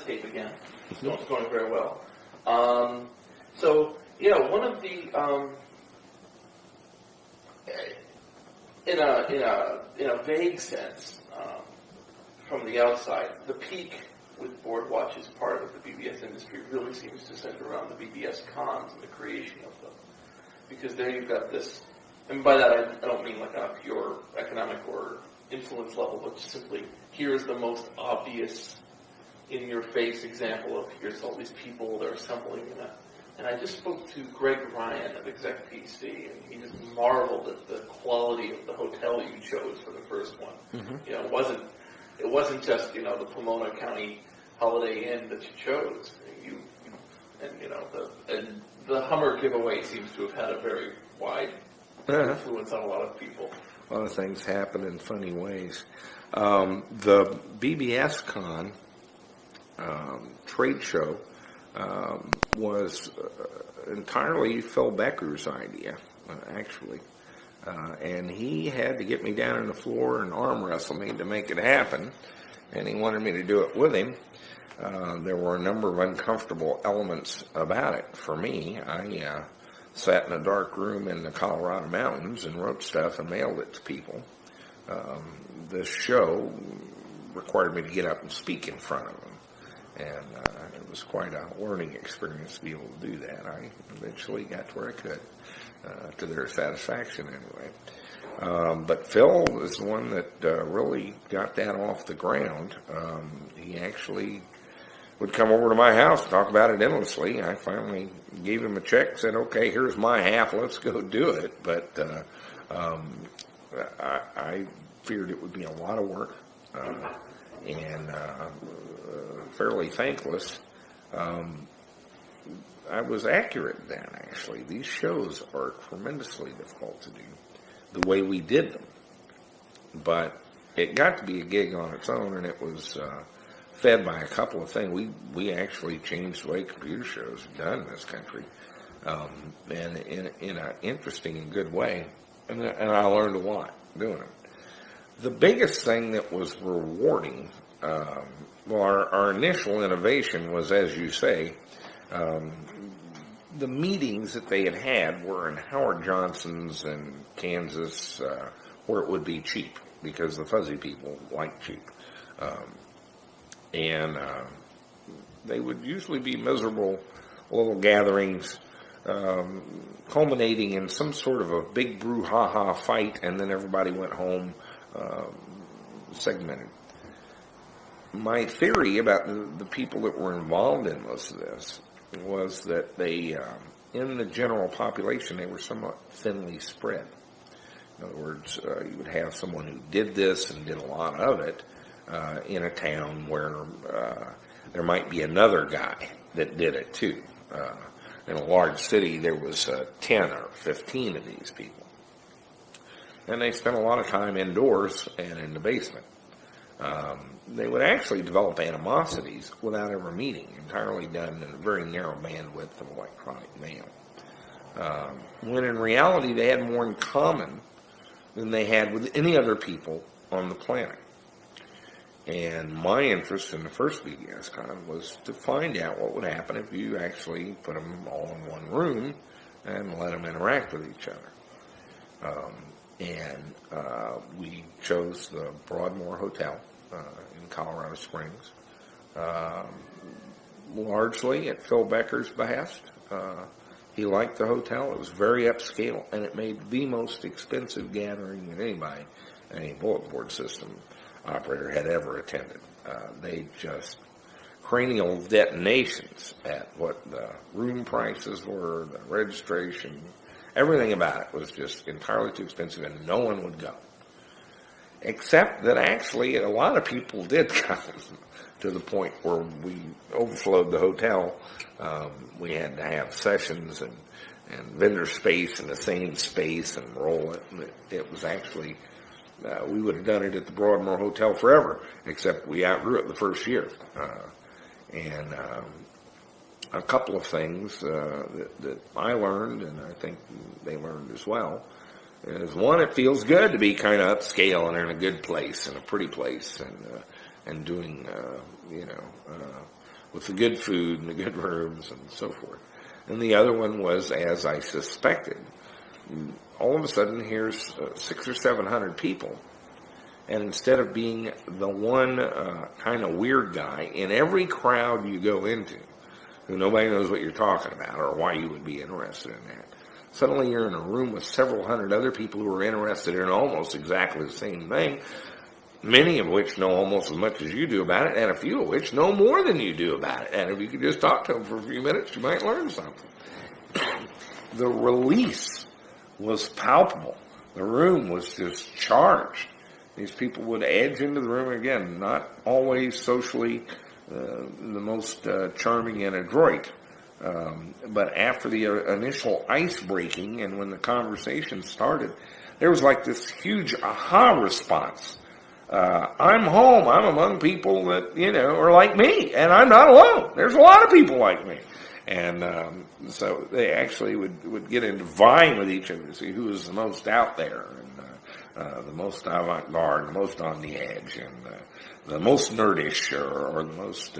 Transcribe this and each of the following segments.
tape again. It's going very well. One of the in a vague sense, from the outside, the peak with board watch as part of the BBS industry really seems to center around the BBS cons and the creation of them, because there you've got this, and by that I don't mean like on a pure economic or influence level, but just simply here's the most obvious in-your-face example of here's all these people they're assembling in a. And I just spoke to Greg Ryan of Exec PC, and he just marveled at the quality of the hotel you chose for the first one. Mm-hmm. It wasn't just the Pomona County Holiday Inn that you chose. The Hummer giveaway seems to have had a very wide influence on a lot of people. A lot of things happen in funny ways. The BBS Con trade show was entirely Phil Becker's idea, actually. And he had to get me down on the floor and arm wrestle me to make it happen. And he wanted me to do it with him. There were a number of uncomfortable elements about it for me. I sat in a dark room in the Colorado mountains and wrote stuff and mailed it to people. This show required me to get up and speak in front of them. And it was quite a learning experience to be able to do that. I eventually got to where I could, to their satisfaction anyway. But Phil is the one that really got that off the ground. He actually would come over to my house and talk about it endlessly. I finally gave him a check, said, okay, here's my half, let's go do it. But I feared it would be a lot of work. And fairly thankless. I was accurate then, actually. These shows are tremendously difficult to do, the way we did them. But it got to be a gig on its own, and it was fed by a couple of things. We actually changed the way computer shows are done in this country, and in an interesting and good way. And I learned a lot doing it. The biggest thing that was rewarding, our initial innovation was, as you say, the meetings that they had were in Howard Johnson's in Kansas, where it would be cheap, because the fuzzy people like cheap. And they would usually be miserable little gatherings, culminating in some sort of a big brouhaha fight, and then everybody went home segmented. My theory about the people that were involved in most of this was that they, in the general population, they were somewhat thinly spread. In other words, you would have someone who did this and did a lot of it in a town where there might be another guy that did it too. In a large city, there was 10 or 15 of these people. And they spent a lot of time indoors and in the basement. They would actually develop animosities without ever meeting, entirely done in a very narrow bandwidth of electronic mail. When in reality they had more in common than they had with any other people on the planet. And my interest in the first BBS Con was to find out what would happen if you actually put them all in one room and let them interact with each other. We chose the Broadmoor Hotel in Colorado Springs, largely at Phil Becker's behest. He liked the hotel. It was very upscale, and it made the most expensive gathering that any Bulletin Board System operator had ever attended. They just cranial detonations at what the room prices were, the registration. Everything about it was just entirely too expensive, and no one would go. Except that actually a lot of people did come to the point where we overflowed the hotel. We had to have sessions and vendor space in the same space and roll it. And it was actually, we would have done it at the Broadmoor Hotel forever, except we outgrew it the first year. A couple of things that I learned, and I think they learned as well, is one, it feels good to be kind of upscale and in a good place and a pretty place and doing, with the good food and the good rooms and so forth. And the other one was, as I suspected, all of a sudden here's 600 or 700 people, and instead of being the one kind of weird guy in every crowd you go into, who nobody knows what you're talking about or why you would be interested in that, suddenly you're in a room with several hundred other people who are interested in almost exactly the same thing, many of which know almost as much as you do about it, and a few of which know more than you do about it. And if you could just talk to them for a few minutes, you might learn something. The release was palpable. The room was just charged. These people would edge into the room, again, not always socially the most charming and adroit. But after the initial ice breaking and when the conversation started, there was like this huge aha response. I'm home. I'm among people that, are like me, and I'm not alone. There's a lot of people like me. And so they actually would get into vying with each other to see who was the most out there, and the most avant-garde, the most on the edge, and the most nerdish, or the most,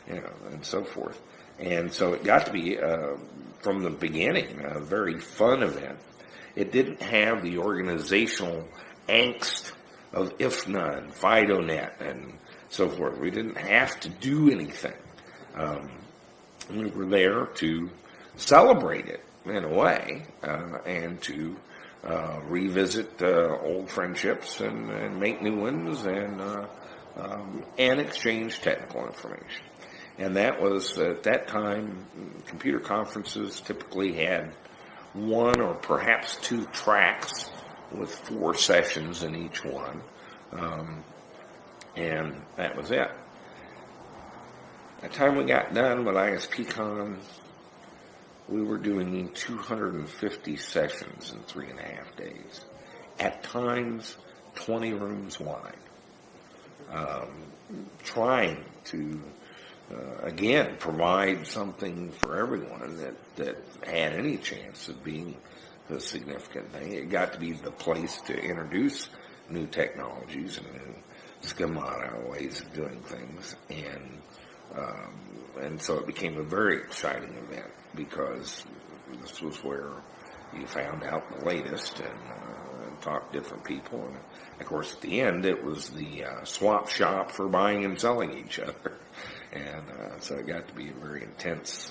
and so forth. And so it got to be, from the beginning, a very fun event. It didn't have the organizational angst of IFNA and FidoNet and so forth. We didn't have to do anything. We were there to celebrate it in a way, and to revisit old friendships and make new ones, and exchange technical information. And that was, at that time, computer conferences typically had one or perhaps two tracks with 4 sessions in each one. And that was it. By the time we got done with ISPCon, we were doing 250 sessions in 3.5 days. At times, 20 rooms wide. Trying to, again, provide something for everyone that had any chance of being a significant thing. It got to be the place to introduce new technologies and new schemata ways of doing things, and so it became a very exciting event because this was where you found out the latest and talked to different people. And of course, at the end, it was the swap shop for buying and selling each other, and so it got to be a very intense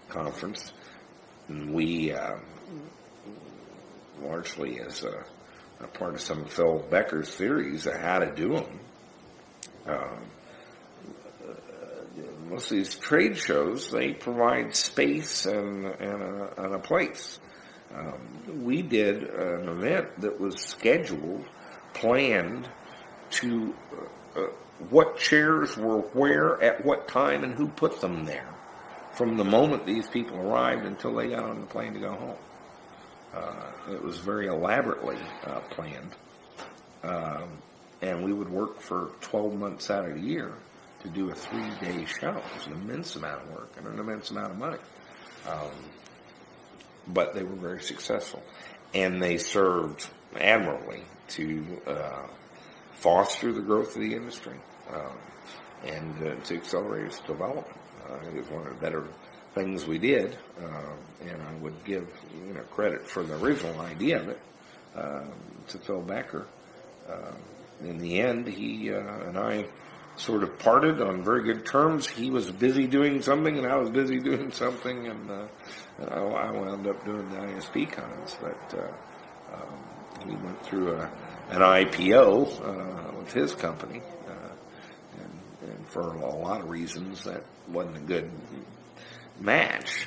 conference. And we largely as a part of some of Phil Becker's theories of how to do them. Most of these trade shows, they provide space and a place. We did an event that was scheduled, planned to what chairs were where at what time and who put them there from the moment these people arrived until they got on the plane to go home. It was very elaborately planned, and we would work for 12 months out of the year to do a 3-day show. It was an immense amount of work and an immense amount of money, but they were very successful, and they served admirably to foster the growth of the industry and to accelerate its development. It was one of the better things we did, and I would give credit for the original idea of it to Phil Becker. In the end, he and I sort of parted on very good terms. He was busy doing something, and I was busy doing something, and I wound up doing the ISP cons. But he went through an IPO with his company, and for a lot of reasons that wasn't a good match.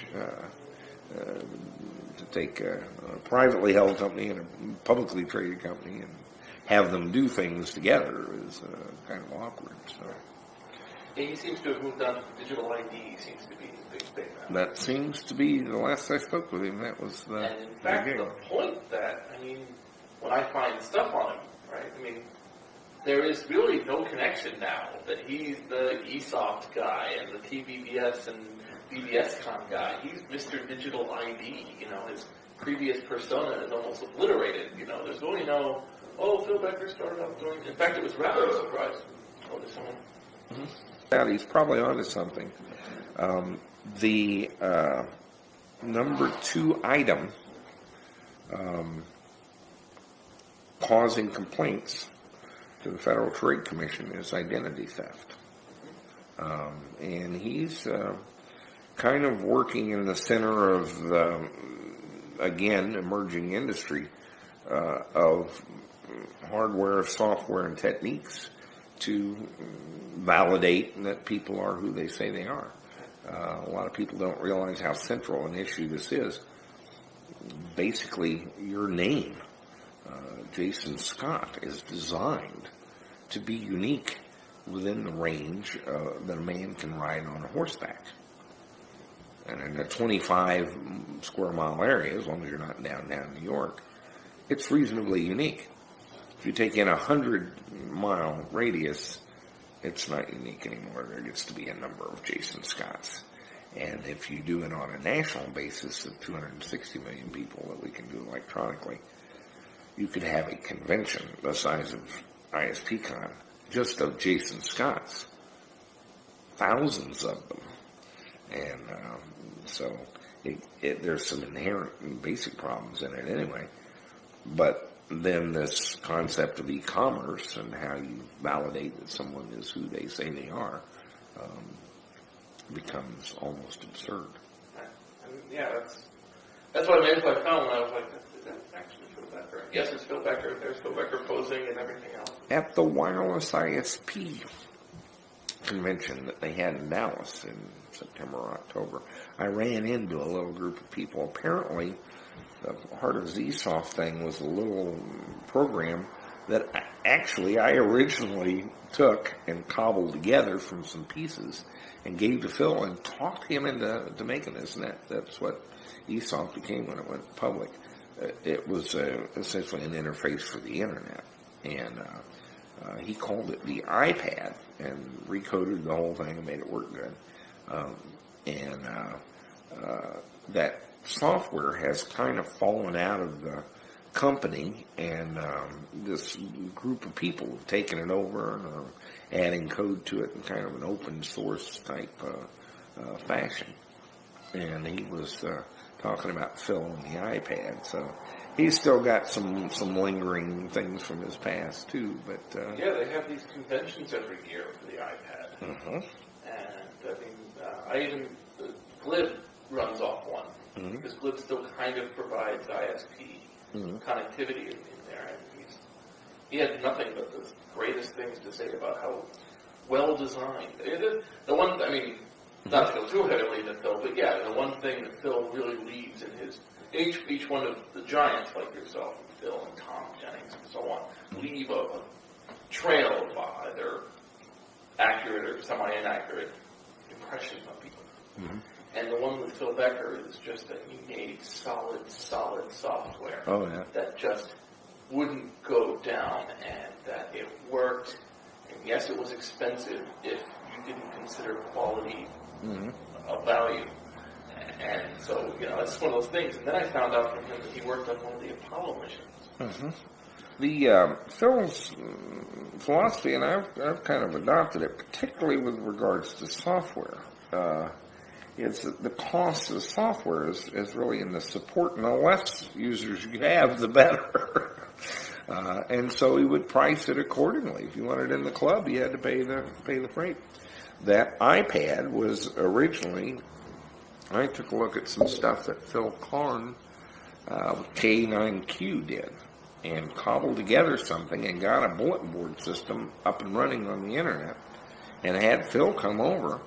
To take a privately held company and a publicly traded company and have them do things together is kind of awkward. So. Yeah, he seems to have moved on to digital ID. Seems to be a big thing now. That seems to be the last I spoke with him. That was the. And in fact, the point that when I find stuff on him, right? There is really no connection now that he's the ESOP guy and the TBBS and BBSCon guy. He's Mr. Digital ID. His previous persona is almost obliterated. There's really no, Phil Becker started up doing. In fact, it was rather a surprise. Oh, there's someone. Out, he's probably onto something. The number 2 item causing complaints to the Federal Trade Commission is identity theft. And he's kind of working in the center of the, again, emerging industry of hardware, software, and techniques to validate that people are who they say they are. A lot of people don't realize how central an issue this is. Basically, your name, Jason Scott, is designed to be unique within the range that a man can ride on a horseback. And in a 25 square mile area, as long as you're not downtown New York, it's reasonably unique. If you take in a 100-mile radius, it's not unique anymore. There gets to be a number of Jason Scotts. And if you do it on a national basis of 260 million people that we can do electronically, you could have a convention the size of ISPCon just of Jason Scotts. Thousands of them. And so there's some inherent and basic problems in it anyway. But then this concept of e-commerce and how you validate that someone is who they say they are becomes almost absurd. Yeah, that's what I made my found when I was like, is that actually Phil Becker? Yes, it's Phil Becker. There's Phil Becker posing and everything else. At the Wireless ISP convention that they had in Dallas in September or October, I ran into a little group of people. Apparently, the Heart of ZSoft thing was a little program that I originally took and cobbled together from some pieces and gave to Phil and talked him into making this. And that's what eSoft became when it went public. It was essentially an interface for the Internet. And he called it the iPad and recoded the whole thing and made it work good. That software has kind of fallen out of the company, and this group of people have taken it over and are adding code to it in kind of an open source type fashion. And he was talking about Phil and the iPad, so he's still got some lingering things from his past too. But yeah, they have these conventions every year for the iPad, and I even Glib runs off one. Because Glib still kind of provides ISP connectivity in there, and he had nothing but the greatest things to say about how well designed. The one, not to go too heavily into Phil, but yeah, the one thing that Phil really leaves in his each one of the giants like yourself, and Phil and Tom Jennings and so on, leave a trail of either accurate or semi-inaccurate impressions on people. And the one with Phil Becker is just that he made solid software that just wouldn't go down, and that it worked. And yes, it was expensive if you didn't consider quality of value. And so, it's one of those things. And then I found out from him that he worked on one of the Apollo missions. The Phil's philosophy, and I've kind of adopted it, particularly with regards to software. Is that the cost of the software is really in the support, and the less users you have, the better. And so he would price it accordingly. If you wanted it in the club, you had to pay the freight. That iPad was originally, I took a look at some stuff that Phil Karn K9Q did, and cobbled together something and got a bulletin board system up and running on the Internet, and had Phil come over.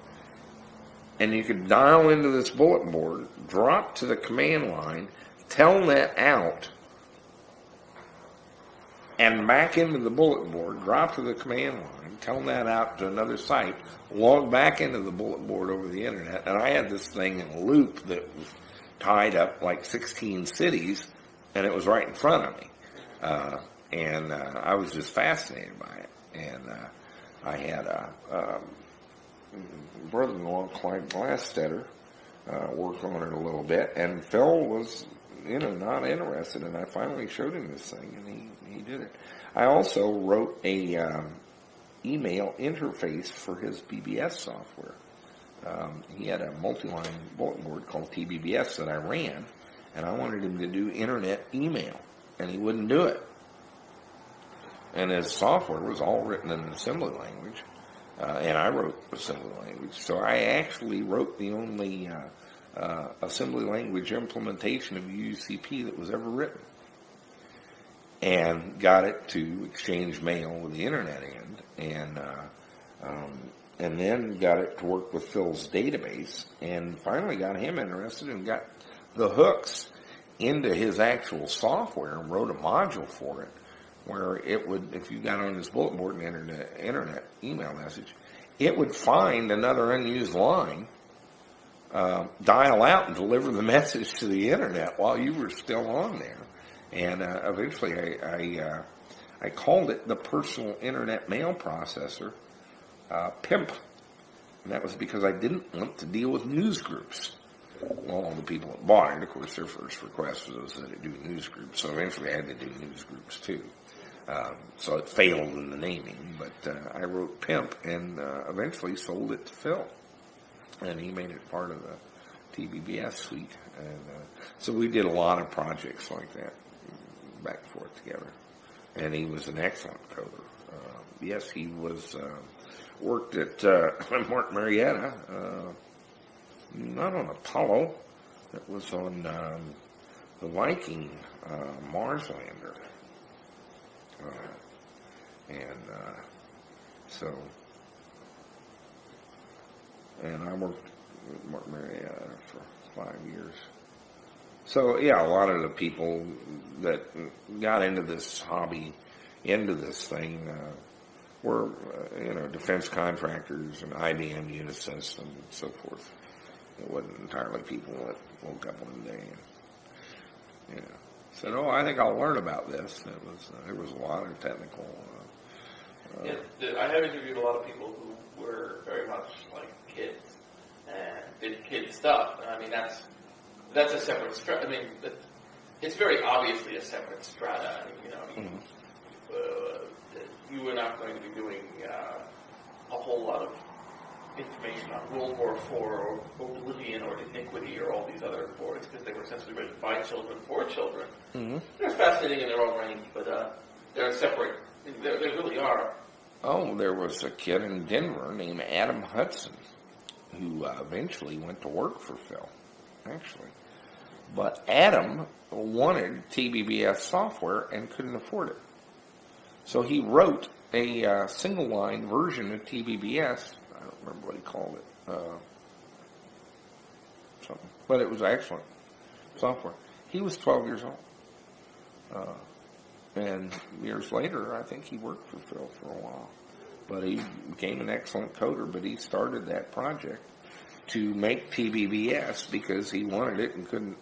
And you could dial into this bulletin board, drop to the command line, tell that out, and back into the bulletin board, drop to the command line, tell that out to another site, log back into the bulletin board over the Internet. And I had this thing in a loop that was tied up like 16 cities, and it was right in front of me. And I was just fascinated by it. And I had a brother-in-law, Clyde Glastetter, worked on it a little bit, and Phil was, not interested, and I finally showed him this thing, and he did it. I also wrote a email interface for his BBS software. He had a multi-line bulletin board called TBBS that I ran, and I wanted him to do internet email, and he wouldn't do it. And his software was all written in assembly language, and I wrote assembly language. So I actually wrote the only assembly language implementation of UCP that was ever written, and got it to exchange mail with the internet end, and then got it to work with Phil's database, and finally got him interested and got the hooks into his actual software and wrote a module for it where it would, if you got on his bulletin board and internet email message, it would find another unused line, dial out and deliver the message to the internet while you were still on there. And eventually I called it the Personal Internet Mail Processor, PIMP. And that was because I didn't want to deal with news groups. Well, all the people that bought it, of course, their first request was that it do news groups. So eventually I had to do news groups too. So it failed in the naming. But I wrote PIMP and eventually sold it to Phil. And he made it part of the TBBS suite. And so we did a lot of projects like that, back and forth together. And he was an excellent coder. Yes, he was worked at Mark Marietta, not on Apollo. It was on the Viking Mars lander. And I worked with Mark Marietta for 5 years. So, yeah, a lot of the people that got into this hobby, into this thing, were, defense contractors and IBM Unisys and so forth. It wasn't entirely people that woke up one day and, said, "Oh, I think I'll learn about this." There was a lot of technical. I have interviewed a lot of people who were very much like kids and did kid stuff. I mean, that's a separate strata. I mean, it's very obviously a separate strata. You are not going to be doing a whole lot of information on World War IV or Oblivion or Iniquity or all these other boards because they were essentially written by children for children. Mm-hmm. They're fascinating in their own range, but they're separate. They really are. Oh, there was a kid in Denver named Adam Hudson who eventually went to work for Phil, actually. But Adam wanted TBBS software and couldn't afford it. So he wrote a single-line version of TBBS. I don't remember what he called it. Something. But it was excellent software. He was 12 years old. And years later, I think he worked for Phil for a while. But he became an excellent coder, but he started that project to make TBBS because he wanted it and couldn't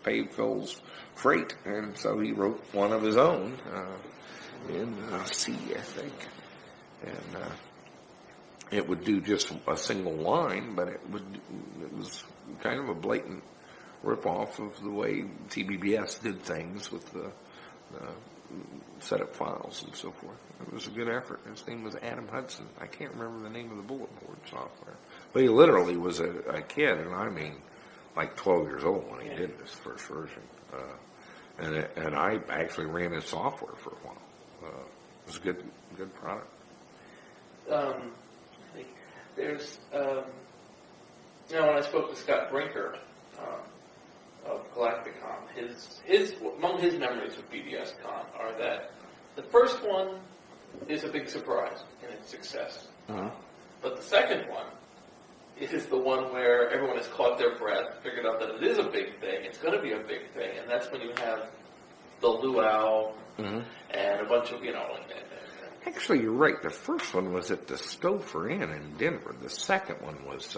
pay Phil's freight. And so he wrote one of his own in C, I think. And it would do just a single line, but it was kind of a blatant rip-off of the way TBBS did things with the set up files and so forth. It was a good effort. His name was Adam Hudson. I can't remember the name of the bulletin board software. But he literally was a kid, and I mean, like 12 years old when he did this first version. And I actually ran his software for a while. It was a good product. I think there's, when I spoke to Scott Brinker of Galacticon, among his memories of BBSCon are that the first one is a big surprise in its success. Uh-huh. But the second one is the one where everyone has caught their breath, figured out that it is a big thing, it's going to be a big thing, and that's when you have the luau and a bunch of, Actually, you're right. The first one was at the Stouffer Inn in Denver. The second one was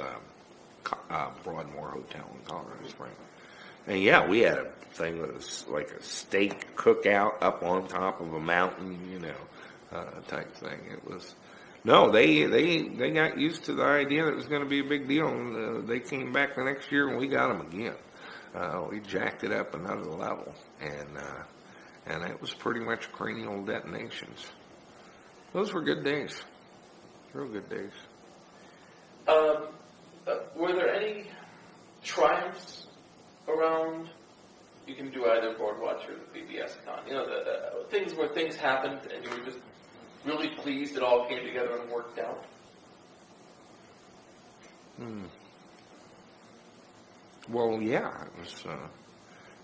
Broadmoor Hotel in Colorado Springs. And yeah, we had a thing that was like a steak cookout up on top of a mountain, type thing. It was, no, they got used to the idea that it was going to be a big deal, and they came back the next year and we got them again. We jacked it up another level, and it was pretty much cranial detonations. Those were good days. Real good days. Were there any triumphs around? You can do either Boardwatch or the BBS Con. You know, the things where things happened and you were just really pleased it all came together and worked out. Well, yeah, it was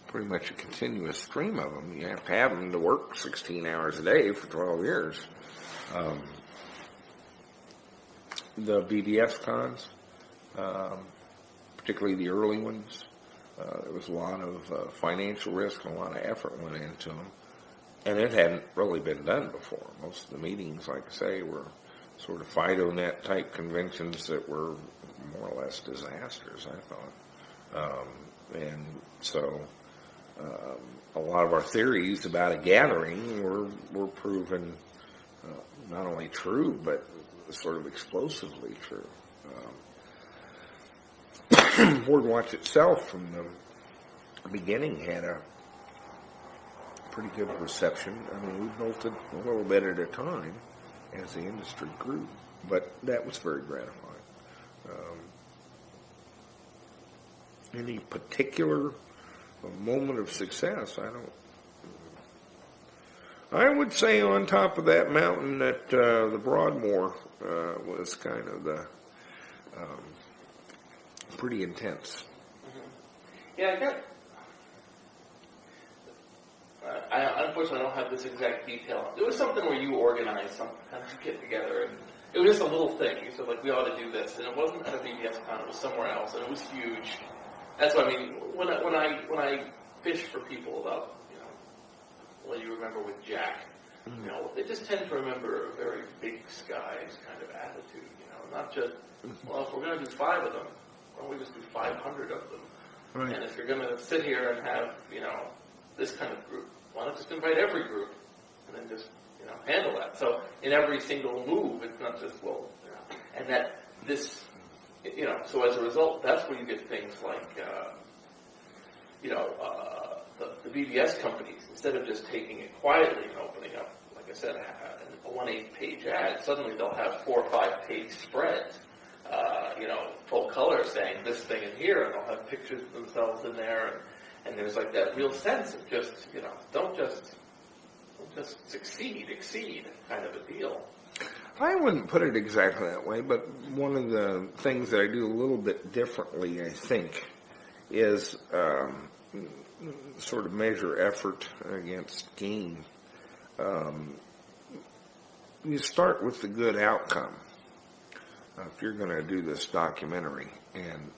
pretty much a continuous stream of them. You have to have them to work 16 hours a day for 12 years. The BBS cons, particularly the early ones, there was a lot of financial risk and a lot of effort went into them. And it hadn't really been done before. Most of the meetings, like I say, were sort of FidoNet type conventions that were more or less disasters, I thought. And so a lot of our theories about a gathering were proven not only true, but sort of explosively true. Boardwatch itself from the beginning had a pretty good reception. I mean, we built it a little bit at a time as the industry grew, but that was very gratifying. Any particular moment of success, I would say on top of that mountain that the Broadmoor was kind of the pretty intense. Yeah, unfortunately, I don't have this exact detail. There was something where you organized some kind of get together, and it was just a little thing. You said, like, we ought to do this, and it wasn't at a BBS con; it was somewhere else, and it was huge. That's what I mean. When I fish for people about, what you remember with Jack, they just tend to remember a very big skies kind of attitude. Not just, well, if we're going to do 5 of them, why don't we just do 500 of them? Right. And if you're going to sit here and have, this kind of group, why not just invite every group and then just, handle that? So in every single move, it's not just, and that this, so as a result, that's where you get things like, the BBS companies, instead of just taking it quietly and opening up, like I said, a 1/8-page ad, suddenly they'll have 4 or 5-page spreads, full color saying this thing in here, and they'll have pictures of themselves in there, and there's like that real sense of just, don't just succeed, exceed kind of a deal. I wouldn't put it exactly that way, but one of the things that I do a little bit differently, I think, is sort of measure effort against gain. You start with the good outcome. If you're going to do this documentary, and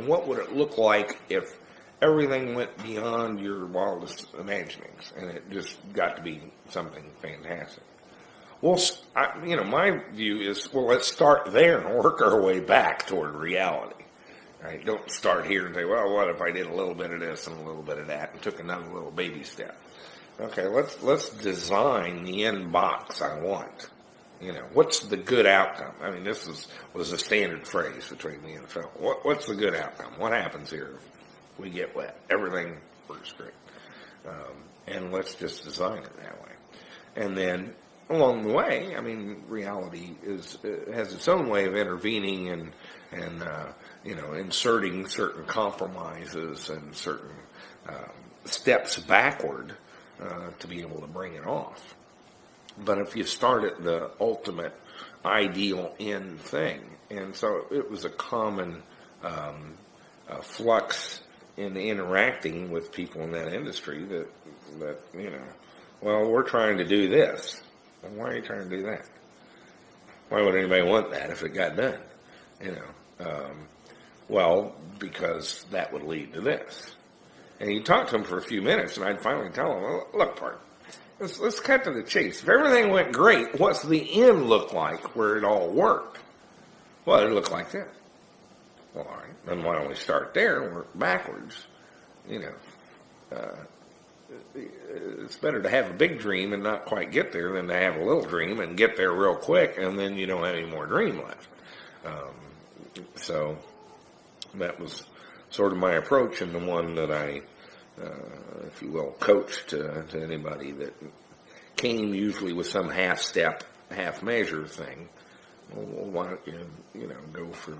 what would it look like if everything went beyond your wildest imaginings, and it just got to be something fantastic? Well, my view is, let's start there and work our way back toward reality. Right? Don't start here and say, well, what if I did a little bit of this and a little bit of that and took another little baby step? Okay, let's design the end box I want. What's the good outcome? I mean, this was a standard phrase between me and Phil. What's the good outcome? What happens here if we get wet? Everything works great. And let's just design it that way. And then along the way, reality has its own way of intervening and inserting certain compromises and certain steps backward to be able to bring it off. But if you start at the ultimate ideal end thing, and so it was a common flux in interacting with people in that industry that we're trying to do this. Well, why are you trying to do that? Why would anybody want that if it got done? Because that would lead to this. And you talk to them for a few minutes, and I'd finally tell them, well, look, Bart, let's cut to the chase. If everything went great, what's the end look like where it all worked? Well, it looked like this. Well, all right, then why don't we start there and work backwards? It's better to have a big dream and not quite get there than to have a little dream and get there real quick and then you don't have any more dream left. So that was sort of my approach, and the one that I, if you will, coached to anybody that came usually with some half-step, half-measure thing. well, why don't you go for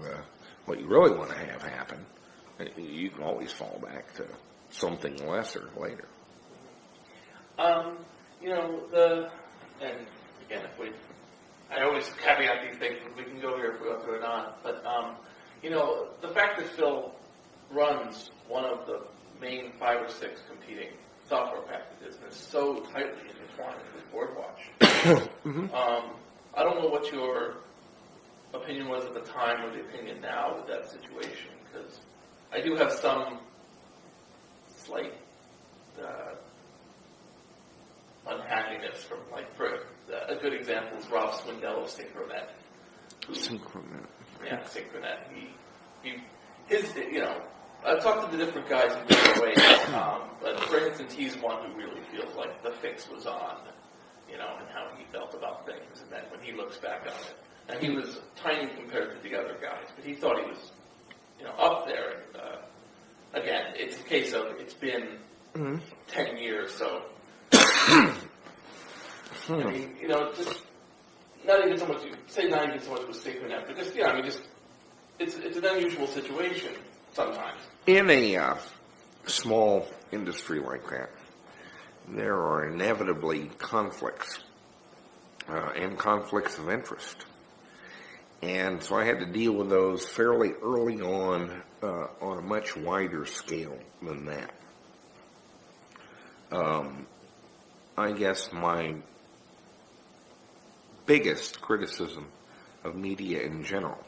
what you really want to have happen? You can always fall back to something lesser later. And again, I always caveat these things. We can go here if we want to or not. But the fact that Phil runs one of the main 5 or 6 competing software packages and is so tightly intertwined with BoardWatch. I don't know what your opinion was at the time or the opinion now with that situation, because I do have some slight unhappiness from, a good example is Rob Swindell of Synchronet. Synchronet. Yeah, Synchronet. I've talked to the different guys in different ways, but for instance, he's one who really feels like the fix was on, and how he felt about things, and then when he looks back on it, and he was tiny compared to the other guys, but he thought he was, up there, and again, it's a case of, it's been 10 years, so, just, not even so much with Synchronet, but just, it's an unusual situation sometimes. In a small industry like that, there are inevitably conflicts and conflicts of interest. And so I had to deal with those fairly early on a much wider scale than that. I guess my biggest criticism of media in general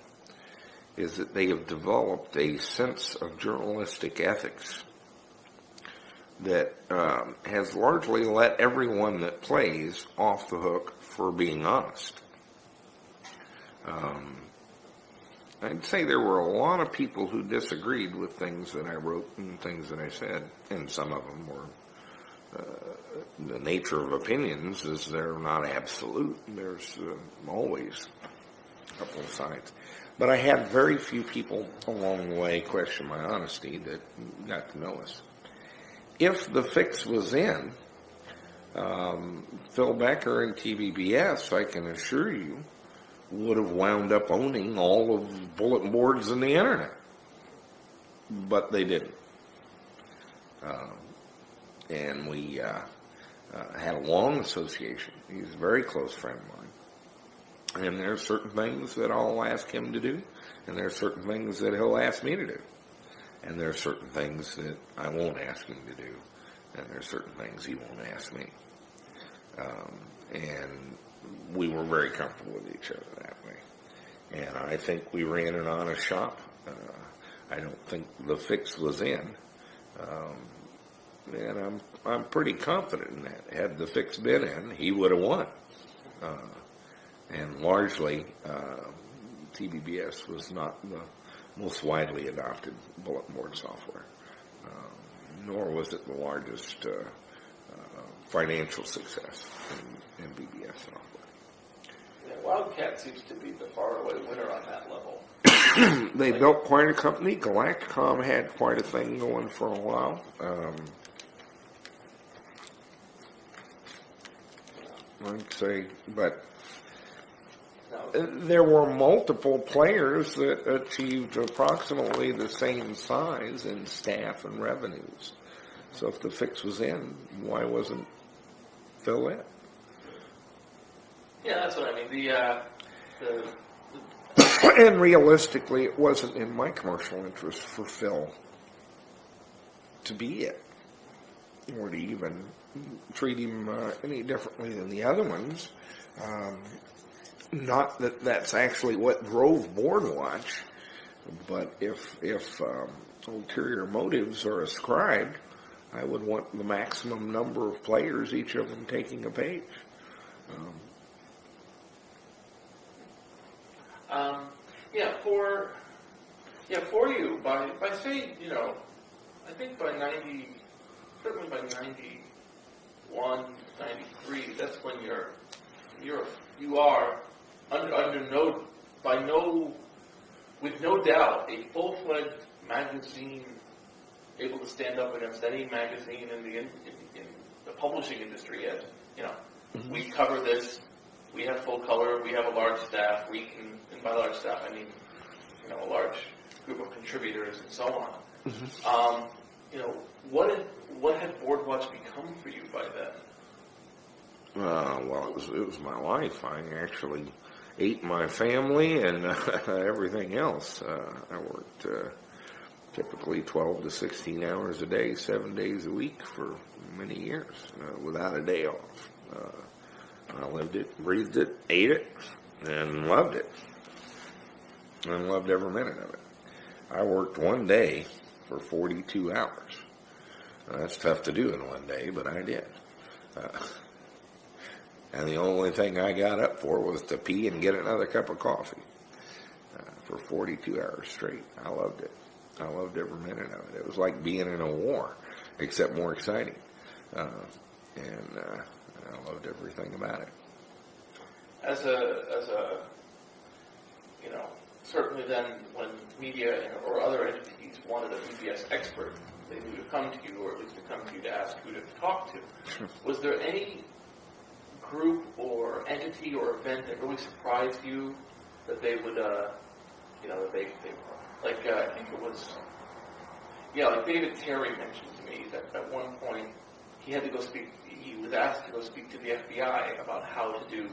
is that they have developed a sense of journalistic ethics that has largely let everyone that plays off the hook for being honest. I'd say there were a lot of people who disagreed with things that I wrote and things that I said, and some of them were the nature of opinions is they're not absolute. There's always a couple of sides. But I had very few people along the way question my honesty that got to know us. If the fix was in, Phil Becker and TBBS, I can assure you, would have wound up owning all of bulletin boards and the internet. But they didn't. And we had a long association. He's a very close friend of mine. And there are certain things that I'll ask him to do, and there are certain things that he'll ask me to do. And there are certain things that I won't ask him to do, and there are certain things he won't ask me. And we were very comfortable with each other that way. And I think we ran an honest shop. I don't think the fix was in. And I'm pretty confident in that. Had the fix been in, he would have won. And largely, TBBS was not the most widely adopted bulletin board software, nor was it the largest financial success in BBS software. Yeah, Wildcat seems to be the faraway winner on that level. They built quite a company. Galacticom had quite a thing going for a while. I'd say, but there were multiple players that achieved approximately the same size in staff and revenues. So if the fix was in, why wasn't Phil in? Yeah, that's what I mean. And realistically, it wasn't in my commercial interest for Phil to be it, or to even treat him any differently than the other ones. Not that that's actually what drove BoardWatch, but if ulterior motives are ascribed, I would want the maximum number of players, each of them taking a page. For you, by say, I think by 90, certainly by 91, 93, that's when you are with no doubt, a full-fledged magazine able to stand up against any magazine in the publishing industry. As we cover this we have full color, we have a large staff, we can, and by large staff I mean, a large group of contributors and so on. Mm-hmm. What had Board Watch become for you by then? Well, it was my life. I actually ate my family and everything else. I worked typically 12 to 16 hours a day, 7 days a week for many years, without a day off. I lived it, breathed it, ate it, and loved it. And loved every minute of it. I worked one day for 42 hours. That's tough to do in one day, but I did. And the only thing I got up for was to pee and get another cup of coffee for 42 hours straight. I loved it. I loved every minute of it. It was like being in a war, except more exciting. And I loved everything about it. As a certainly then when media or other entities wanted a BBS expert, they knew to come to you, or at least to come to you to ask who to talk to. Was there any group or entity or event that really surprised you that they would, I think it was, like David Terry mentioned to me that at one point he had to go he was asked to go speak to the FBI about how to do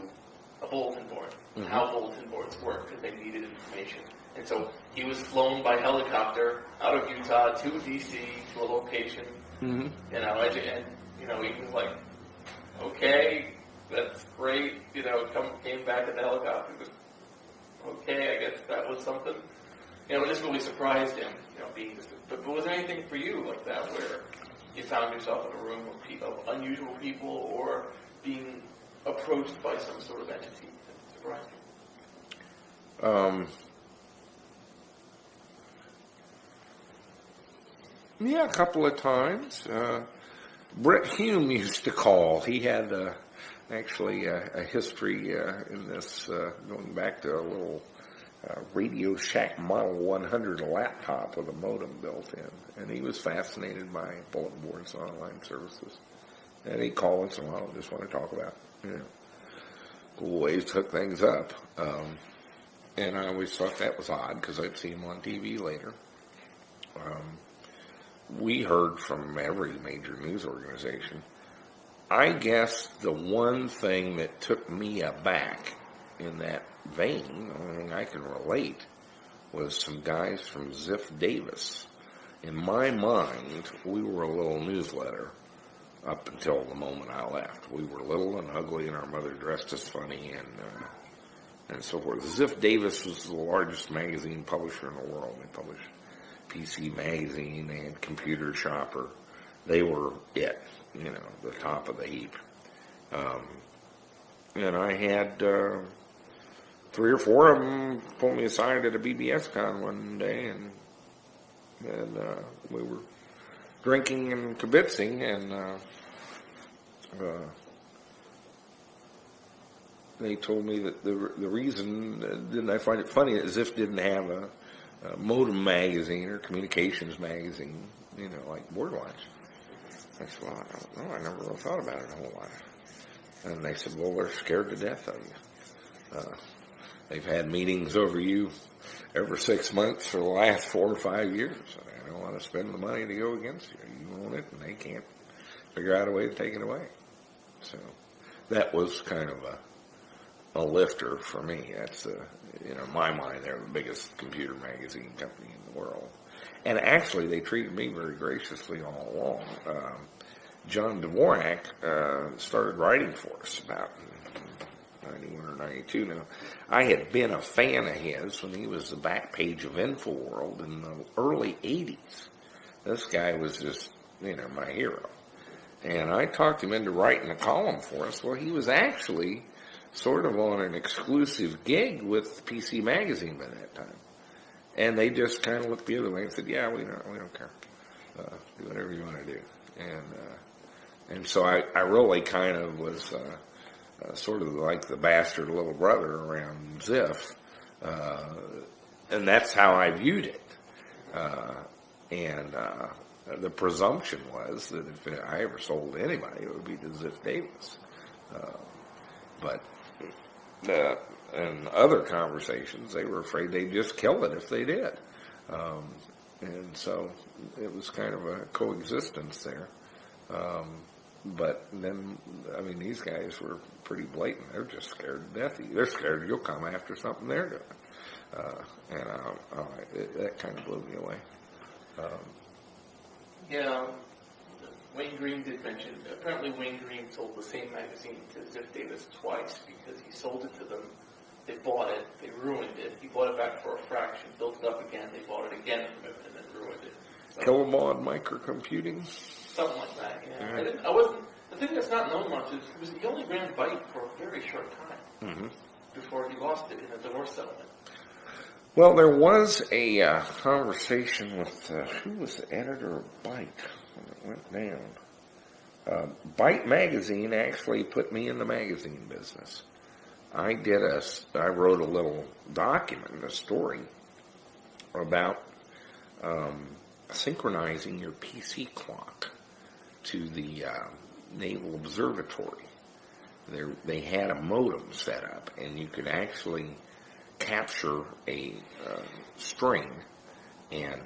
a bulletin board, mm-hmm. how bulletin boards work, because they needed information. And so he was flown by helicopter out of Utah to D.C. to a location, mm-hmm. And he was like, okay, that's great, came back in the helicopter, but okay, I guess that was something. It just really surprised him, being this. But was there anything for you like that where you found yourself in a room of unusual people or being approached by some sort of entity that surprised you? Yeah, a couple of times. Brett Hume used to call. He had actually a history in this, going back to a little Radio Shack Model 100 laptop with a modem built in. And he was fascinated by bulletin boards and online services. And he'd call once in a while and just want to talk about, cool ways to hook things up. And I always thought that was odd because I'd see him on TV later. We heard from every major news organization. I guess the one thing that took me aback in that vein, the only thing I can relate, was some guys from Ziff Davis. In my mind, we were a little newsletter up until the moment I left. We were little and ugly, and our mother dressed us funny, and so forth. Ziff Davis was the largest magazine publisher in the world. They published PC Magazine, they had Computer Shopper. They were it, the top of the heap. And I had 3 or 4 of them pull me aside at a BBS con one day, and we were drinking and kibitzing, and they told me that the reason, didn't I find it funny, that Ziff didn't have a modem magazine or communications magazine, like Board Watch. I said, well, I don't know, I never really thought about it a whole lot. And they said, well, they're scared to death of you. They've had meetings over you every 6 months for the last 4 or 5 years. They don't want to spend the money to go against you. You own it, and they can't figure out a way to take it away. So that was kind of a lifter for me. That's, in my mind, they're the biggest computer magazine company in the world. And actually, they treated me very graciously all along. John Dvorak started writing for us about 91 or 92 now. I had been a fan of his when he was the back page of InfoWorld in the early 80s. This guy was just, my hero. And I talked him into writing a column for us. Well, he was actually sort of on an exclusive gig with PC Magazine by that time. And they just kind of looked the other way and said, yeah, we don't care. Do whatever you want to do. And so I really kind of was sort of like the bastard little brother around Ziff. And that's how I viewed it. And the presumption was that if I ever sold to anybody, it would be to Ziff Davis. But in other conversations, they were afraid they'd just kill it if they did. And so it was kind of a coexistence there. But then, I mean, these guys were pretty blatant. They're just scared to death. They're scared you'll come after something they're doing. That kind of blew me away. Yeah, Wayne Green did mention, apparently Wayne Green sold the same magazine to Ziff Davis twice because he sold it to them. They bought it, they ruined it. He bought it back for a fraction, built it up again, they bought it again from him, and then ruined it. So, Kilobaud microcomputing? something like that, yeah. Right. The thing that's not known much is he only ran Byte for a very short time before he lost it in a divorce settlement. Well, there was a conversation with, who was the editor of Byte when it went down? Byte magazine actually put me in the magazine business. I wrote a little document, a story, about synchronizing your PC clock to the Naval Observatory. They had a modem set up, and you could actually capture a string and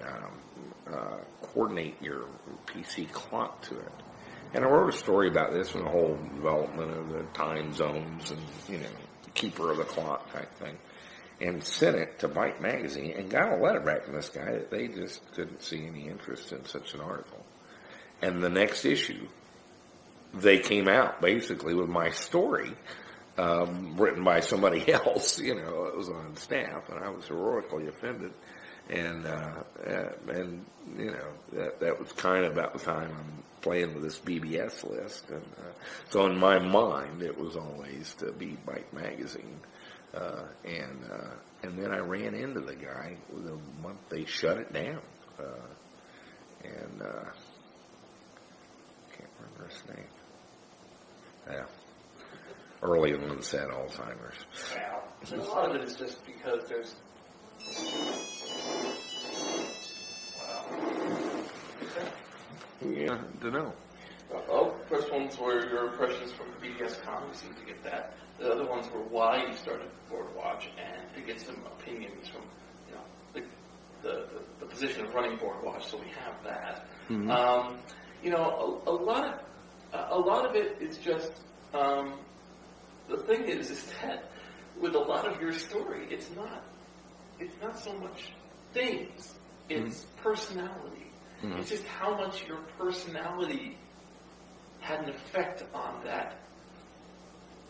coordinate your PC clock to it. And I wrote a story about this and the whole development of the time zones and, the keeper of the clock type thing, and sent it to Byte magazine and got a letter back from this guy that they just couldn't see any interest in such an article. And the next issue, they came out basically with my story, written by somebody else, it was on staff, and I was heroically offended. And that was kind of about the time I'm playing with this BBS list. And so in my mind, it was always to be Byte magazine. And then I ran into the guy with a month they shut it down. Can't remember his name. Yeah. Early onset Alzheimer's. Wow. A lot of it is just because there's... Wow. Yeah, I don't know. Well, first ones were your impressions from the BBS Con. We seem to get that. The other ones were why you started Boardwatch, and to get some opinions from, the position of running Boardwatch. So we have that. Mm-hmm. A lot of it is just. The thing is that with a lot of your story, it's not so much things. It's personality. Mm-hmm. It's just how much your personality had an effect on that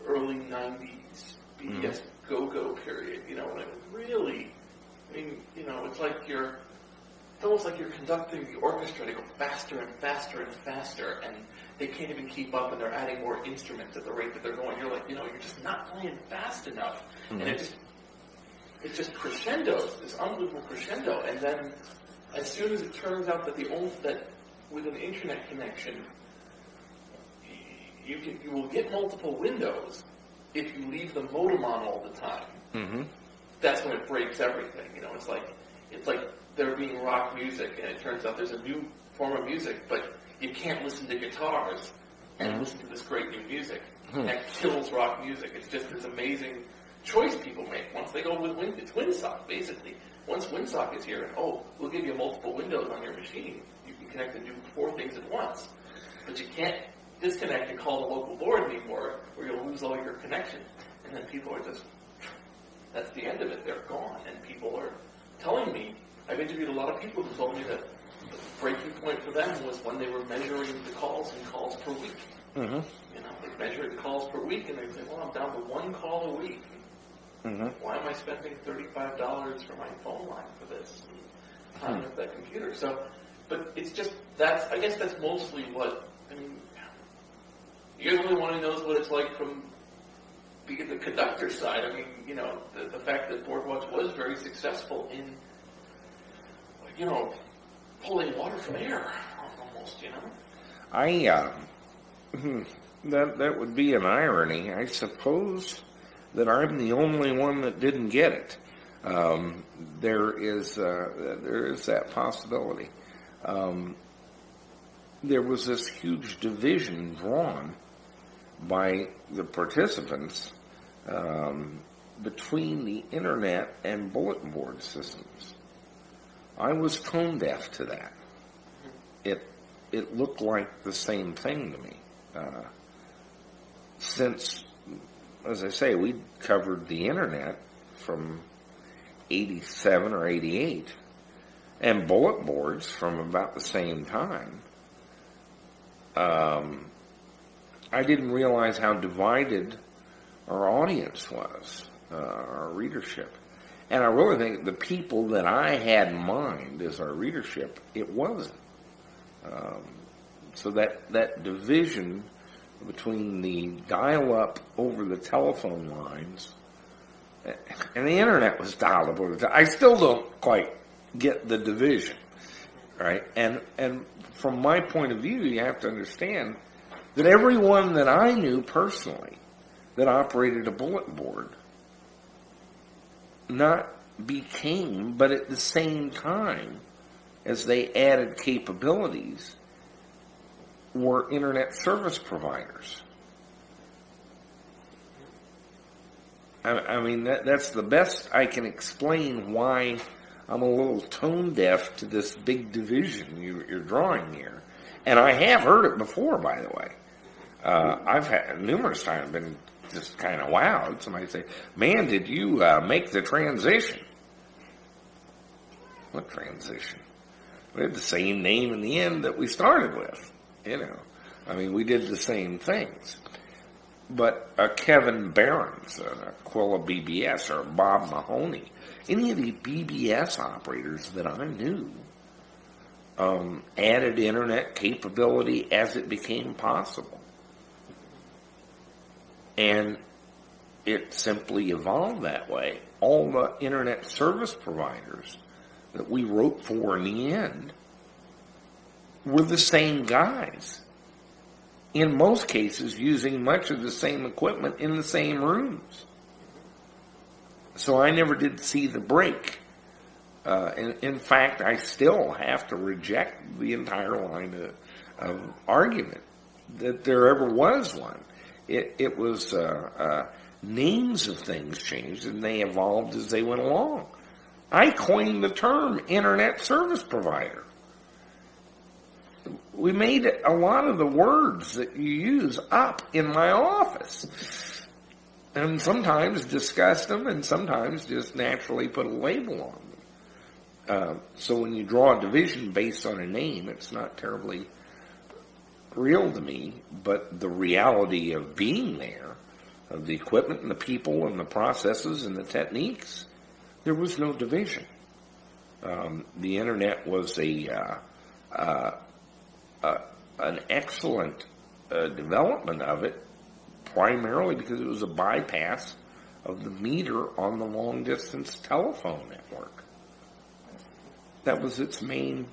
early 90s BBS go-go period, when it really, it's almost like you're conducting the orchestra to go faster and faster and faster, and they can't even keep up, and they're adding more instruments at the rate that they're going. You're like, you're just not playing fast enough. And it just crescendos, this unbelievable crescendo, and then as soon as it turns out that that with an internet connection, you will get multiple windows if you leave the modem on all the time. Mm-hmm. That's when it breaks everything. It's like there being rock music, and it turns out there's a new form of music, but you can't listen to guitars and listen to this great new music. That kills rock music. It's just this amazing choice people make. Once they go with it's WinSock, basically. Once WinSock is here, we'll give you multiple windows on your machine. You can connect and do 4 things at once. But you can't disconnect and call the local board anymore, or you'll lose all your connection. And then people are that's the end of it. They're gone. And people are telling me, I've interviewed a lot of people who told me that the breaking point for them was when they were measuring the calls and calls per week. Mm-hmm. They measured the calls per week, and they say, well, I'm down to 1 call a week. Mm-hmm. Why am I spending $35 for my phone line for this? Time with that computer. So, but it's just, I guess that's mostly what, you're the only one who knows what it's like from being the conductor side. The fact that Boardwatch was very successful in, pulling water from air, almost, That would be an irony. I suppose that I'm the only one that didn't get it. There is that possibility. There was this huge division drawn by the participants between the internet and bulletin board systems. I was tone deaf to that. It looked like the same thing to me. Since, as I say, we covered the internet from 87 or 88, and bulletin boards from about the same time, I didn't realize how divided our audience was, our readership. And I really think the people that I had in mind as our readership, it wasn't. So that division between the dial-up over the telephone lines and the internet was dialed up over the I still don't quite get the division, right? And from my point of view, you have to understand that everyone that I knew personally that operated a bulletin board not became, but at the same time as they added capabilities, were internet service providers. I mean, that's the best I can explain why I'm a little tone deaf to this big division you're drawing here. And I have heard it before, by the way. I've had numerous times been just kind of wowed. Somebody say, "Man, did you make the transition?" What transition? We had the same name in the end that we started with. You know, I mean, we did the same things. But Kevin Barron's, Aquila BBS, or Bob Mahoney, any of the BBS operators that I knew added internet capability as it became possible. And it simply evolved that way. All the internet service providers that we wrote for in the end were the same guys. In most cases, using much of the same equipment in the same rooms. So I never did see the break. In fact, I still have to reject the entire line of argument that there ever was one. It was names of things changed, and they evolved as they went along. I coined the term internet service provider. We made a lot of the words that you use up in my office. And sometimes discussed them and sometimes just naturally put a label on them. So when you draw a division based on a name, it's not terribly real to me, but the reality of being there, of the equipment and the people and the processes and the techniques, there was no division. The internet was an excellent development of it, primarily because it was a bypass of the meter on the long-distance telephone network. That was its main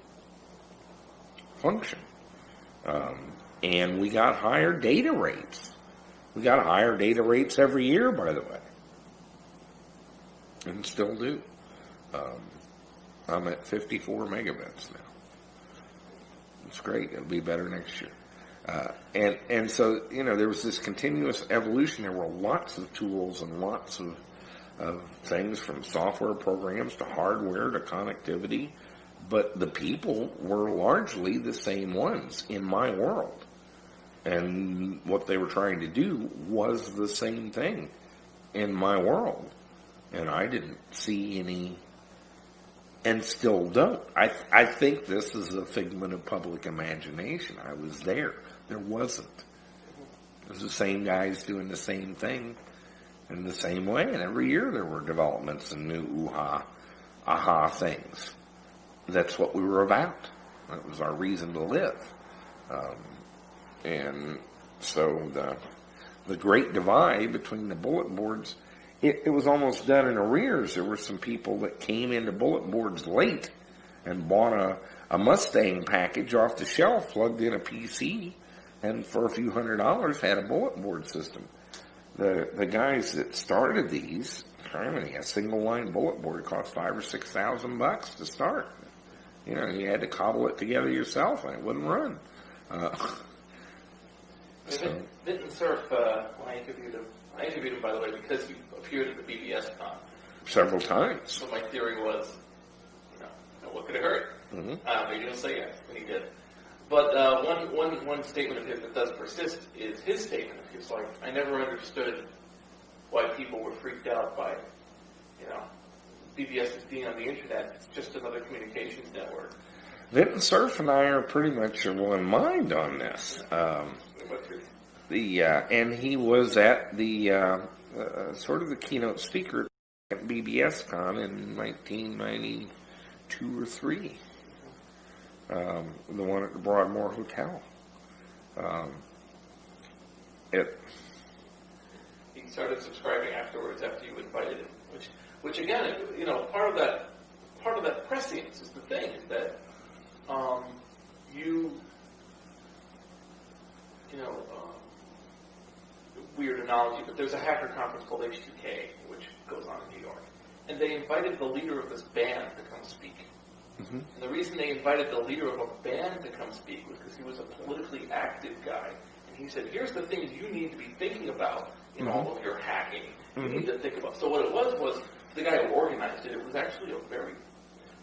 function. And we got higher data rates. We got higher data rates every year, by the way. And still do. I'm at 54 megabits now. It's great. It'll be better next year. And so, you know, there was this continuous evolution. There were lots of tools and lots of things, from software programs to hardware to connectivity. But the people were largely the same ones in my world. And what they were trying to do was the same thing in my world. And I didn't see any, and still don't. I think this is a figment of public imagination. I was there. There wasn't. It was the same guys doing the same thing in the same way. And every year there were developments and new aha things. That's what we were about. That was our reason to live. And so the great divide between the bulletin boards, it was almost done in arrears. There were some people that came into bulletin boards late and bought a Mustang package off the shelf, plugged in a PC, and for a few $100s had a bulletin board system. The guys that started these, a single line bulletin board cost $5,000 or $6,000 to start. You know, you had to cobble it together yourself, and it wouldn't run. Didn't Surf, when I interviewed him I interviewed him, by the way, because he appeared at the BBS con. Several times. So my theory was, what could it hurt? Maybe he'll say yes, and he did. But one statement of his that does persist is his statement. It's like, I never understood why people were freaked out by, BBS as being on the internet. It's just another communications network. Vinton Cerf and I are pretty much of one mind on this. And he was at the sort of the keynote speaker at BBS Con in 1992 or 3. The one at the Broadmoor Hotel. He started subscribing afterwards after you invited him, which again, part of that prescience is the thing, is that weird analogy, but there's a hacker conference called H2K, which goes on in New York, and they invited the leader of this band to come speak. Mm-hmm. And the reason they invited the leader of a band to come speak was because he was a politically active guy, and he said, here's the things you need to be thinking about in all of your hacking. You need to think about. So what it was the guy who organized it, it was actually a very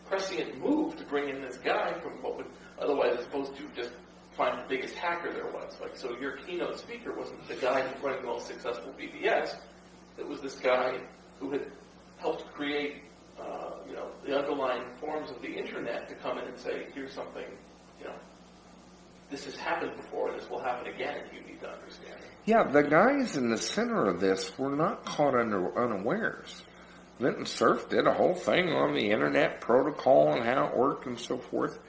prescient move to bring in this guy from what would otherwise supposed to just find the biggest hacker there was. Like, so your keynote speaker wasn't the guy who's running the most successful BBS. It was this guy who had helped create, the underlying forms of the internet to come in and say, here's something, this has happened before, this will happen again, and you need to understand it. Yeah, the guys in the center of this were not caught unawares. Vinton Cerf did a whole thing on the internet protocol and how it worked and so forth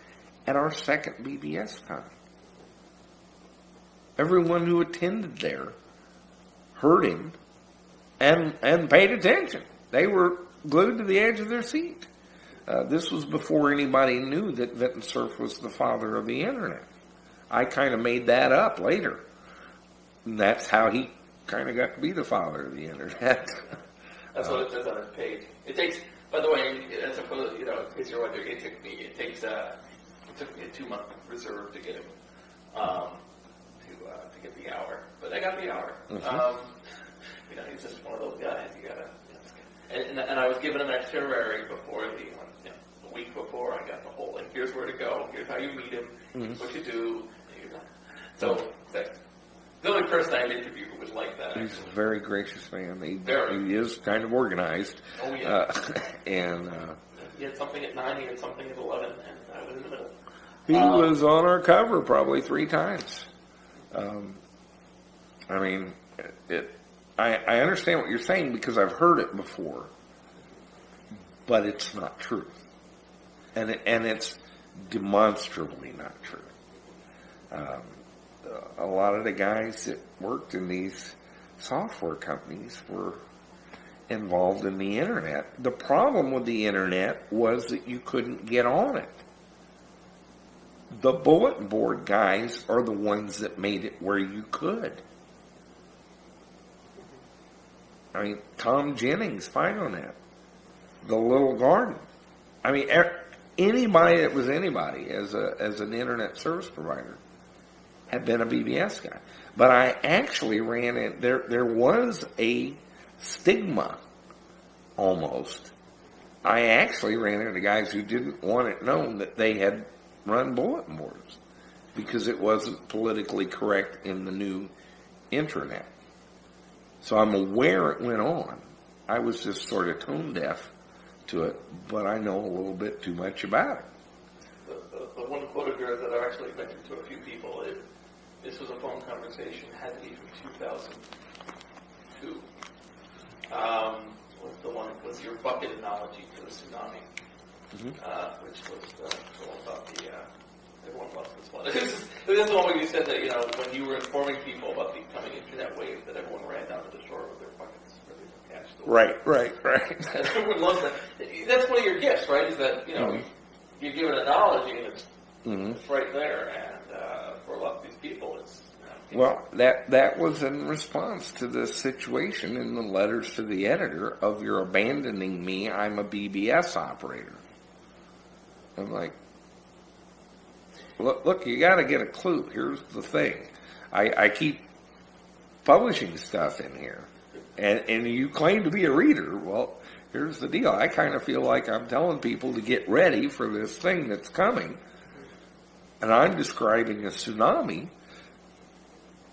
at our second BBS con. Everyone who attended there heard him and paid attention. They were glued to the edge of their seat. This was before anybody knew that Vinton Cerf was the father of the internet. I kind of made that up later. And that's how he kind of got to be the father of the internet. That's what it says on his page. It takes, by the way, as opposed, in case you're wondering, it took me 2-month reserve to get him, to get the hour. But I got the hour. He's just one of those guys. You gotta, and I was given an itinerary before a week before I got the whole, like, here's where to go, here's how you meet him, what you do. So the only person I interviewed was like that. He's a very gracious man. He is kind of organized. Oh, yeah. He had something at 9, he had something at 11, and I was in the middle. He was on our cover probably 3 times. I understand what you're saying because I've heard it before, but it's not true. And it's demonstrably not true. A lot of the guys that worked in these software companies were involved in the internet. The problem with the internet was that you couldn't get on it. The bulletin board guys are the ones that made it where you could. I mean, Tom Jennings, FidoNet, The Little Garden. I mean, anybody that was anybody as an internet service provider had been a BBS guy. But I actually ran in, there was a stigma almost. I actually ran into guys who didn't want it known that they had run bulletin boards because it wasn't politically correct in the new internet. So I'm aware it went on. I was just sort of tone deaf to it, but I know a little bit too much about it. The one quote of yours that I actually mentioned to a few people is, this was a phone conversation, had to be from 2002. Was your bucket analogy to the tsunami, which was the one about everyone loves this one. This is the one where you said that, when you were informing people about the coming internet wave, that everyone ran down to the shore with their buckets ready to catch the wave. Right. And everyone loves that. That's one of your gifts, right? Is that, you give an analogy and it's right there. And for a lot of these people, it's... Well, that was in response to the situation in the letters to the editor of "You're abandoning me, I'm a BBS operator." I'm like, look, you got to get a clue. Here's the thing. I keep publishing stuff in here. and you claim to be a reader. Well, here's the deal. I kind of feel like I'm telling people to get ready for this thing that's coming. And I'm describing a tsunami.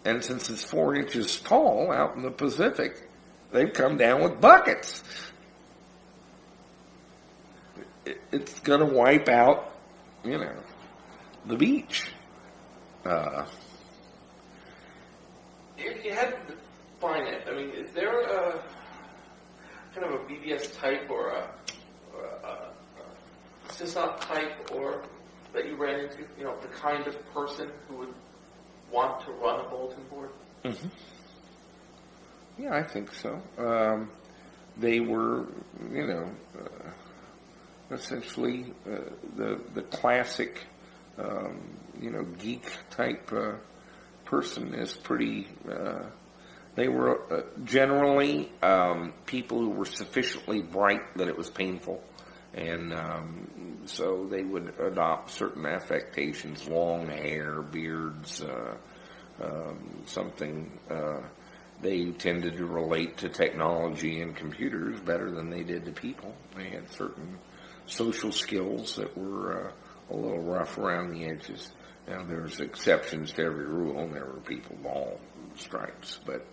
And since it's 4 inches tall out in the Pacific, they've come down with buckets. It's going to wipe out, the beach. If you had to define it, I mean, is there a kind of a BBS type or a sysop type or that you ran into? The kind of person who would want to run a bulletin board? Mm-hmm. Yeah, I think so. They were, essentially the classic, geek type person is pretty. They were generally people who were sufficiently bright that it was painful, and so they would adopt certain affectations: long hair, beards, something. They tended to relate to technology and computers better than they did to people. They had certain social skills that were a little rough around the edges. Now, there's exceptions to every rule, and there were people of all stripes, but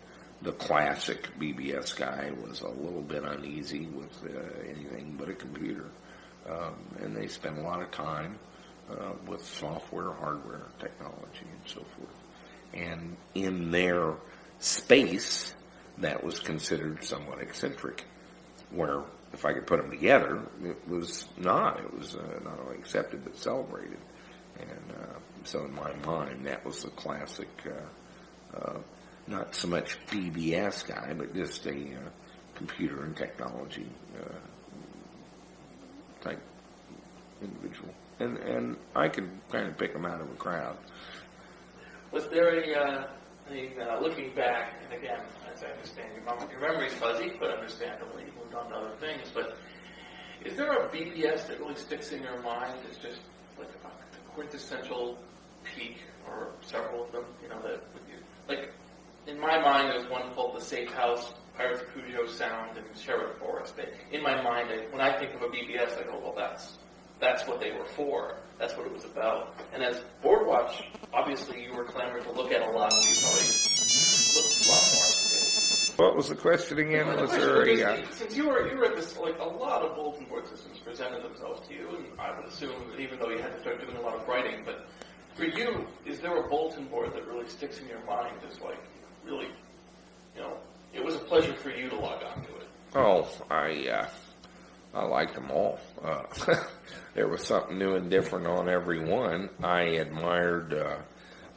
the classic BBS guy was a little bit uneasy with anything but a computer, and they spent a lot of time with software, hardware, technology, and so forth. And in their space, that was considered somewhat eccentric, where if I could put them together, it was not. It was not only accepted but celebrated. And so in my mind, that was the classic, not so much BBS guy, but just a computer and technology type individual. And I could kind of pick them out of a crowd. Was there looking back, and again, as I understand, your memory's fuzzy, but understandably, you moved on to other things, but is there a BBS that really sticks in your mind as just like a quintessential peak, or several of them, like, in my mind, there's one called The Safe House, Pirates of Cujo Sound, and Sherwood Forest. In my mind, when I think of a BBS, I go, well, that's what they were for. That's what it was about. And as Board Watch, obviously you were clamoring to look at a lot. You probably looked a lot more. What was the question again? Since you were at this, like, a lot of bulletin board systems presented themselves to you, and I would assume that even though you had to start doing a lot of writing, but for you, is there a bulletin board that really sticks in your mind as, like, really, it was a pleasure for you to log on to it? Oh, I liked them all. There was something new and different on every one. I admired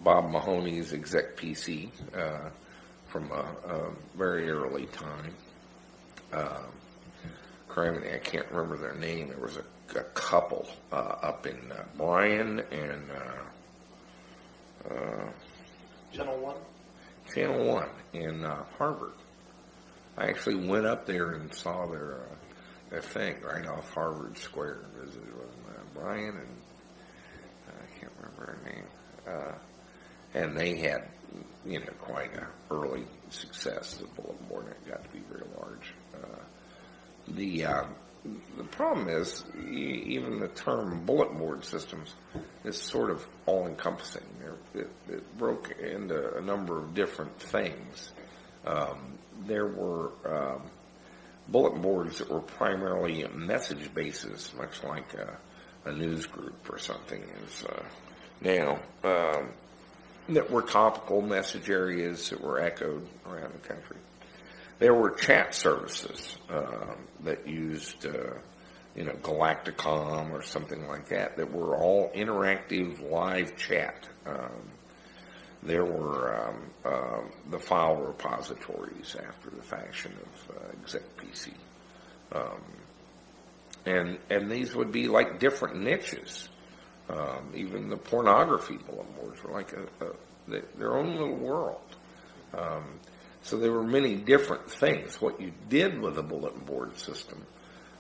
Bob Mahoney's Exec PC from a very early time. I can't remember their name. There was a couple up in Bryan and Channel 1? Channel 1 in Harvard. I actually went up there and saw their thing right off Harvard Square. Visited with Bryan and I can't remember her name. And they had, quite an early success. The bulletin board got to be very large. The problem is, even the term bulletin board systems is sort of all-encompassing. It broke into a number of different things. There were bulletin boards that were primarily message bases, much like a news group or something is now, that were topical message areas that were echoed around the country. There were chat services that used, Galacticom or something like that were all interactive live chat. There were the file repositories after the fashion of Exec PC. And these would be like different niches. Even the pornography bulletin boards were like their own little world. So there were many different things. What you did with a bulletin board system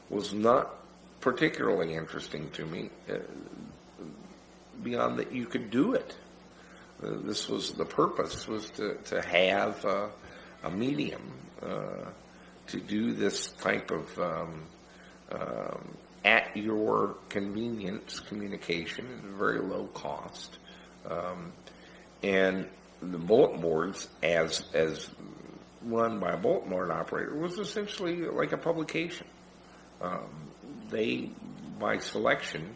was not particularly interesting to me, beyond that you could do it. This was the purpose, was to have a medium to do this type of at your convenience communication at a very low cost. And the bulletin boards, as run by a bulletin board operator, was essentially like a publication. They, by selection,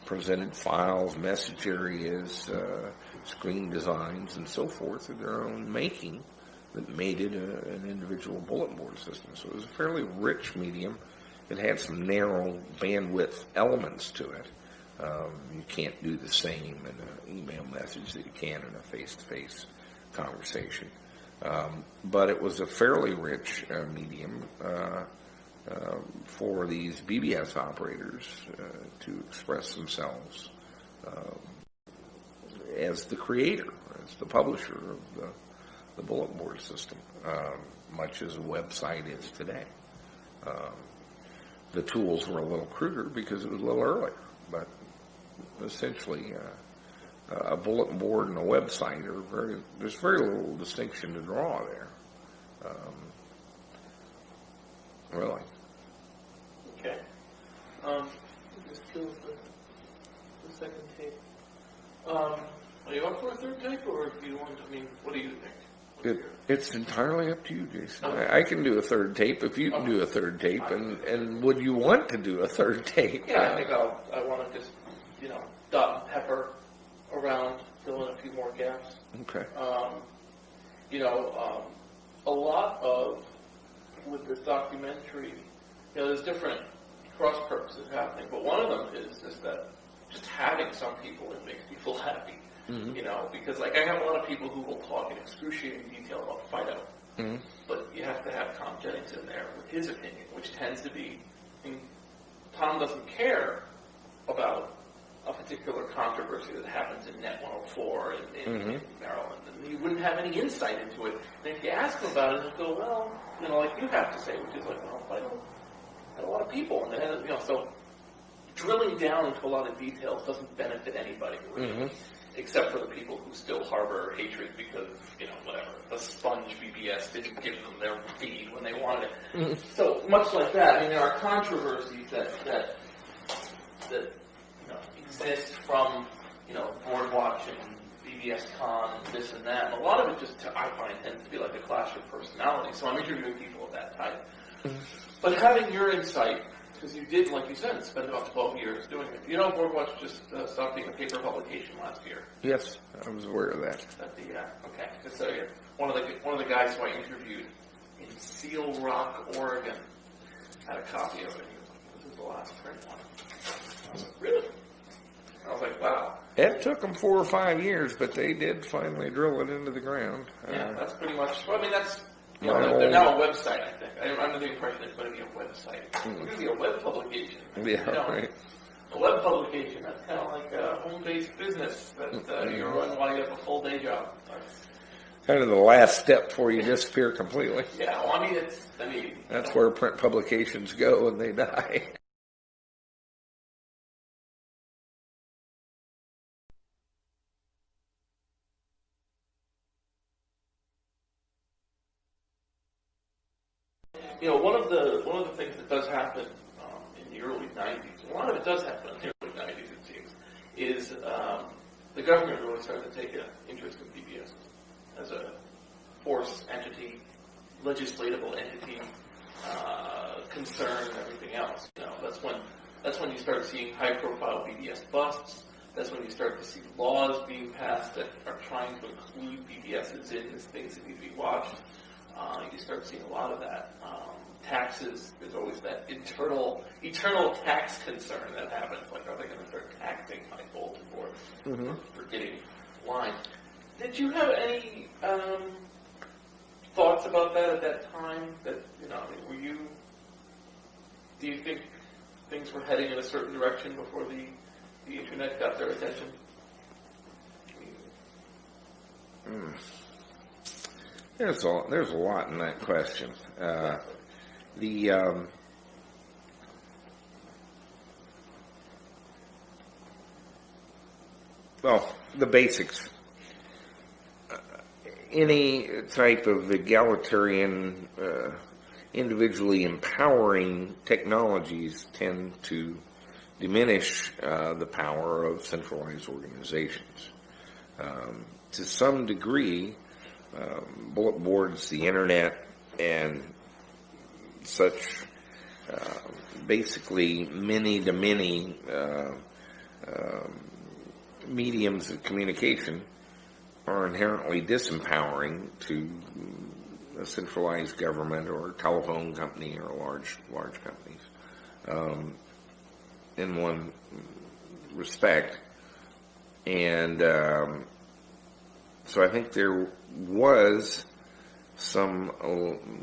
presented files, message areas, screen designs, and so forth of their own making that made it an individual bulletin board system. So it was a fairly rich medium. It had some narrow bandwidth elements to it. You can't do the same in an email message that you can in a face-to-face conversation. But it was a fairly rich medium for these BBS operators to express themselves as the creator, as the publisher of the bulletin board system, much as a website is today. The tools were a little cruder because it was a little earlier, but essentially a bulletin board and a website there's very little distinction to draw there. Really. Okay. Just kill the second tape. Are you up for a third tape, or do you want? I mean, what do you think? It's entirely up to you, Jason. I can do a third tape if you can do a third tape, and would you want to do a third tape? Yeah, I think I want to just dot and pepper around, fill in a few more gaps. Okay. A lot of with this documentary, there's different cross purposes happening, but one of them is just that just having some people that makes people happy. Mm-hmm. Because I have a lot of people who will talk in excruciating detail about Fido, mm-hmm. but you have to have Tom Jennings in there with his opinion, which tends to be, Tom doesn't care about a particular controversy that happens in Net 104 in Maryland, and he wouldn't have any insight into it. And if you ask him about it, he'll go, well, like you have to say, which is like, well, Fido had a lot of people, and so drilling down into a lot of details doesn't benefit anybody, really. Mm-hmm. Except for the people who still harbor hatred because, whatever, the sponge BBS didn't give them their feed when they wanted it. Mm-hmm. So, much like that, there are controversies that exist from, Boardwatch and BBS Con and this and that. And a lot of it just, I find, tends to be like a clash of personalities. So I'm interviewing people of that type. Mm-hmm. But having your insight, because you did, like you said, spend about 12 years doing it. Boardwatch just stopped being a paper publication last year. Yes, I was aware of that. Okay. Just so you're one of the guys who I interviewed in Seal Rock, Oregon, had a copy of it. This is the last print one. I was like, really? I was like, wow. It took them 4 or 5 years, but they did finally drill it into the ground. Yeah, that's pretty much. Well, that's. They're now a website, I think. I'm under the impression it's going to be a website. It's going to be a web publication. Yeah, right. A web publication, that's kind of like a home-based business that you run while you have a full-day job. Kind of the last step before you disappear completely. Yeah, well, that's where print publications go and they die. One of the things that does happen in the early 90s, a lot of it does happen in the early 90s, it seems, is the government really started to take an interest in PBS as a force entity, legislatable entity, concern, and everything else. That's when you start seeing high-profile BBS busts. That's when you start to see laws being passed that are trying to include BBSs in as things that need to be watched. You start seeing a lot of that. Taxes, there's always that eternal tax concern that happens. Like, are they going to start taxing my bulletin board for getting lines? Did you have any thoughts about that at that time? That do you think things were heading in a certain direction before the internet got their attention? There's a lot in that question. The basics. any type of egalitarian, individually empowering technologies tend to diminish the power of centralized organizations. To some degree, bulletin boards, the internet, and such basically many-to-many mediums of communication are inherently disempowering to a centralized government or a telephone company or large companies in one respect. And so I think there was some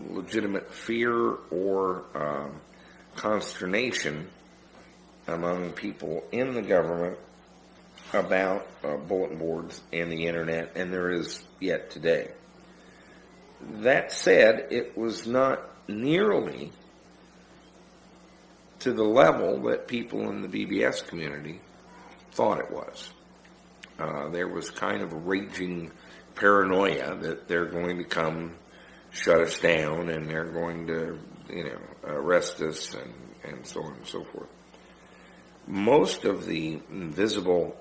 legitimate fear or consternation among people in the government about bulletin boards and the internet, and there is yet today. That said, it was not nearly to the level that people in the BBS community thought it was. There was kind of a raging paranoia that they're going to come shut us down and they're going to, arrest us and so on and so forth. Most of the visible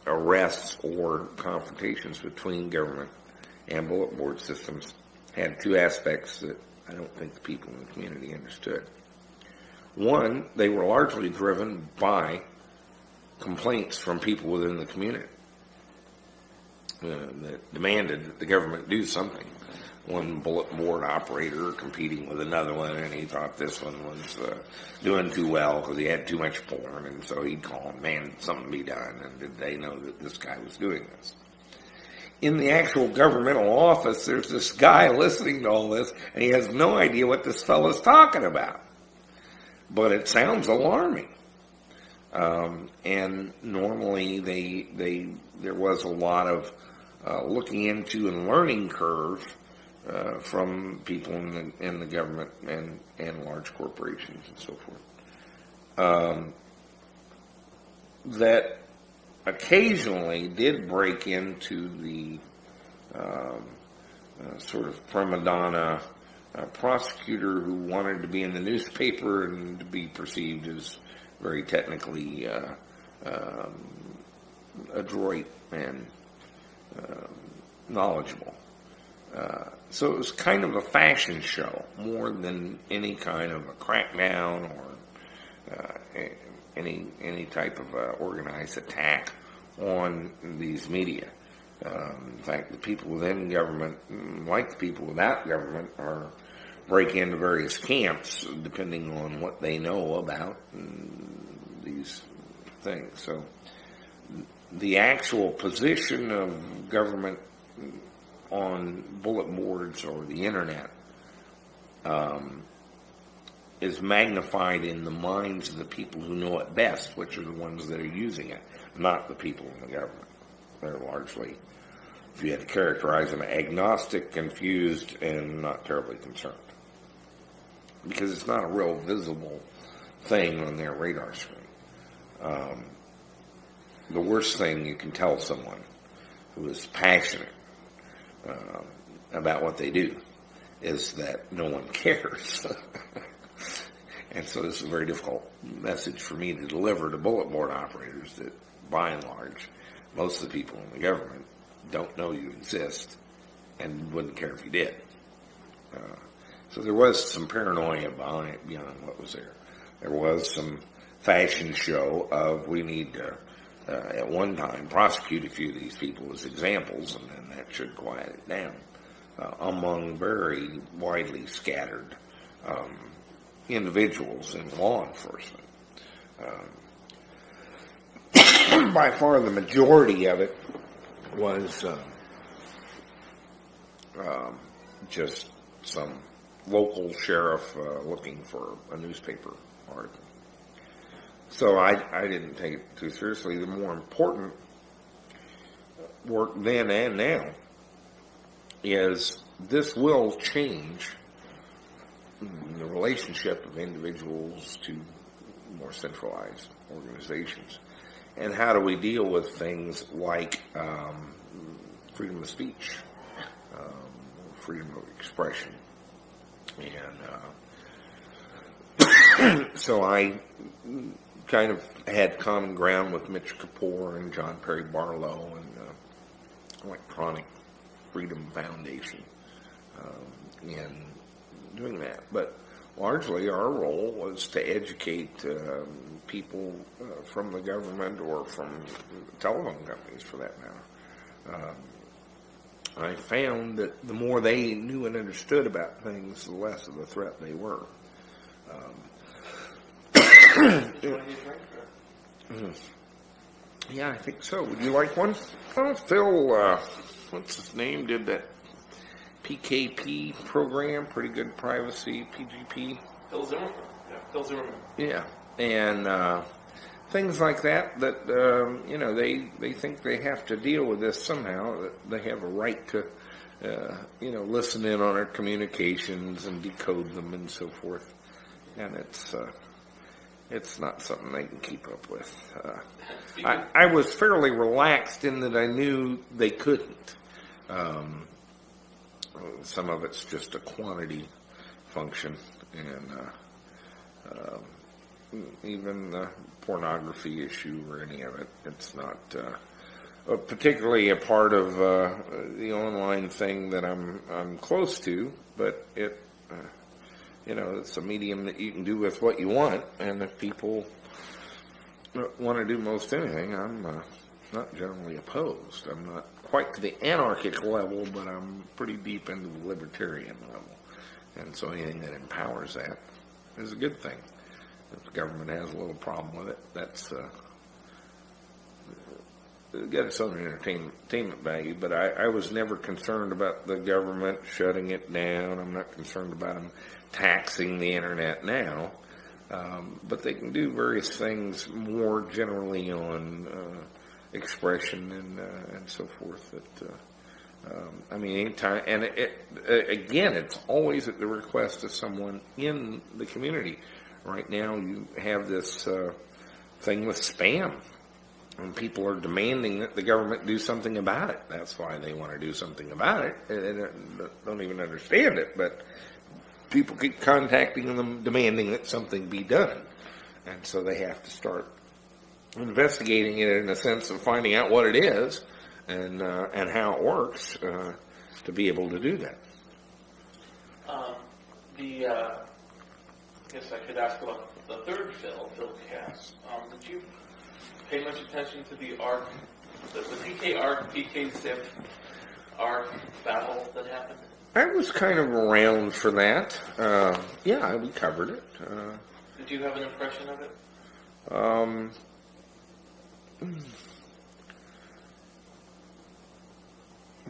arrests or confrontations between government and bulletin board systems had two aspects that I don't think the people in the community understood. One, they were largely driven by complaints from people within the community that demanded that the government do something. One bulletin board operator competing with another one, and he thought this one was doing too well because he had too much porn, and so he'd call him, man, something be done, and did they know that this guy was doing this? In the actual governmental office, there's this guy listening to all this, and he has no idea what this fellow's talking about. But it sounds alarming. And normally there was a lot of looking into and learning curve from people in the government and large corporations and so forth. That occasionally did break into the sort of prima donna prosecutor who wanted to be in the newspaper and to be perceived as very technically adroit and knowledgeable. So it was kind of a fashion show more than any kind of a crackdown or any type of organized attack on these media. In fact, the people within government, like the people without government, are break into various camps depending on what they know about these things. So the actual position of government on bulletin boards or the internet is magnified in the minds of the people who know it best, which are the ones that are using it, not the people in the government. They're largely, if you had to characterize them, agnostic, confused, and not terribly concerned. Because it's not a real visible thing on their radar screen. The worst thing you can tell someone who is passionate about what they do is that no one cares. And so this is a very difficult message for me to deliver to bulletin board operators that, by and large, most of the people in the government don't know you exist and wouldn't care if you did. So there was some paranoia beyond what was there. There was some fashion show of we need to, at one time, prosecute a few of these people as examples, and then that should quiet it down among very widely scattered individuals in law enforcement. By far the majority of it was just some local sheriff looking for a newspaper article. So I didn't take it too seriously. The more important work then and now is this will change the relationship of individuals to more centralized organizations. And how do we deal with things like freedom of speech freedom of expression. And so I kind of had common ground with Mitch Kapoor and John Perry Barlow and Electronic Freedom Foundation in doing that. But largely our role was to educate people from the government or from telephone companies, for that matter. I found that the more they knew and understood about things, the less of a threat they were. Yeah, I think so. Would you like one? Phil, what's his name, did that PKP program, Pretty Good Privacy, PGP. Phil Zimmerman. Yeah, Phil Zimmerman. Yeah, and things like that, they think they have to deal with this somehow, that they have a right to, listen in on our communications and decode them and so forth. And it's not something they can keep up with. I was fairly relaxed in that I knew they couldn't. Some of it's just a quantity function, and even the pornography issue or any of it, it's not particularly a part of the online thing that I'm close to, but it's a medium that you can do with what you want, and if people want to do most anything, I'm not generally opposed. I'm not quite to the anarchic level, but I'm pretty deep into the libertarian level, and so anything that empowers that is a good thing. If the government has a little problem with it, that's got its own entertainment value, but I was never concerned about the government shutting it down. I'm not concerned about them taxing the internet now, but they can do various things more generally on expression and so forth. Anytime, and again, it's always at the request of someone in the community. Right now, you have this thing with spam. And people are demanding that the government do something about it. That's why they want to do something about it. They don't even understand it, but people keep contacting them demanding that something be done. And so they have to start investigating it in a sense of finding out what it is and how it works to be able to do that. I guess I could ask about the third Phil Cass. Did you pay much attention to the ARC, the PK ARC, PK ZIP ARC battle that happened? I was kind of around for that. Yeah, we covered it. Did you have an impression of it?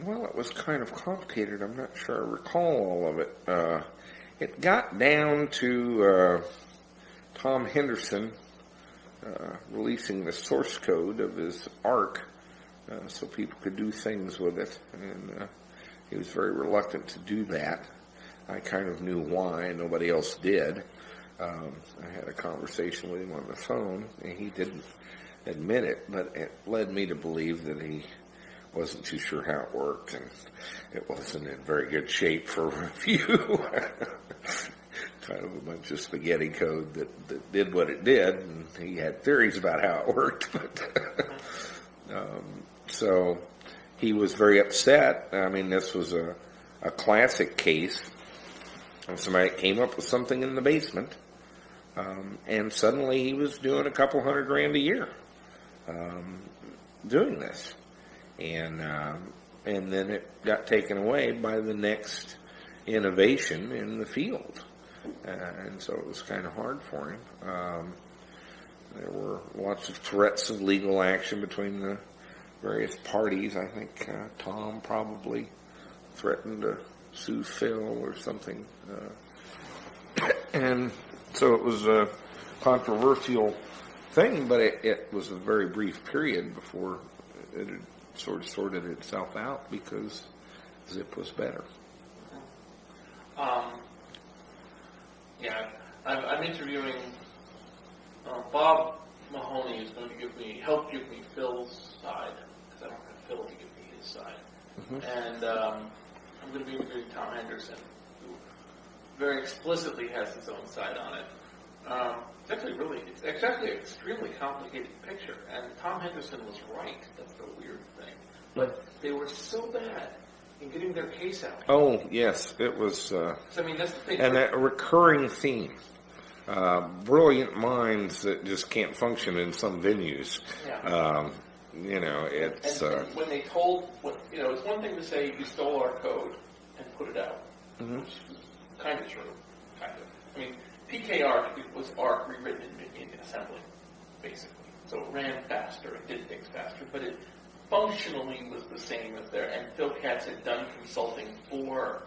Well, it was kind of complicated. I'm not sure I recall all of it. It got down to Tom Henderson releasing the source code of his ARC so people could do things with it. And he was very reluctant to do that. I kind of knew why. Nobody else did. I had a conversation with him on the phone, and he didn't admit it, but it led me to believe that he wasn't too sure how it worked, and it wasn't in very good shape for review. Kind of a bunch of spaghetti code that did what it did, and he had theories about how it worked. But so he was very upset. I mean, this was a classic case of somebody came up with something in the basement, and suddenly he was doing a couple $100,000 a year doing this. And then it got taken away by the next innovation in the field. And so it was kind of hard for him. There were lots of threats of legal action between the various parties. I think Tom probably threatened to sue Phil or something. And so it was a controversial thing, but it was a very brief period before it had sort of sorted itself out because Zip was better. I'm interviewing Bob Mahoney is going to help give me Phil's side, because I don't have Phil to give me his side. Mm-hmm. And I'm going to be interviewing Tom Henderson, who very explicitly has his own side on it. It's actually an extremely complicated picture, and Tom Henderson was right. That's the weird thing. But they were so bad in getting their case out. Oh, yes, it was. I mean, that's the thing. And that recurring theme. Brilliant minds that just can't function in some venues. Yeah. It's... And when they told, it's one thing to say you stole our code and put it out, which is kind of true, kind of. I mean, PKArch was ARC rewritten in assembly, basically. So it ran faster, it did things faster, but it functionally was the same as there. And Phil Katz had done consulting for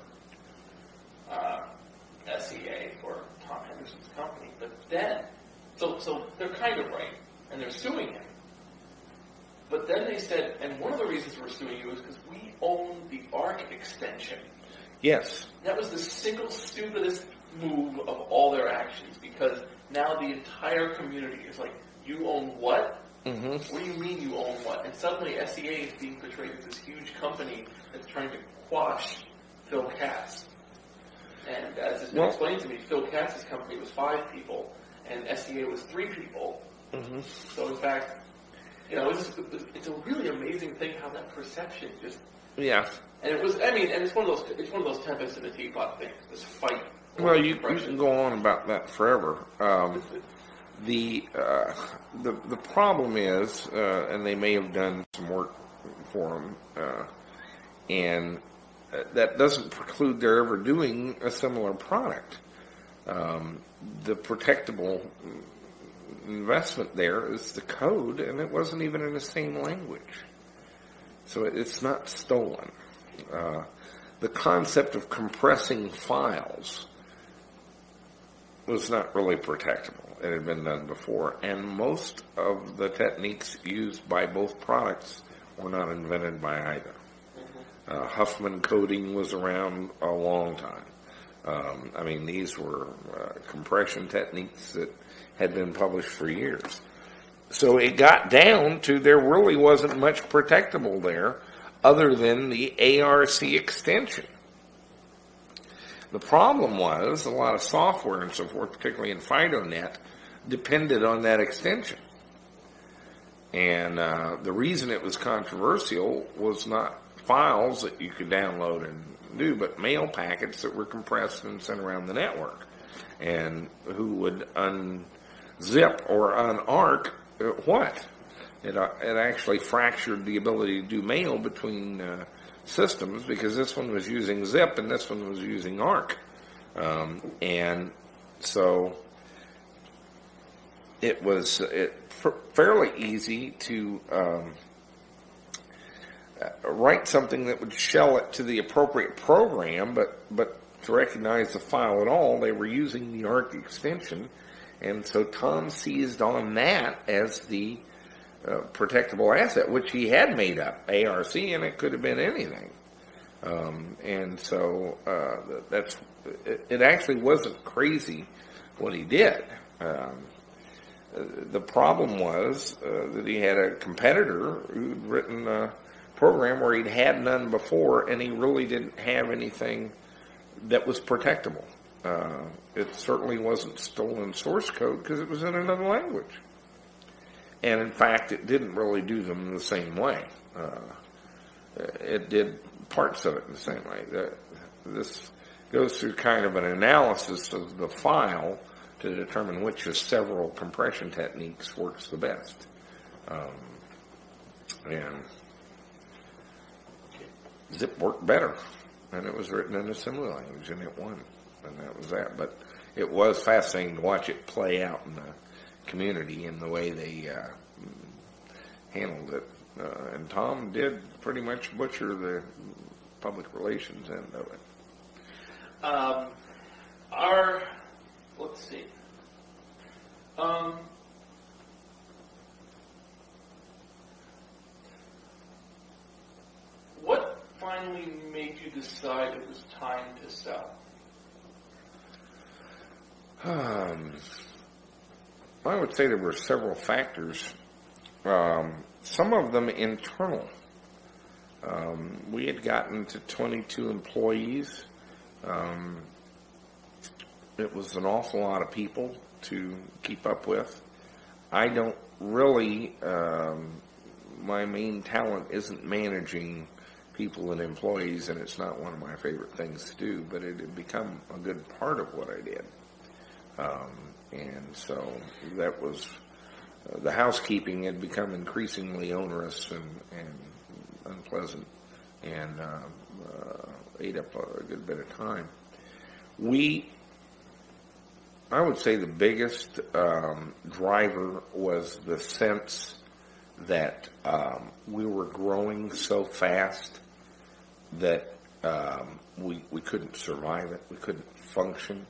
SEA, for Tom Henderson's company. But then, so they're kind of right, and they're suing him. But then they said, and one of the reasons we're suing you is because we own the ARC extension. Yes. That was the single stupidest move of all their actions, because now the entire community is like, you own what? What do you mean you own what? And suddenly SEA is being portrayed as this huge company that's trying to quash Phil Katz. And as has been explained to me, Phil Katz's company was 5 people, and SEA was 3 people. So in fact, it's a really amazing thing how that perception just... Yeah. And it's one of those tempest in a teapot things, this fight. Well, you can go on about that forever. The problem is, and they may have done some work for them, and that doesn't preclude their ever doing a similar product. The protectable investment there is the code, and it wasn't even in the same language. So it's not stolen. The concept of compressing files was not really protectable. It had been done before, and most of the techniques used by both products were not invented by either. Huffman coding was around a long time. These were compression techniques that had been published for years. So it got down to there really wasn't much protectable there other than the ARC extension. The problem was a lot of software and so forth, particularly in FidoNet, depended on that extension. And the reason it was controversial was not files that you could download and do, but mail packets that were compressed and sent around the network. And who would unzip or unarc what? It actually fractured the ability to do mail between systems, because this one was using zip and this one was using arc. And so it was fairly easy to write something that would shell it to the appropriate program, but to recognize the file at all, they were using the ARC extension. And so Tom seized on that as the protectable asset, which he had made up, ARC, and it could have been anything. And so it actually wasn't crazy what he did. The problem was that he had a competitor who'd written a program where he'd had none before, and he really didn't have anything that was protectable. It certainly wasn't stolen source code because it was in another language. And in fact, it didn't really do them the same way. It did parts of it in the same way. This goes through kind of an analysis of the file to determine which of several compression techniques works the best. And zip worked better, and it was written in assembly language, and it won. And that was that. But it was fascinating to watch it play out in the community and the way they handled it. And Tom did pretty much butcher the public relations end of it. Let's see. What finally made you decide it was time to sell? I would say there were several factors. Some of them internal. We had gotten to 22 employees. It was an awful lot of people to keep up with. I don't really, my main talent isn't managing people and employees, and it's not one of my favorite things to do, but it had become a good part of what I did. And so that was, the housekeeping had become increasingly onerous and unpleasant, and ate up a good bit of time. I would say the biggest driver was the sense that we were growing so fast that we couldn't survive it. We couldn't function.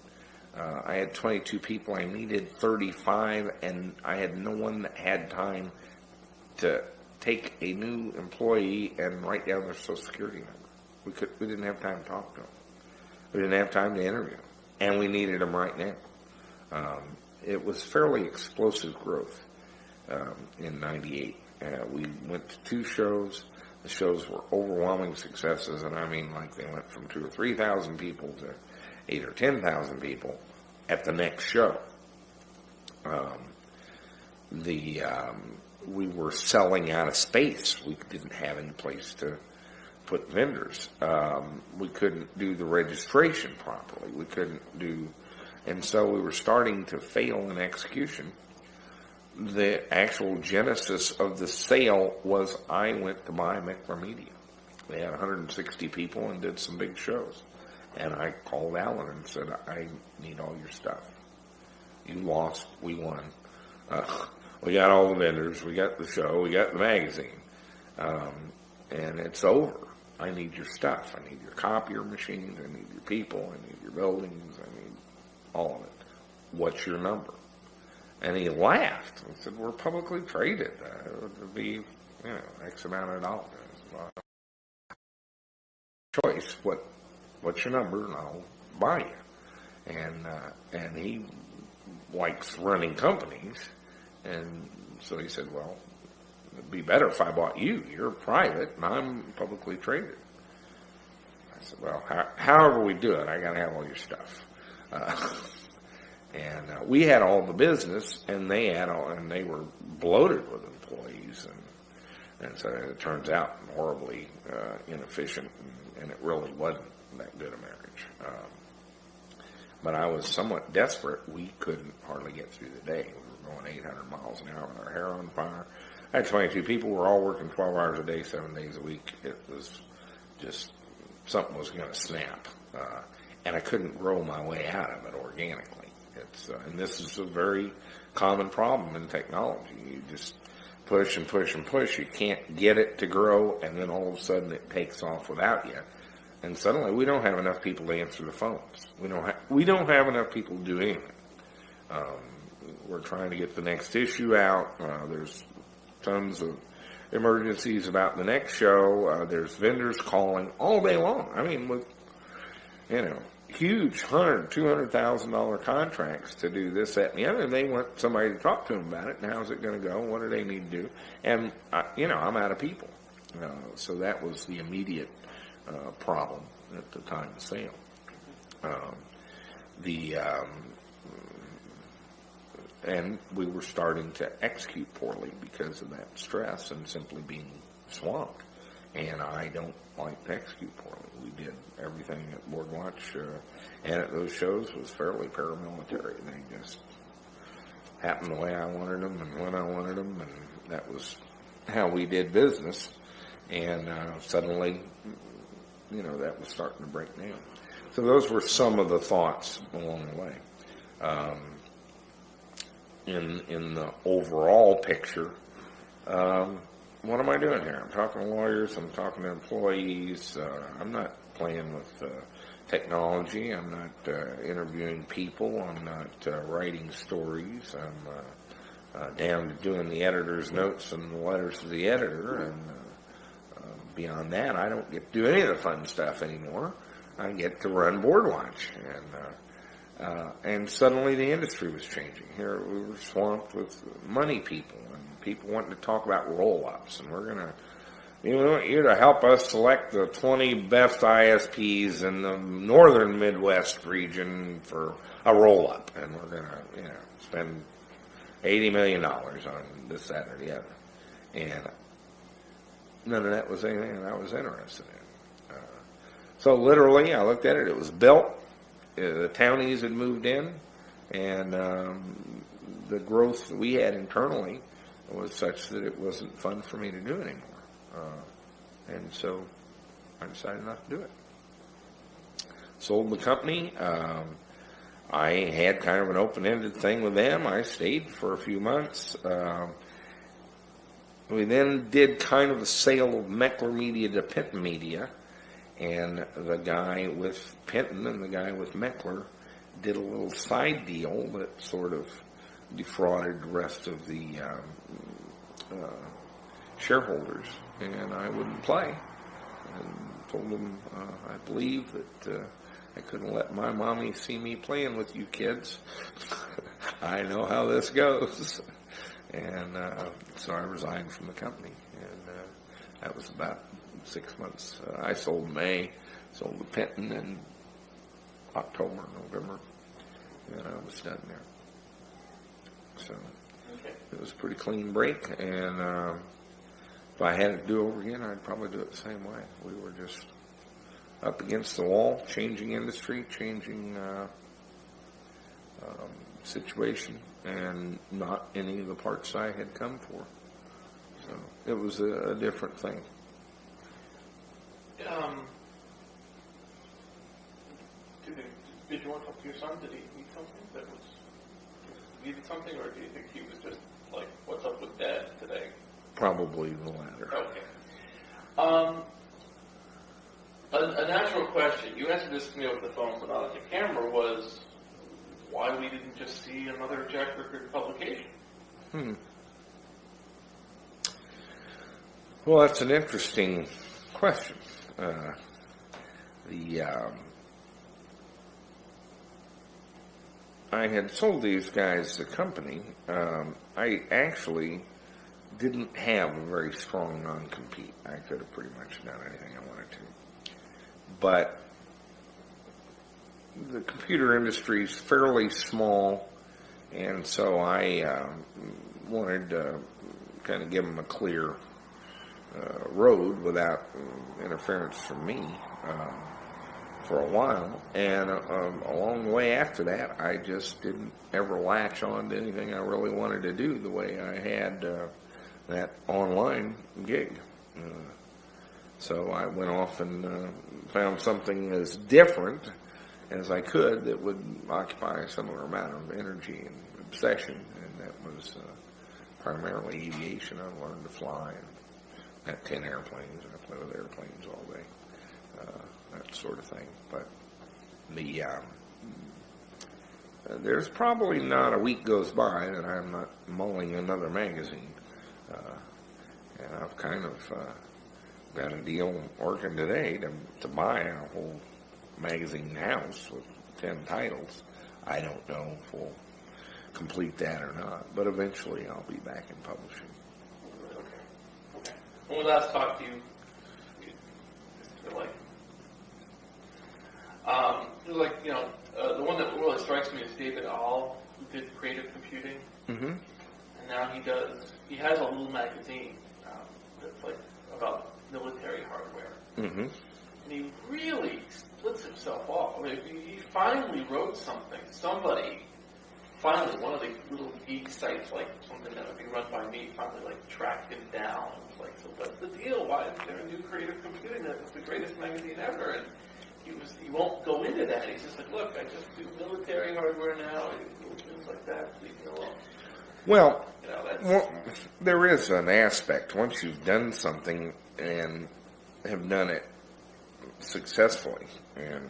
I had 22 people. I needed 35, and I had no one that had time to take a new employee and write down their Social Security number. We didn't have time to talk to them. We didn't have time to interview them, and we needed them right now. It was fairly explosive growth in '98. We went to 2 shows. The shows were overwhelming successes, and I mean, like, they went from 2,000 or 3,000 people to 8,000 or 10,000 people at the next show. We were selling out of space. We didn't have any place to put vendors. We couldn't do the registration properly. We couldn't do, and so we were starting to fail in execution. The actual genesis of the sale was I went to buy Media. They had 160 people and did some big shows. And I called Alan and said, I need all your stuff. You lost, we won. We got all the vendors, we got the show, we got the magazine. And it's over. I need your stuff. I need your copier machines, I need your people, I need your buildings, I need all of it. What's your number? And he laughed and said, we're publicly traded. It would be, X amount of dollars. Choice, what's your number, and I'll buy you. And he likes running companies, and so he said, well, it'd be better if I bought you. You're private, and I'm publicly traded. I said, well, however we do it, I got to have all your stuff. And we had all the business, and they had all, and they were bloated with employees, and so it turns out horribly inefficient, and it really wasn't that good a marriage. But I was somewhat desperate. We couldn't hardly get through the day. We were going 800 miles an hour with our hair on fire. I had 22 people. We were all working 12 hours a day, 7 days a week. It was just, something was going to snap. And I couldn't grow my way out of it organically. And this is a very common problem in technology. You just push and push and push. You can't get it to grow, and then all of a sudden it takes off without you. And suddenly we don't have enough people to answer the phones. We don't have enough people to do anything. We're trying to get the next issue out. There's tons of emergencies about the next show. There's vendors calling all day long. I mean, with, huge $100,000, $200,000 contracts to do this, that, and the other. They want somebody to talk to them about it. And how's it going to go? What do they need to do? And I'm out of people. So that was the immediate problem at the time of sale. And we were starting to execute poorly because of that stress and simply being swamped. And I don't like to execute poorly. We did everything at Boardwatch and at those shows was fairly paramilitary. They just happened the way I wanted them and when I wanted them, and that was how we did business. And suddenly, that was starting to break down. So those were some of the thoughts along the way. In the overall picture, what am I doing here? I'm talking to lawyers, I'm talking to employees, I'm not playing with technology, I'm not interviewing people, I'm not writing stories, I'm down to doing the editor's notes and the letters to the editor, and beyond that, I don't get to do any of the fun stuff anymore. I get to run Boardwatch, and suddenly the industry was changing. Here we were swamped with money people, and people wanting to talk about roll-ups, and we're going to we want you to help us select the 20 best ISPs in the northern Midwest region for a roll-up, and we're going to, spend $80 million on this, that, or the other. And none of that was anything that I was interested in. So literally, I looked at it. It was built. The townies had moved in, and the growth that we had internally was such that it wasn't fun for me to do anymore. And so I decided not to do it. Sold the company. I had kind of an open-ended thing with them. I stayed for a few months. We then did kind of a sale of Meckler Media to Penton Media, and the guy with Penton and the guy with Meckler did a little side deal that sort of defrauded the rest of the shareholders, and I wouldn't play. And told them I believe that I couldn't let my mommy see me playing with you kids. I know how this goes. And so I resigned from the company, and that was about 6 months. I sold in May, sold to Penton in October, November, and I was done there. So it was a pretty clean break, and if I had it to do over again, I'd probably do it the same way. We were just up against the wall, changing industry, changing situation, and not any of the parts I had come for. So it was a different thing. Did you want to talk to your son? Did he need something that needed something, or do you think he was just like, "What's up with Dad today"? Probably the latter. Okay. A natural question. You answered this to me over the phone, but not on the camera. Was why we didn't just see another Jack Rickard publication? Well, that's an interesting question. I had sold these guys the company. I actually didn't have a very strong non-compete. I could have pretty much done anything I wanted to. But the computer industry is fairly small, and so I wanted to kind of give them a clear road without interference from me for a while. And along the way after that, I just didn't ever latch on to anything I really wanted to do the way I had that online gig. So I went off and found something as different as I could that would occupy a similar amount of energy and obsession, and that was primarily aviation. I learned to fly and had 10 airplanes, and I play with airplanes all day, that sort of thing. But there's probably not a week goes by that I'm not mulling another magazine, and I've kind of got a deal working today to buy a whole magazine house with 10 titles. I don't know if we'll complete that or not, but eventually I'll be back in publishing. Okay. When we last talked to you, the one that really strikes me is David Ahl, who did creative computing, and now he has a little magazine that's like about military hardware. And he really splits himself off. I mean, he finally wrote something. Finally, one of the little geek sites, like something that would be run by me, finally like tracked him down. It was like, so what's the deal? Why is there a new creative computing that was the greatest magazine ever? And he won't go into that. He's just like, look, I just do military hardware now, and things like that. Leave me alone. Well, there is an aspect. Once you've done something and have done it successfully, and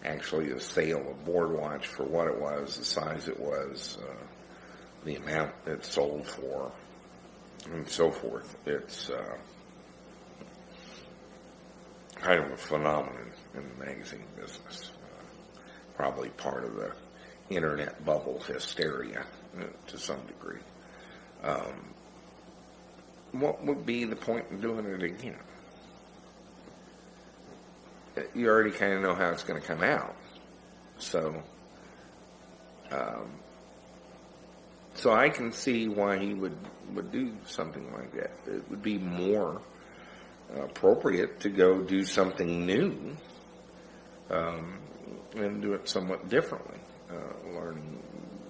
actually the sale of Boardwatch for what it was, the size it was, the amount it sold for, and so forth, it's kind of a phenomenon in the magazine business. Probably part of the internet bubble hysteria to some degree. what would be the point in doing it again? You already kind of know how it's going to come out. So, so I can see why he would do something like that. It would be more appropriate to go do something new and do it somewhat differently,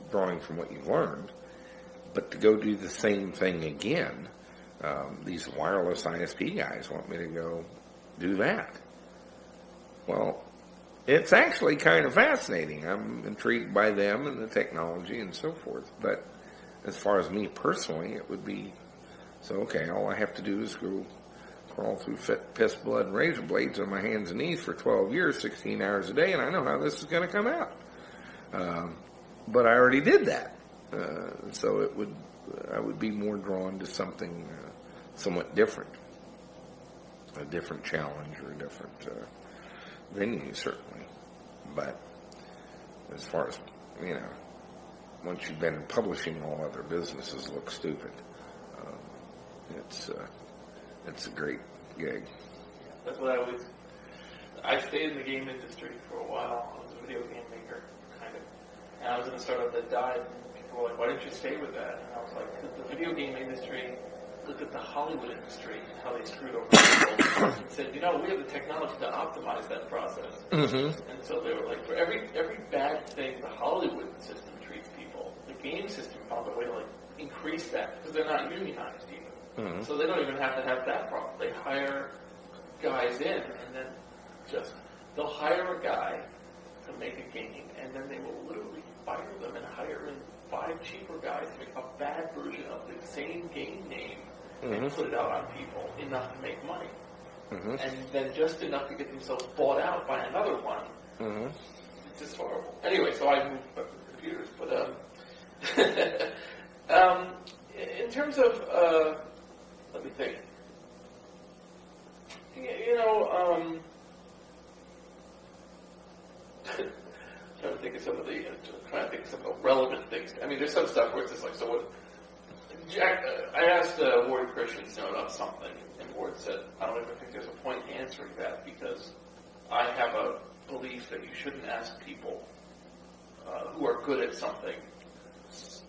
drawing from what you've learned. But to go do the same thing again, these wireless ISP guys want me to go do that. Well, it's actually kind of fascinating. I'm intrigued by them and the technology and so forth. But as far as me personally, it would be, so okay, all I have to do is go crawl through piss, blood, and razor blades on my hands and knees for 12 years, 16 hours a day, and I know how this is going to come out. But I already did that. So I would be more drawn to something somewhat different. A different challenge or a different venue, certainly. But as far as, once you've been in publishing, all other businesses look stupid. It's a great gig. That's what I stayed in the game industry for a while. I was a video game maker, kind of. And I was in a startup that died, and people were like, why didn't you stay with that? And I was like, because the video game industry looked at the Hollywood industry and how they screwed over people and said, we have the technology to optimize that process. Mm-hmm. And so they were like, for every bad thing the Hollywood system treats people, the game system found a way to increase that because they're not unionized even. Mm-hmm. So they don't even have to have that problem. They hire guys in and then they'll hire a guy to make a game and then they will literally fire them and hire in 5 cheaper guys to make a bad version of the same game name. Mm-hmm. And put it out on people enough to make money. Mm-hmm. And then just enough to get themselves bought out by another one. Mm-hmm. It's just horrible. Anyway, so I moved back to computers. But in terms of, let me think. Trying to think of some of the relevant things. I mean, there's some stuff where it's just like, so what? Jack, I asked Ward Christensen about something, and Ward said, I don't even think there's a point answering that because I have a belief that you shouldn't ask people who are good at something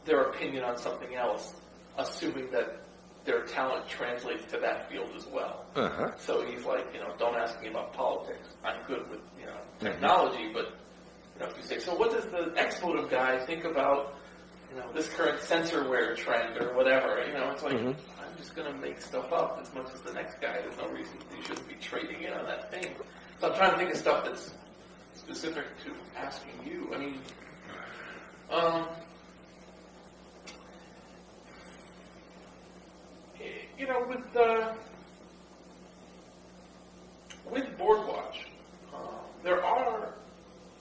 their opinion on something else, assuming that their talent translates to that field as well. Uh-huh. So he's like, don't ask me about politics. I'm good with, technology, mm-hmm. But, if you say, so what does the X-Motive guy think about this current censorware trend or whatever, it's like, mm-hmm. I'm just going to make stuff up as much as the next guy. There's no reason you shouldn't be trading in on that thing. So I'm trying to think of stuff that's specific to asking you. I mean, with Boardwatch, there are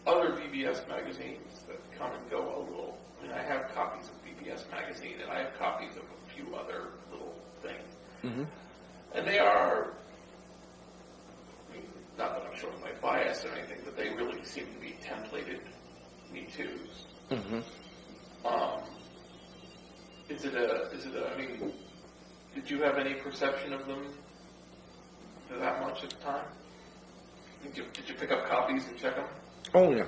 other BBS magazines that come and go a little. I mean, I have copies of BBS magazine, and I have copies of a few other little things. Mm-hmm. And they are, not that I'm showing my bias or anything, but they really seem to be templated Me Too's. Mm-hmm. I mean, did you have any perception of them that much at the time? Did you pick up copies and check them? Oh, yeah.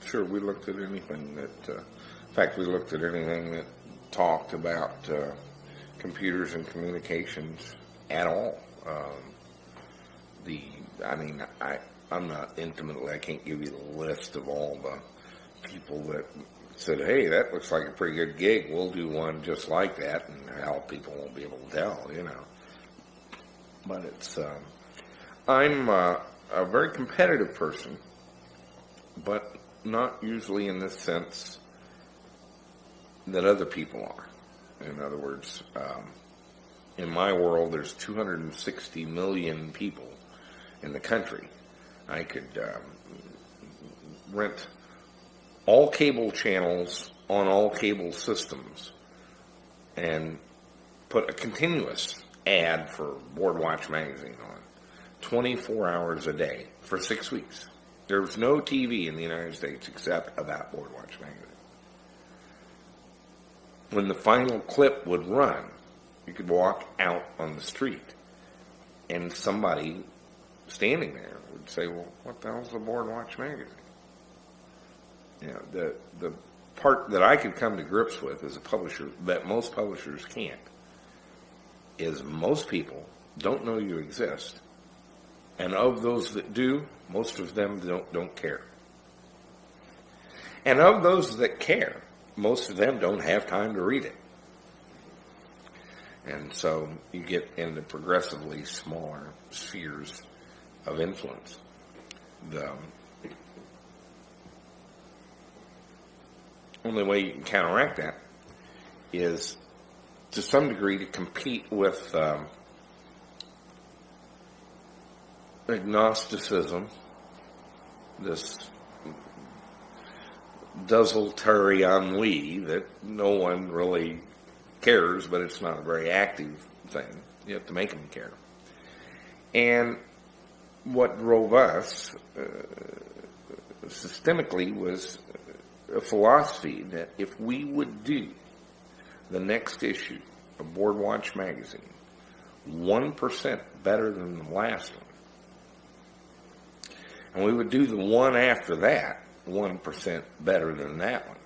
Sure, we looked at anything that, in fact, we looked at anything that talked about computers and communications at all. I'm not intimately, I can't give you the list of all the people that said, hey, that looks like a pretty good gig, we'll do one just like that, and how people won't be able to tell, But it's, I'm a very competitive person, but not usually in this sense that other people are. In other words, in my world, there's 260 million people in the country. I could rent all cable channels on all cable systems and put a continuous ad for Boardwatch magazine on 24 hours a day for 6 weeks. There was no TV in the United States except about Boardwatch magazine. When the final clip would run, You could walk out on the street, and somebody standing there would say, "Well, what the hell's the Board Watch magazine?" You know, the part that I could come to grips with as a publisher that most publishers can't is most people don't know you exist, and of those that do, most of them don't care. And of those that care, most of them don't have time to read it. And so you get into progressively smaller spheres of influence. The only way you can counteract that is, to some degree, to compete with agnosticism, this desultory ennui that no one really cares, but it's not a very active thing. You have to make them care. And what drove us systemically was a philosophy that if we would do the next issue of Board Watch magazine 1% better than the last one, and we would do the one after that 1% better than that one,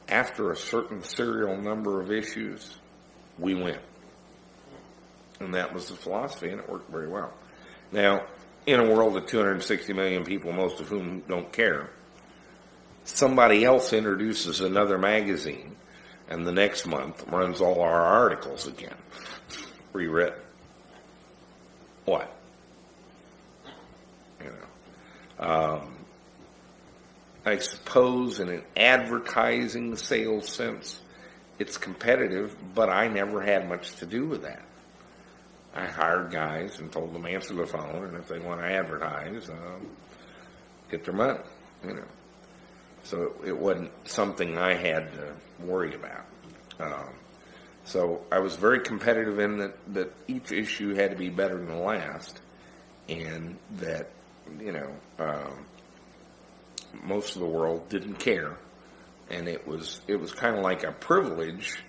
after a certain serial number of issues, we win. And that was the philosophy, and it worked very well. Now, in a world of 260 million people, most of whom don't care, somebody else introduces another magazine, and the next month runs all our articles again, rewritten. What? You know, I suppose in an advertising sales sense, it's competitive, but I never had much to do with that. I hired guys and told them answer the phone, and if they want to advertise, get their money, you know. So it wasn't something I had to worry about. So I was very competitive in that each issue had to be better than the last, and that, you know, most of the world didn't care, and it was kind of like a privilege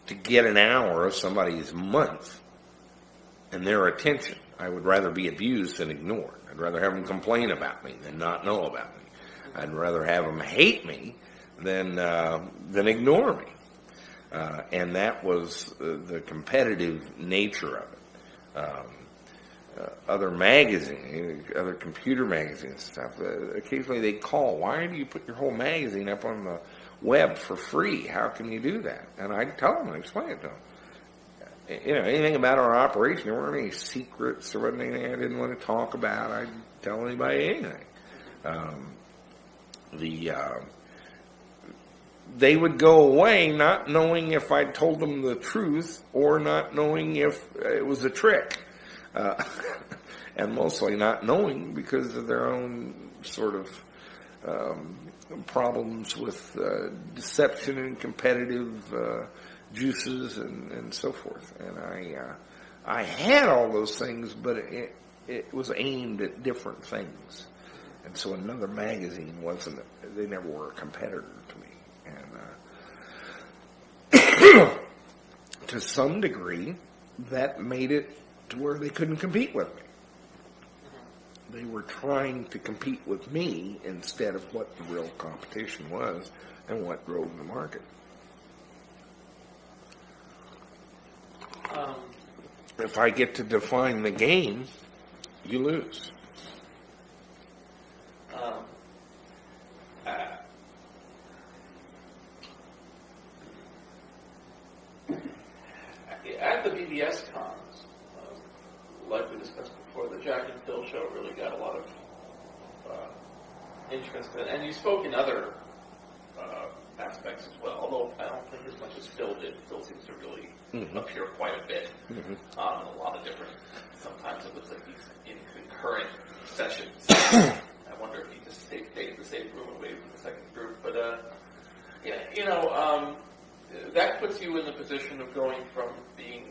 to get an hour of somebody's month and their attention. I would rather be abused than ignored. I'd rather have them complain about me than not know about me. I'd rather have them hate me than ignore me. And that was the competitive nature of it. Other magazines, other computer magazines and stuff, occasionally they call, "Why do you put your whole magazine up on the web for free? How can you do that?" And I'd tell them and explain it to them. You know, anything about our operation, there weren't any secrets, there wasn't anything I didn't want to talk about. I'd tell anybody anything. They would go away not knowing if I'd told them the truth or not knowing if it was a trick. And mostly not knowing because of their own sort of problems with deception and competitive juices and so forth. And I had all those things, but it was aimed at different things. And so another magazine they never were a competitor to me. And to some degree, that made it to where they couldn't compete with me. They were trying to compete with me instead of what the real competition was and what drove the market. If I get to define the game, you lose. At the BBS cons, like we discussed before, the Jack and Phil show really got a lot of interest in, and you spoke in other aspects as well, although I don't think as much as Phil did. Phil seems to really appear quite a bit in a lot of different, sometimes it looks like he's in concurrent sessions. I wonder if he just stayed in the same room away from the second group. But, that puts you in the position of going from being,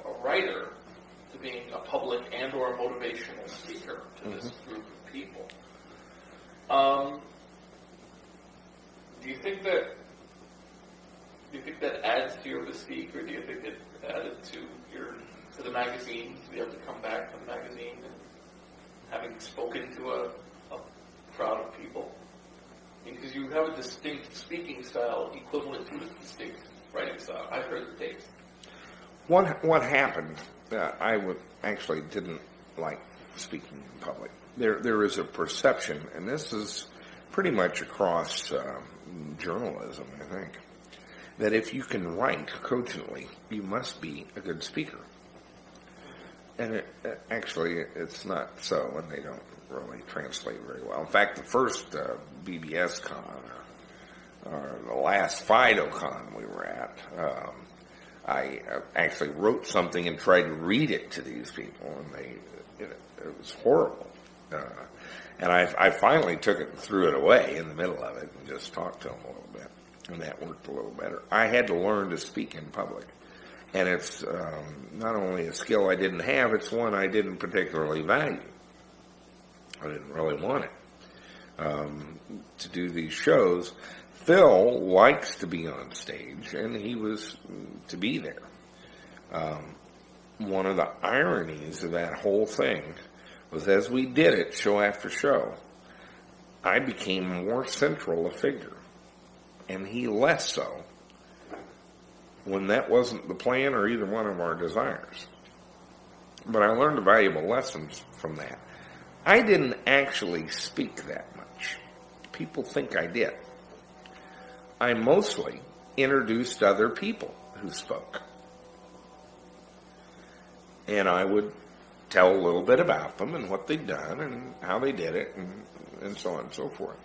a writer to being a public and or a motivational speaker to this group of people. Do you think that Do you think that adds to your mystique, or do you think it added to the magazine, to be able to come back from the magazine and having spoken to a crowd of people? Because you have a distinct speaking style equivalent to a distinct writing style. I've heard the tapes. What happened? Actually didn't like speaking in public. There is a perception, and this is pretty much across journalism, I think, that if you can write cogently, you must be a good speaker. And actually, it's not so, and they don't really translate very well. In fact, the first BBS con, or the last FidoCon we were at, I actually wrote something and tried to read it to these people, and it was horrible. And I finally took it and threw it away in the middle of it and just talked to them a little bit, and that worked a little better. I had to learn to speak in public, and it's not only a skill I didn't have, it's one I didn't particularly value. I didn't really want it. To do these shows, Phil likes to be on stage, and he was to be there. One of the ironies of that whole thing was, as we did it show after show, I became more central a figure, and he less so, when that wasn't the plan or either one of our desires. But I learned valuable lessons from that. I didn't actually speak that much. People think I did. I mostly introduced other people who spoke. And I would tell a little bit about them and what they'd done and how they did it and so on and so forth.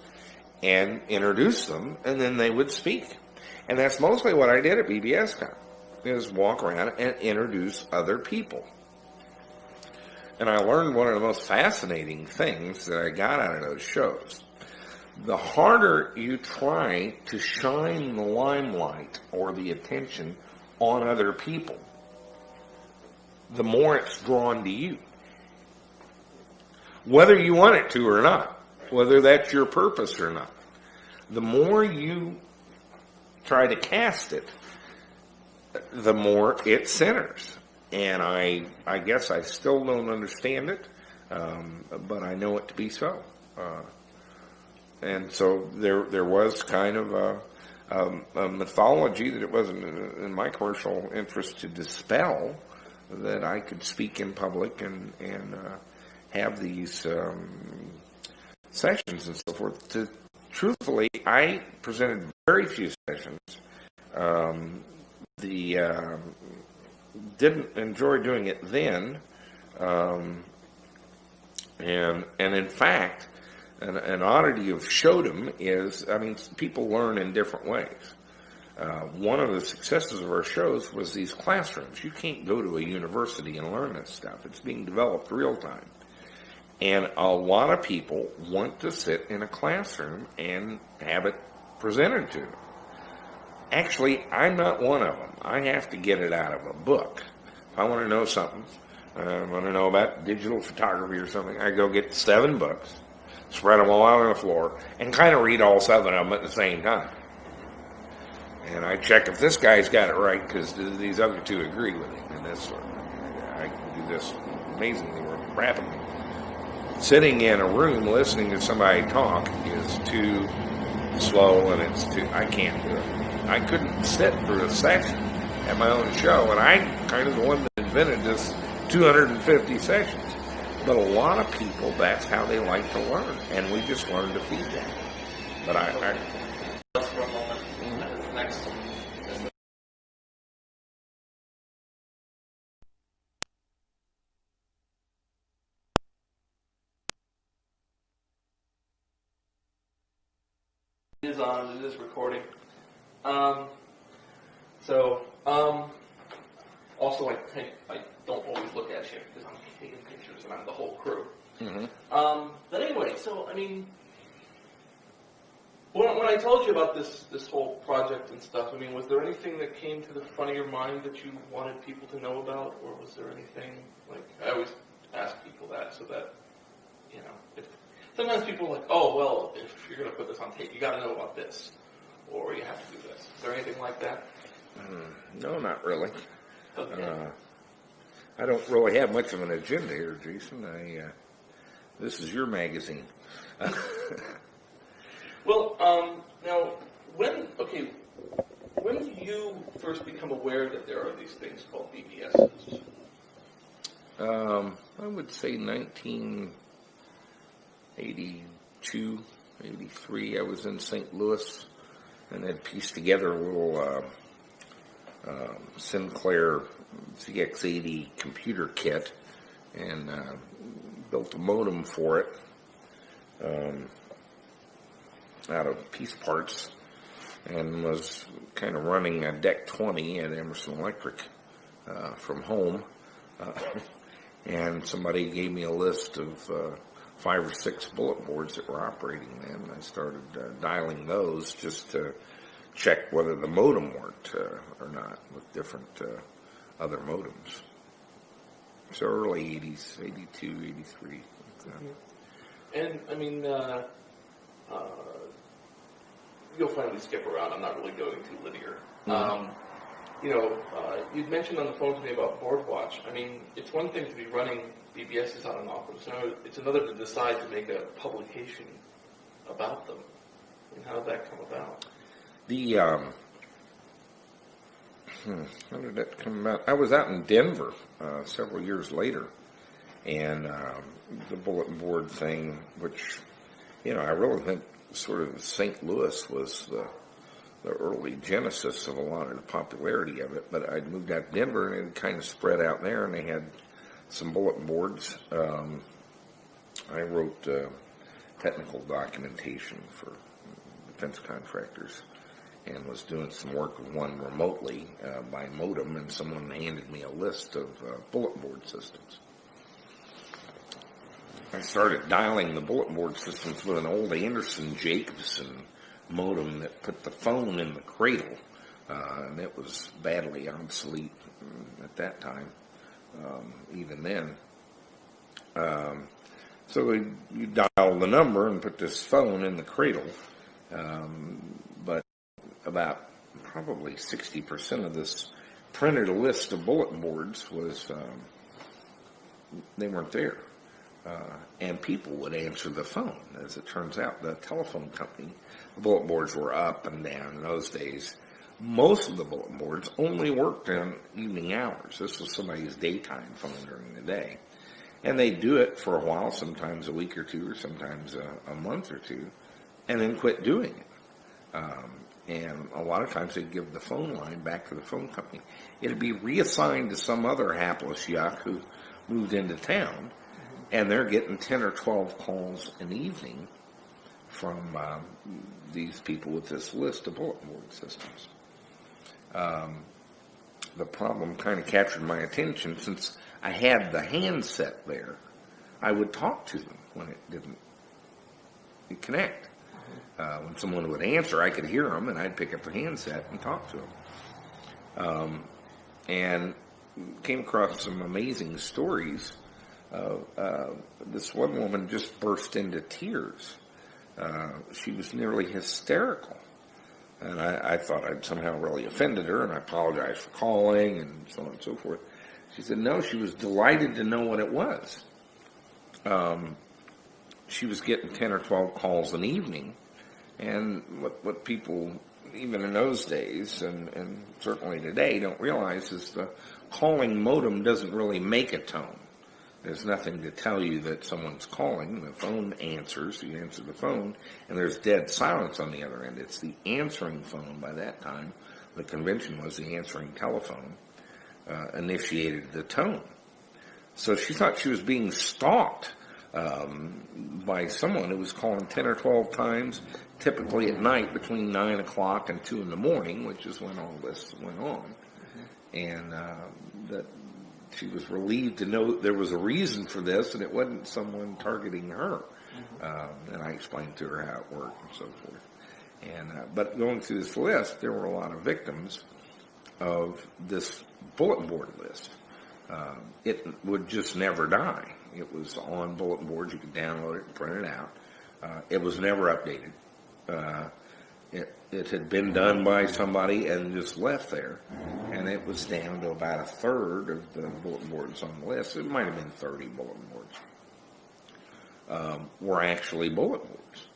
And introduce them, and then they would speak. And that's mostly what I did at BBSCon, is walk around and introduce other people. And I learned one of the most fascinating things that I got out of those shows. The harder you try to shine the limelight or the attention on other people, the more it's drawn to you. Whether you want it to or not, whether that's your purpose or not. The more you try to cast it, the more it centers. And I guess I still don't understand it, but I know it to be so. And so there was kind of a mythology that it wasn't in my commercial interest to dispel, that I could speak in public and have these sessions and so forth. Truthfully, I presented very few sessions. Didn't enjoy doing it then, and in fact, an oddity of showdom is, people learn in different ways. One of the successes of our shows was these classrooms. You can't go to a university and learn this stuff. It's being developed real time. And a lot of people want to sit in a classroom and have it presented to them. Actually, I'm not one of them. I have to get it out of a book. If I want to know something, I want to know about digital photography or something, I go get 7 books, spread them all out on the floor, and kind of read all 7 of them at the same time. And I check if this guy's got it right, because these other 2 agree with him. And this, I can do this amazingly rapidly. Sitting in a room listening to somebody talk is too slow, and I can't do it. I couldn't sit through a session at my own show, and I kind of the one that invented this 250 sessions. But a lot of people, that's how they like to learn, and we just learn to feed that. But Just for a moment. Next. It is on. It is recording. Also, I don't always look at you because I'm taking pictures and I'm the whole crew. Mm-hmm. But anyway, when I told you about this whole project and stuff, was there anything that came to the front of your mind that you wanted people to know about, or was there anything, I always ask people that so that, sometimes people are like, oh, well, if you're going to put this on tape, you got to know about this, or you have to do this. Is there anything like that? No, not really. Okay. I don't really have much of an agenda here, Jason. This is your magazine. Well, now, when did you first become aware that there are these things called BBSs? I would say 1982, 83. I was in St. Louis and had pieced together a little Sinclair ZX80 computer kit and built a modem for it out of piece parts, and was kind of running a DEC 20 at Emerson Electric from home. And somebody gave me a list of 5 or 6 bulletin boards that were operating then. I started dialing those just to check whether the modem worked or not with different other modems. So early 80s, 82, 83. And, I mean, you'll find we skip around. I'm not really going too linear. Mm-hmm. You'd mentioned on the phone to me about BoardWatch. I mean, it's one thing to be running BBSs on and off, but it's another to decide to make a publication about them. And how did that come about? How did that come about? I was out in Denver several years later, and the bulletin board thing, which, I really think sort of St. Louis was the early genesis of a lot of the popularity of it. But I'd moved out to Denver, and it kind of spread out there, and they had some bulletin boards. I wrote technical documentation for defense contractors, and was doing some work with one remotely by modem, and someone handed me a list of bulletin board systems. I started dialing the bulletin board systems with an old Anderson-Jacobson modem that put the phone in the cradle, and it was badly obsolete at that time, even then. So you dial the number and put this phone in the cradle, but about probably 60% of this printed list of bulletin boards was, they weren't there. And people would answer the phone. As it turns out, the telephone company, the bulletin boards were up and down in those days. Most of the bulletin boards only worked in evening hours. This was somebody's daytime phone during the day. And they'd do it for a while, sometimes a week or two, or sometimes a month or two, and then quit doing it. And a lot of times they'd give the phone line back to the phone company. It'd be reassigned to some other hapless yuck who moved into town, and they're getting 10 or 12 calls an evening from these people with this list of bulletin board systems. The problem kind of captured my attention since I had the handset there. I would talk to them when it didn't connect. When someone would answer, I could hear them, and I'd pick up the handset and talk to them. And came across some amazing stories. This one woman just burst into tears. She was nearly hysterical. And I thought I'd somehow really offended her, and I apologized for calling and so on and so forth. She said no, she was delighted to know what it was. She was getting 10 or 12 calls an evening, and what people, even in those days, and certainly today, don't realize is the calling modem doesn't really make a tone. There's nothing to tell you that someone's calling. The phone answers, you answer the phone, and there's dead silence on the other end. It's the answering phone by that time. The convention was the answering telephone initiated the tone. So she thought she was being stalked by someone who was calling 10 or 12 times, typically at night between 9 o'clock and 2 in the morning, which is when all this went on. And that she was relieved to know there was a reason for this, and it wasn't someone targeting her. And I explained to her how it worked and so forth. And but going through this list, there were a lot of victims of this bulletin board list. It would just never die. It was on bulletin boards. You could download it and print it out. It was never updated. it had been done by somebody and just left there, and it was down to about a third of the bulletin boards on the list. It might have been 30 bulletin boards. Were actually bulletin boards.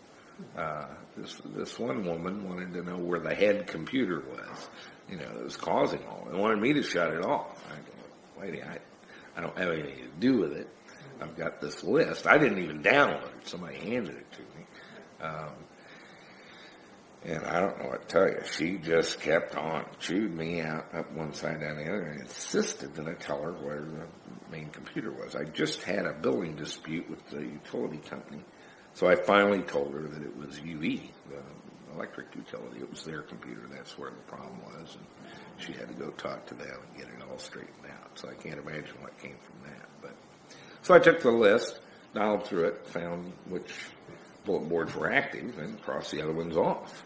This one woman wanted to know where the head computer was, that was causing all. And wanted me to shut it off. I go, lady, I don't have anything to do with it. I've got this list. I didn't even download it. Somebody handed it to me. And I don't know what to tell you. She just kept on, chewed me out up one side down the other, and insisted that I tell her where the main computer was. I just had a billing dispute with the utility company, so I finally told her that it was UE, the electric utility. It was their computer. That's where the problem was, and she had to go talk to them and get it all straightened out. So I can't imagine what came from that. But so I took the list, dialed through it, found which bulletin boards were active, and crossed the other ones off.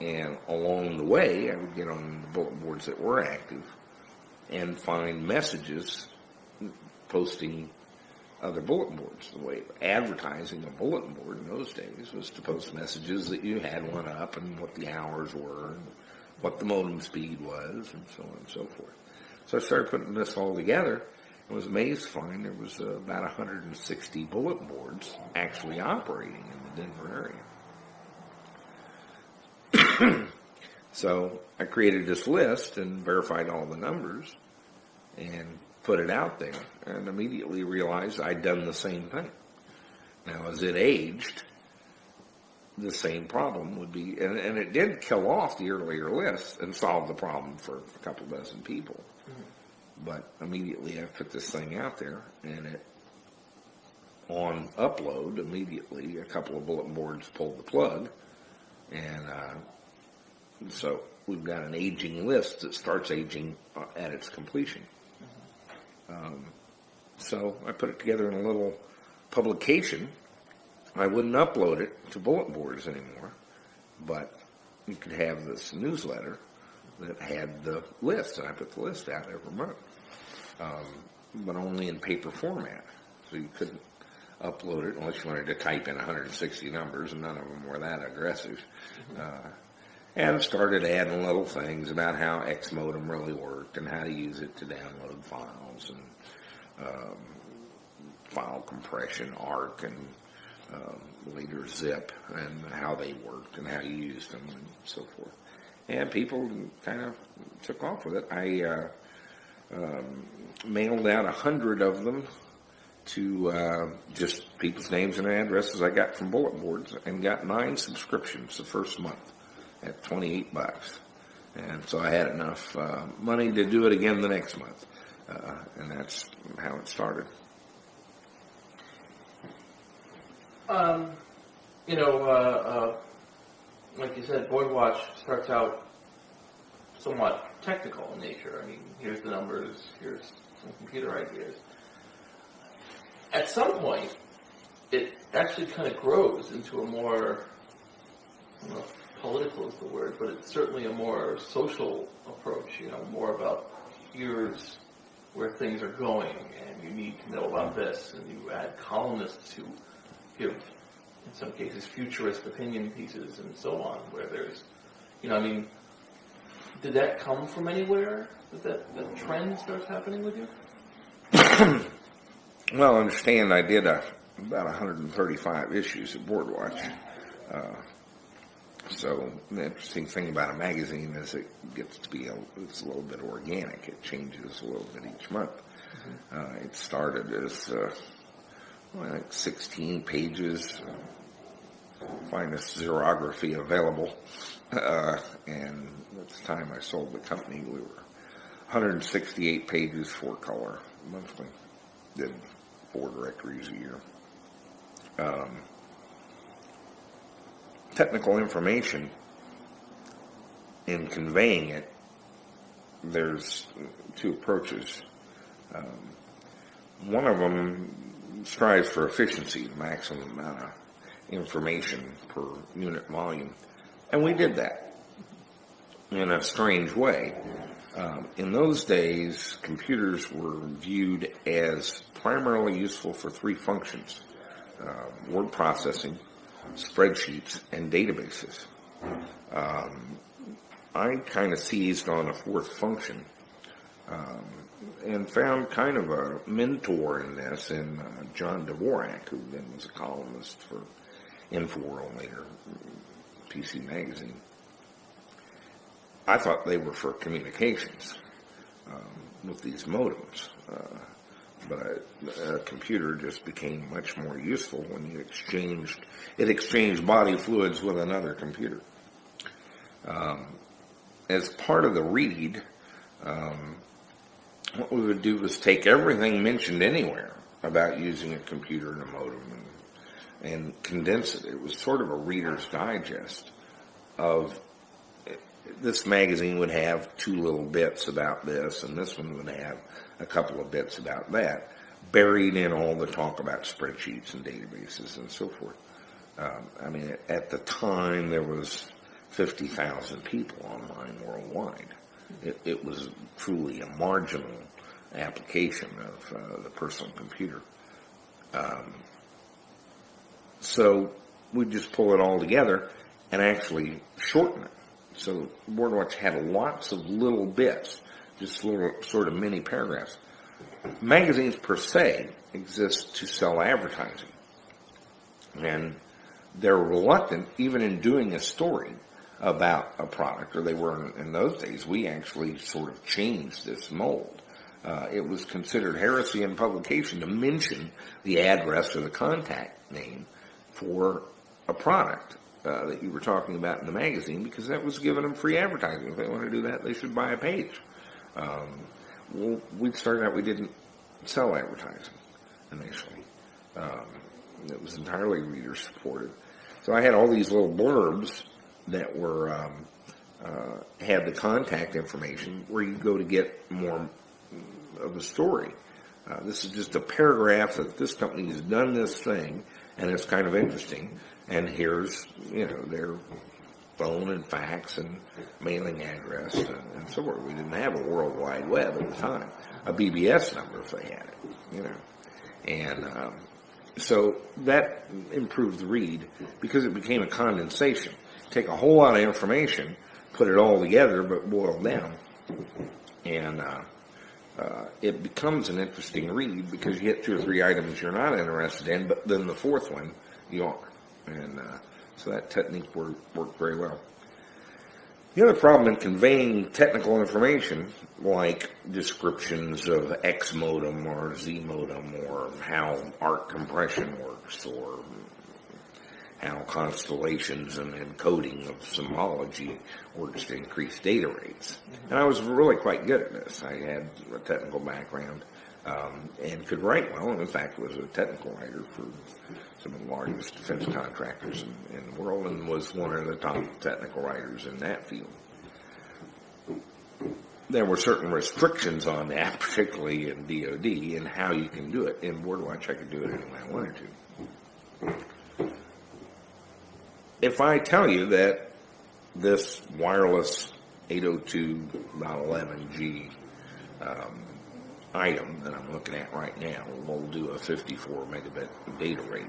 And along the way, I would get on the bulletin boards that were active and find messages posting other bulletin boards. The way of advertising a bulletin board in those days was to post messages that you had one up and what the hours were and what the modem speed was and so on and so forth. So I started putting this all together and was amazed to find there was about 160 bulletin boards actually operating in the Denver area. So I created this list and verified all the numbers and put it out there and immediately realized I'd done the same thing. Now, as it aged, the same problem would be, and it did kill off the earlier list and solve the problem for a couple dozen people. Mm-hmm. But immediately I put this thing out there, and it, on upload, immediately a couple of bulletin boards pulled the plug, and so we've got an aging list that starts aging at its completion. So I put it together in a little publication. I wouldn't upload it to bulletin boards anymore, but you could have this newsletter that had the list, and I put the list out every month, but only in paper format. So you couldn't upload it unless you wanted to type in 160 numbers, and none of them were that aggressive. And started adding little things about how X modem really worked and how to use it to download files and file compression, ARC, and later zip, and how they worked and how you used them and so forth. And people kind of took off with it. I mailed out 100 of them to just people's names and addresses I got from bulletin boards, and got 9 subscriptions the first month at $28. And so I had enough money to do it again the next month. And that's how it started. Like you said, Boardwatch starts out somewhat technical in nature. I mean, here's the numbers, here's some computer ideas. At some point, it actually kind of grows into a more, I don't know if political is the word, but it's certainly a more social approach, more about here's where things are going, and you need to know about this, and you add columnists who give, in some cases, futurist opinion pieces and so on, where there's, did that come from anywhere? Did that trend starts happening with you? Well, understand I did about 135 issues at Boardwatch. So the interesting thing about a magazine is it gets to be it's a little bit organic. It changes a little bit each month. Mm-hmm. It started as I think 16 pages, finest xerography available, and at the time I sold the company, we were 168 pages, 4-color monthly. Did 4 directories a year. Technical information, in conveying it, there's 2 approaches. One of them strives for efficiency, the maximum amount of information per unit volume. And we did that in a strange way. In those days, computers were viewed as primarily useful for 3 functions: word processing, spreadsheets and databases. I kind of seized on a fourth function and found kind of a mentor in this in John Dvorak, who then was a columnist for InfoWorld, later PC Magazine. I thought they were for communications with these modems, but a computer just became much more useful when you exchanged body fluids with another computer. As part of the read, what we would do was take everything mentioned anywhere about using a computer and a modem and condense it. It was sort of a Reader's Digest of, this magazine would have 2 little bits about this, and this one would have a couple of bits about that, buried in all the talk about spreadsheets and databases and so forth. I mean, at the time, there was 50,000 people online worldwide. It was truly a marginal application of the personal computer. So we just pull it all together and actually shorten it. So BoardWatch had lots of little bits, just little sort of mini paragraphs. Magazines per se exist to sell advertising. And they're reluctant, even in doing a story about a product, or they were in those days. We actually sort of changed this mold. It was considered heresy in publication to mention the address or the contact name for a product that you were talking about in the magazine, because that was giving them free advertising. If they want to do that, they should buy a page. Well, we started out, we didn't sell advertising initially. It was entirely reader supported. So I had all these little blurbs that were had the contact information where you go to get more of the story. This is just a paragraph that this company has done this thing, and it's kind of interesting. And here's, their phone and fax and mailing address and so forth. We didn't have a World Wide Web at the time. A BBS number if they had it, And so that improved the read because it became a condensation. Take a whole lot of information, put it all together, but boil down. And it becomes an interesting read because you get 2 or 3 items you're not interested in, but then the 4th one you are. And so that technique worked very well. The other problem in conveying technical information, like descriptions of X modem or Z modem, or how ARC compression works, or how constellations and encoding of symbology works to increase data rates. And I was really quite good at this. I had a technical background and could write well, and in fact was a technical writer for some of the largest defense contractors in the world, and was one of the top technical writers in that field. There were certain restrictions on that, particularly in DoD, and how you can do it. In BoardWatch, I could do it any way I wanted to. If I tell you that this wireless 802.11g item that I'm looking at right now will do a 54 megabit data rate,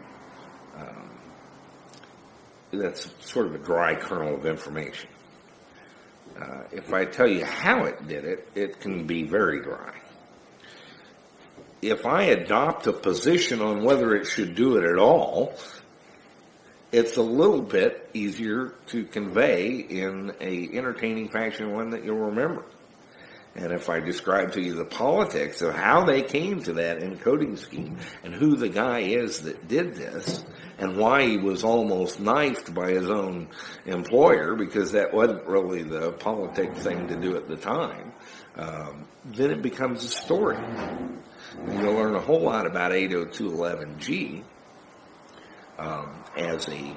that's sort of a dry kernel of information. If I tell you how it did it, it can be very dry. If I adopt a position on whether it should do it at all, it's a little bit easier to convey in a entertaining fashion, one that you'll remember. And if I describe to you the politics of how they came to that encoding scheme and who the guy is that did this and why he was almost knifed by his own employer because that wasn't really the politic thing to do at the time, then it becomes a story. And you'll learn a whole lot about 802.11g as a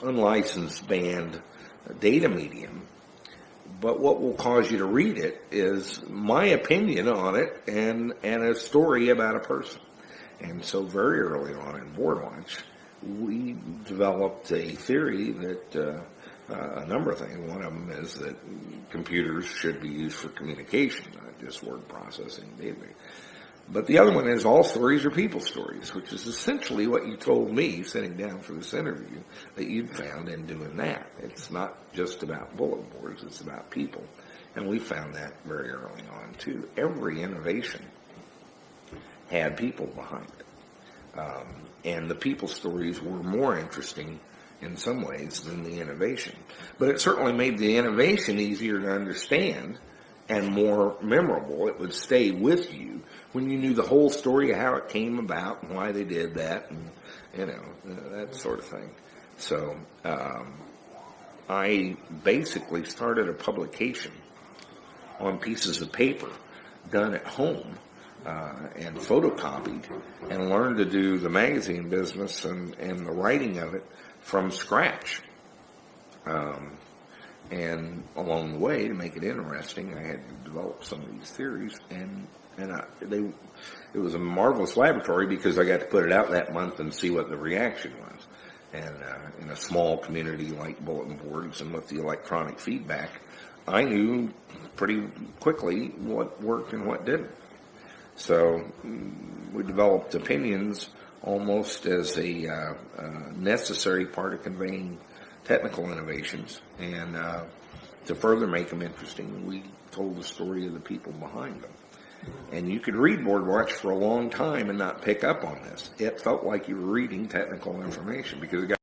unlicensed band data medium. But what will cause you to read it is my opinion on it and a story about a person. And so very early on in BoardWatch, we developed a theory that a number of things. One of them is that computers should be used for communication, not just word processing, database. But the other one is all stories are people stories, which is essentially what you told me sitting down for this interview that you'd found in doing that. It's not just about bulletin boards, it's about people. And we found that very early on, too. Every innovation had people behind it. And the people stories were more interesting in some ways than the innovation. But it certainly made the innovation easier to understand and more memorable. It would stay with you when you knew the whole story of how it came about and why they did that and, that sort of thing. So I basically started a publication on pieces of paper done at home and photocopied and learned to do the magazine business and the writing of it from scratch. And along the way, to make it interesting, I had to develop some of these theories, and it was a marvelous laboratory because I got to put it out that month and see what the reaction was. And in a small community like bulletin boards and with the electronic feedback, I knew pretty quickly what worked and what didn't. So we developed opinions almost as a necessary part of conveying technical innovations, and to further make them interesting, we told the story of the people behind them. And you could read Boardwatch for a long time and not pick up on this. It felt like you were reading technical information because it got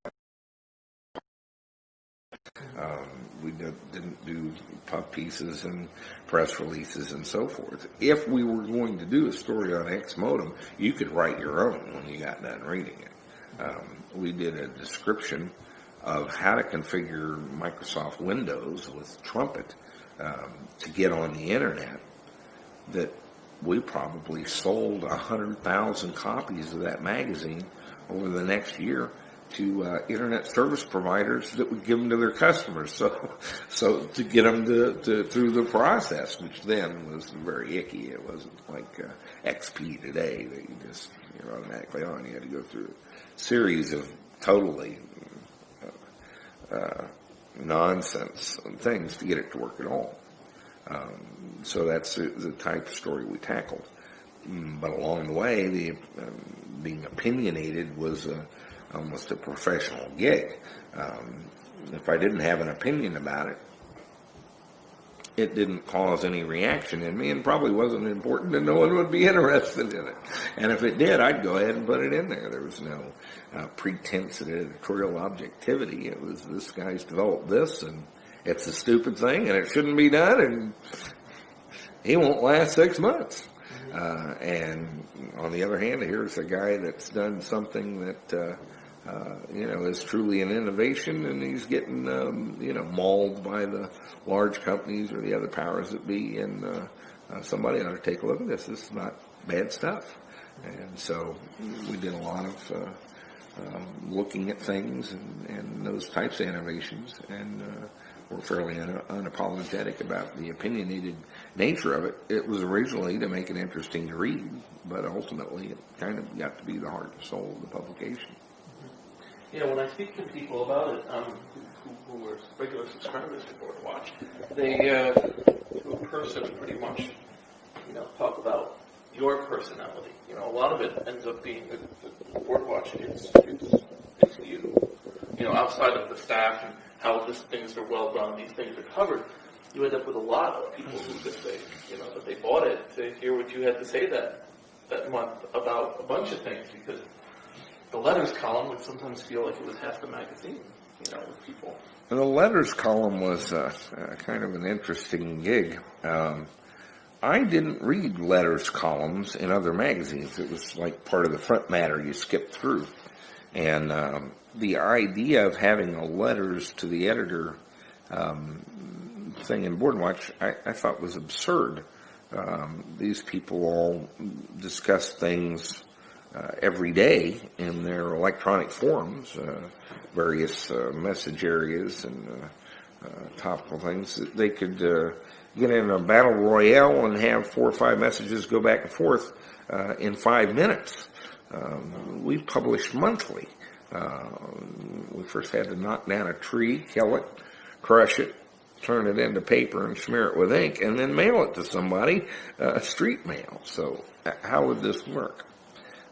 we didn't do puff pieces and press releases and so forth. If we were going to do a story on X modem, you could write your own when you got done reading it. We did a description of how to configure Microsoft Windows with Trumpet to get on the internet that we probably sold 100,000 copies of that magazine over the next year to internet service providers that would give them to their customers. So to get them to through the process, which then was very icky. It wasn't like XP today that you're automatically on. You had to go through a series of totally nonsense things to get it to work at all. So that's the type of story we tackled. But along the way, being opinionated was almost a professional gig. If I didn't have an opinion about it, it didn't cause any reaction in me and probably wasn't important and no one would be interested in it. And if it did, I'd go ahead and put it in there. There was no pretense at editorial objectivity. It was, this guy's developed this and it's a stupid thing and it shouldn't be done and he won't last 6 months. And on the other hand, here's a guy that's done something that is truly an innovation, and he's getting, mauled by the large companies or the other powers that be, and somebody ought to take a look at this. This is not bad stuff. And so we did a lot of looking at things and those types of innovations, and we're fairly unapologetic about the opinionated nature of it. It was originally to make it interesting to read, but ultimately it kind of got to be the heart and soul of the publication. Yeah, when I speak to people about it, who are regular subscribers to Boardwatch, they, to a person, pretty much, talk about your personality. A lot of it ends up being the Boardwatch. It's you. Outside of the staff and how things are well done, these things are covered, you end up with a lot of people who just say, that they bought it to hear what you had to say that month about a bunch of things, because the letters column would sometimes feel like it was half the magazine, with people. And the letters column was kind of an interesting gig. I didn't read letters columns in other magazines. It was like part of the front matter you skipped through. And the idea of having a letters to the editor thing in Boardwatch, I thought was absurd. These people all discuss things every day in their electronic forums, various message areas and topical things. They could get in a battle royale and have 4 or 5 messages go back and forth in 5 minutes. We published monthly. We first had to knock down a tree, kill it, crush it, turn it into paper and smear it with ink, and then mail it to somebody, street mail. So how would this work?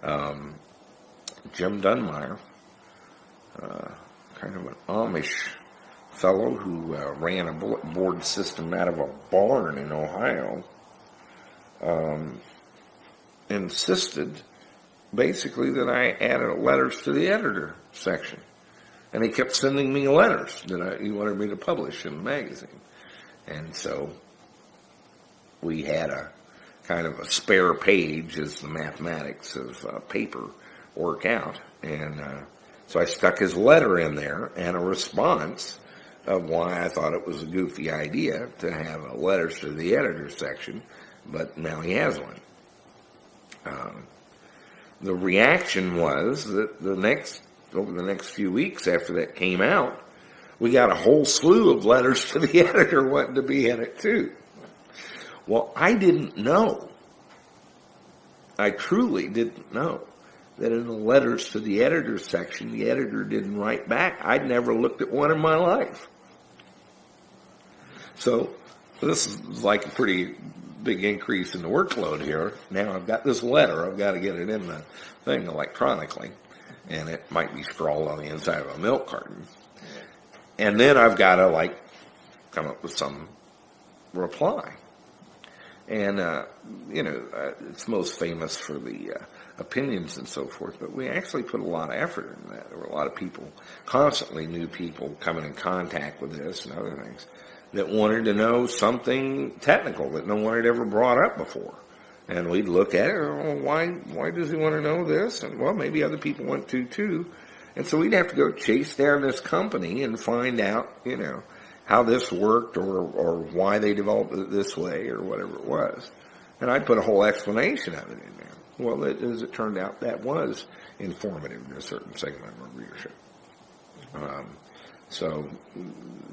Jim Dunmire, kind of an Amish fellow who ran a bulletin board system out of a barn in Ohio, insisted basically that I added letters to the editor section. And he kept sending me letters that he wanted me to publish in the magazine. And so we had a kind of a spare page as the mathematics of paper work out. And so I stuck his letter in there and a response of why I thought it was a goofy idea to have a letters to the editor section, but now he has one. The reaction was that over the next few weeks after that came out, we got a whole slew of letters to the editor wanting to be in it too. Well, I didn't know. I truly didn't know that in the letters to the editor section, the editor didn't write back. I'd never looked at one in my life. So this is like a pretty big increase in the workload here. Now I've got this letter. I've got to get it in the thing electronically. And it might be scrawled on the inside of a milk carton. And then I've got to, come up with some reply. And, it's most famous for the opinions and so forth, but we actually put a lot of effort into that. There were a lot of people, constantly new people coming in contact with this and other things that wanted to know something technical that no one had ever brought up before. And we'd look at it, why does he want to know this? And, well, maybe other people want to, too. And so we'd have to go chase down this company and find out, how this worked or why they developed it this way or whatever it was. And I'd put a whole explanation of it in there. Well, as it turned out, that was informative to a certain segment of our readership. So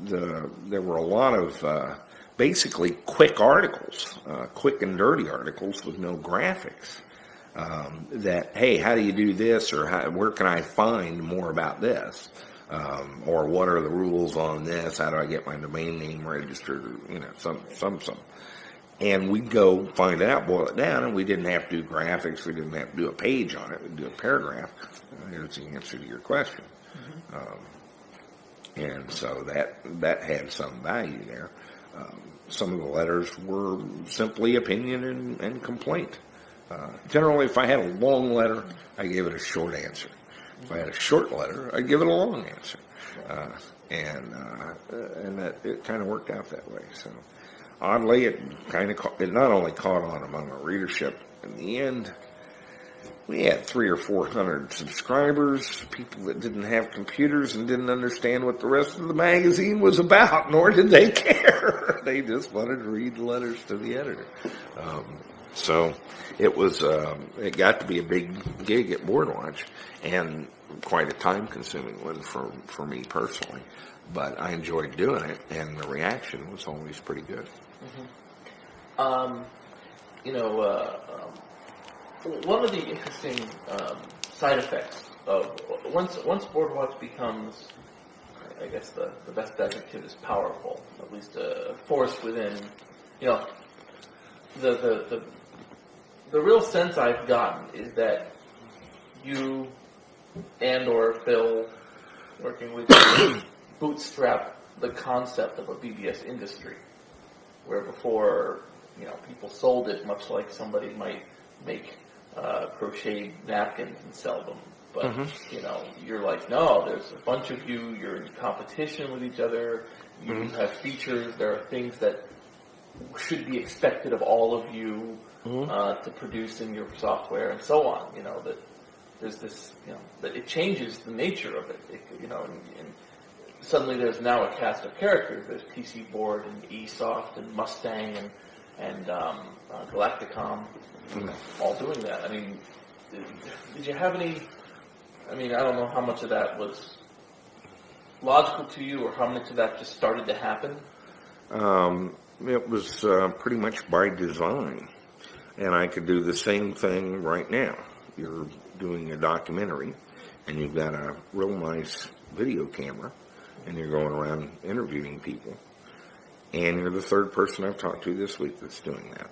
there were a lot of basically quick articles, quick and dirty articles with no graphics. That, hey, how do you do this, or where can I find more about this, or what are the rules on this? How do I get my domain name registered? Or, some. And we'd go find it out, boil it down, and we didn't have to do graphics. We didn't have to do a page on it. We'd do a paragraph. Here's the answer to your question. Mm-hmm. And so that had some value there. Some of the letters were simply opinion and complaint. Generally, if I had a long letter, I gave it a short answer. If I had a short letter, I'd give it a long answer. And that it kind of worked out that way. So oddly, it not only caught on among our readership. In the end, we had 300 or 400 subscribers, people that didn't have computers and didn't understand what the rest of the magazine was about, nor did they care. They just wanted to read the letters to the editor. So it was, it got to be a big gig at Boardwatch, and quite a time-consuming one for me personally. But I enjoyed doing it, and the reaction was always pretty good. Mm-hmm. One of the interesting side effects of once Boardwatch becomes, I guess the best adjective is powerful, at least a force within, the real sense I've gotten is that you and or Phil, working with you, bootstrap the concept of a BBS industry, where before, people sold it much like somebody might make crocheted napkins and sell them. But, mm-hmm. You're like, no, there's a bunch of you, you're in competition with each other, you mm-hmm. have features, there are things that should be expected of all of you mm-hmm. To produce in your software and so on. That there's this, that it changes the nature of it. And suddenly there's now a cast of characters. There's PC Board and eSoft and Mustang and Galacticom, mm-hmm. all doing that. I mean, did you have any? I mean, I don't know how much of that was logical to you, or how much of that just started to happen. It was pretty much by design, and I could do the same thing right now. You're doing a documentary, and you've got a real nice video camera, and you're going around interviewing people. And you're the third person I've talked to this week that's doing that.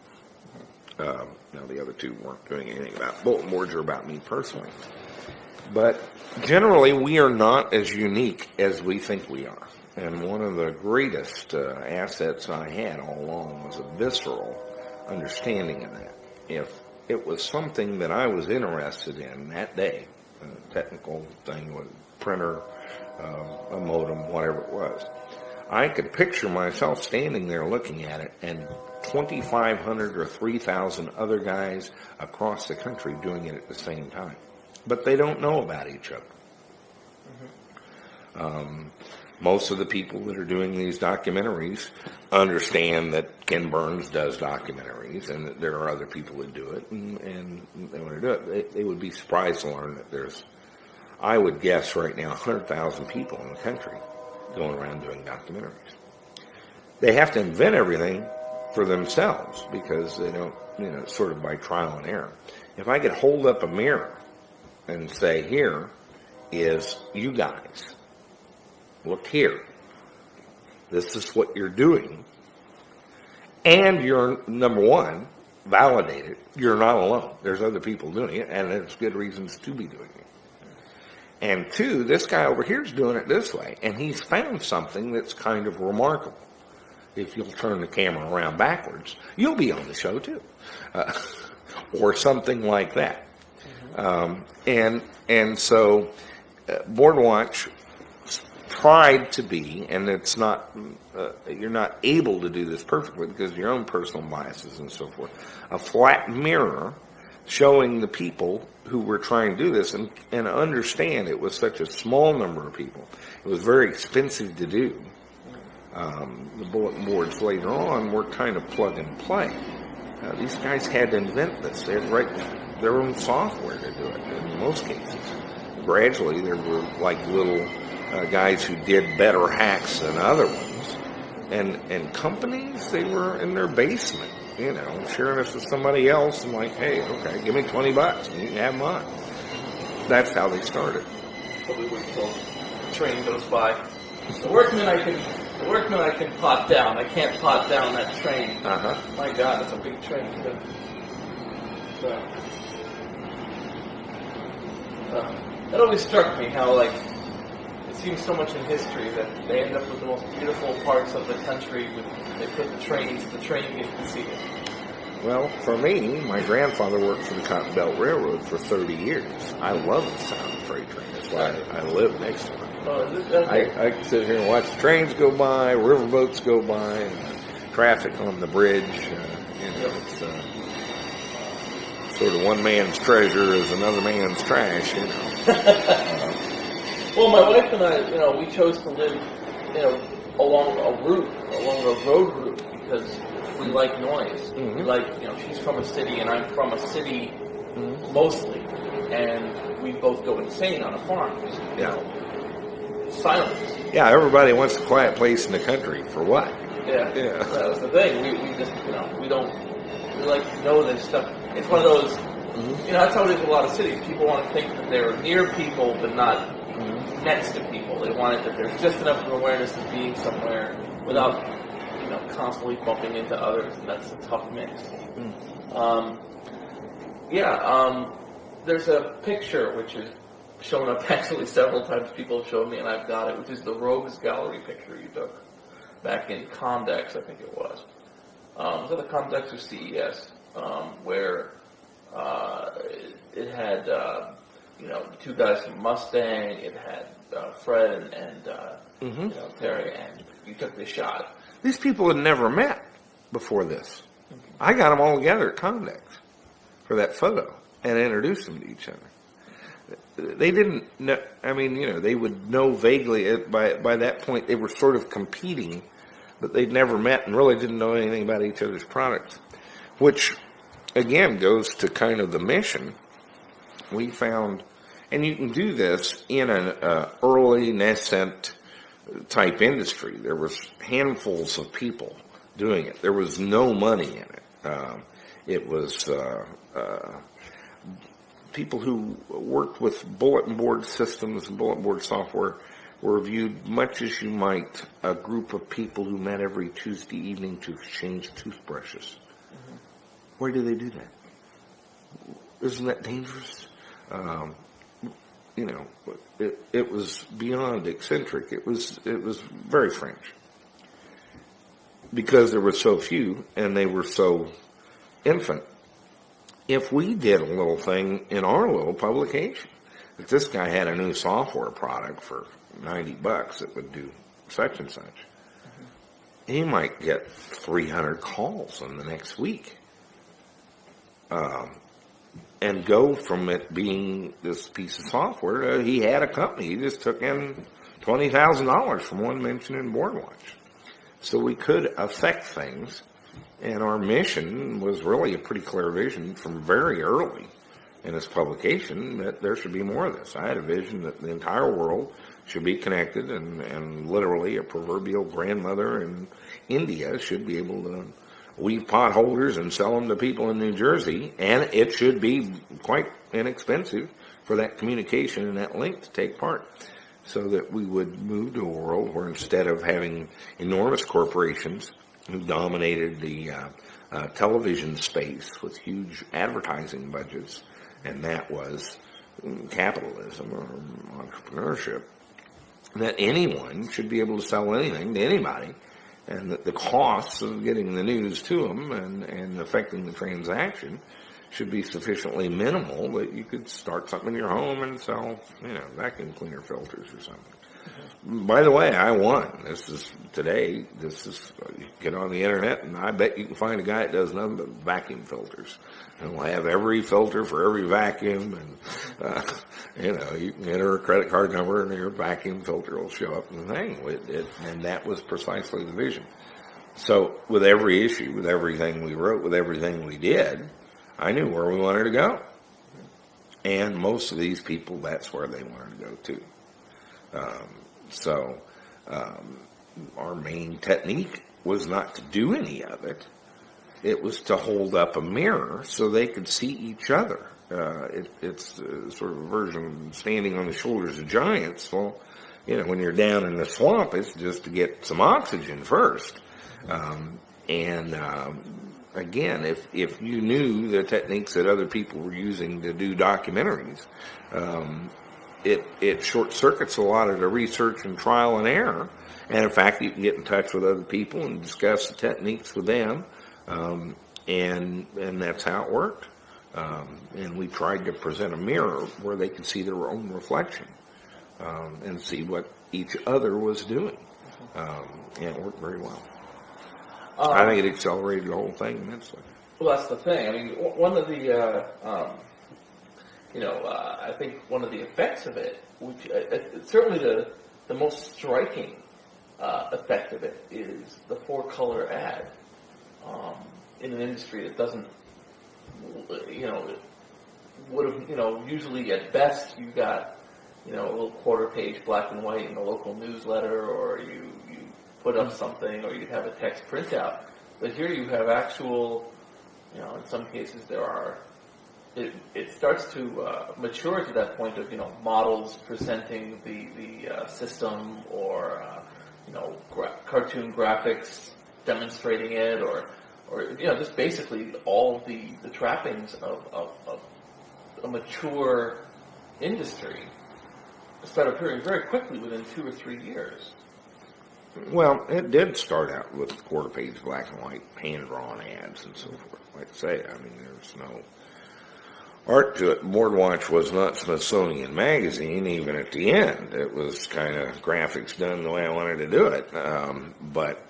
Now, the other two weren't doing anything about bulletin boards or about me personally. But generally, we are not as unique as we think we are. And one of the greatest assets I had all along was a visceral understanding of that. If it was something that I was interested in that day, a technical thing with a printer, a modem, whatever it was, I could picture myself standing there looking at it and 2,500 or 3,000 other guys across the country doing it at the same time. But they don't know about each other. Most of the people that are doing these documentaries understand that Ken Burns does documentaries and that there are other people that do it, and they want to do it. They would be surprised to learn that there's, I would guess right now, 100,000 people in the country going around doing documentaries. They have to invent everything for themselves because they don't, sort of by trial and error. If I could hold up a mirror and say, here is you guys. Look here. This is what you're doing. And you're, number one, validated. You're not alone. There's other people doing it, and there's good reasons to be doing it. And two, this guy over here is doing it this way, and he's found something that's kind of remarkable. If you'll turn the camera around backwards, you'll be on the show too. Or something like that. And so Boardwatch tried to be, and it's not, you're not able to do this perfectly because of your own personal biases and so forth, a flat mirror showing the people who were trying to do this and understand it was such a small number of people. It was very expensive to do. The bulletin boards later on were kind of plug and play. These guys had to invent this. They had to write their own software to do it in most cases. Gradually, there were like little guys who did better hacks than other ones. And companies, they were in their basement, sharing this with somebody else and like, hey, okay, give me $20 and you can have mine. That's how they started. Probably wait until the train goes by. The workman I can pot down. I can't pot down that train. My God, it's a big train. That always struck me how, it seems so much in history that they end up with the most beautiful parts of the country. They put the trains, the train you can see it. Well, for me, my grandfather worked for the Cotton Belt Railroad for 30 years. I love the sound of the freight train. That's why I live next to it. I can sit here and watch the trains go by, riverboats go by, and traffic on the bridge. It's sort of one man's treasure is another man's trash, Well, my wife and I, we chose to live, along a road route, because we like noise. We like, she's from a city and I'm from a city mostly, and we both go insane on a farm. Silence. Yeah, everybody wants a quiet place in the country. For what? Yeah. That was the thing. We just, we like to know this stuff. It's one of those, that's how it is in a lot of cities. People want to think that they're near people, but not next to people. They want it that there's just enough of awareness of being somewhere without, constantly bumping into others, and that's a tough mix. There's a picture which is shown up actually several times. People have shown me, and I've got it, which is the Rogues Gallery picture you took back in Comdex, I think it was. Was it the Comdex or CES? Where it had, two guys from Mustang, it had Fred and Terry, and you took this shot. These people had never met before this. I got them all together at Comdex for that photo and introduced them to each other. They didn't know, they would know vaguely, by that point they were sort of competing, but they'd never met and really didn't know anything about each other's products, which again goes to kind of the mission. We found, and you can do this in an early nascent type industry. There was handfuls of people doing it. There was no money in it. It was people who worked with bulletin board systems and bulletin board software were viewed much as you might a group of people who met every Tuesday evening to exchange toothbrushes. Why do they do that? Isn't that dangerous? It was beyond eccentric. It was very French. Because there were so few and they were so infant. If we did a little thing in our little publication, if this guy had a new software product for $90 that would do such and such, he might get 300 calls in the next week. And go from it being this piece of software to he had a company. He just took in $20,000 from one mention in BoardWatch. So we could affect things, and our mission was really a pretty clear vision from very early in this publication that there should be more of this. I had a vision that the entire world should be connected, and literally a proverbial grandmother in India should be able to weave pot holders and sell them to people in New Jersey, and it should be quite inexpensive for that communication and that link to take part, so that we would move to a world where instead of having enormous corporations who dominated the television space with huge advertising budgets, and that was capitalism or entrepreneurship, that anyone should be able to sell anything to anybody, and that the costs of getting the news to them and affecting the transaction should be sufficiently minimal that you could start something in your home and sell, vacuum cleaner filters or something. Mm-hmm. By the way, I won. You get on the internet, and I bet you can find a guy that does nothing but vacuum filters. And we'll have every filter for every vacuum, and, you can enter a credit card number, and your vacuum filter will show up in the thing. And that was precisely the vision. So with every issue, with everything we wrote, with everything we did, I knew where we wanted to go. And most of these people, that's where they wanted to go too. Our main technique was not to do any of it. It was to hold up a mirror so they could see each other. It's sort of a version of standing on the shoulders of giants. Well, when you're down in the swamp, it's just to get some oxygen first. Again, if you knew the techniques that other people were using to do documentaries, it short circuits a lot of the research and trial and error. And in fact, you can get in touch with other people and discuss the techniques with them, and that's how it worked. And we tried to present a mirror where they could see their own reflection and see what each other was doing, and it worked very well. I think it accelerated the whole thing immensely. Well, that's the thing. I mean, one of the, I think one of the effects of it, which certainly the most striking effect of it, is the 4-color ad in an industry that doesn't, would have, usually at best you got, a little quarter-page black and white in the local newsletter, or you put up something, or you'd have a text printout. But here you have actual, in some cases it starts to mature to that point of, models presenting the system, or, cartoon graphics demonstrating it, or just basically all the trappings of a mature industry start appearing very quickly within 2 or 3 years. Well, it did start out with quarter-page black and white, hand-drawn ads and so forth. Like I say, there's no art to it. BoardWatch was not Smithsonian Magazine, even at the end. It was kind of graphics done the way I wanted to do it. But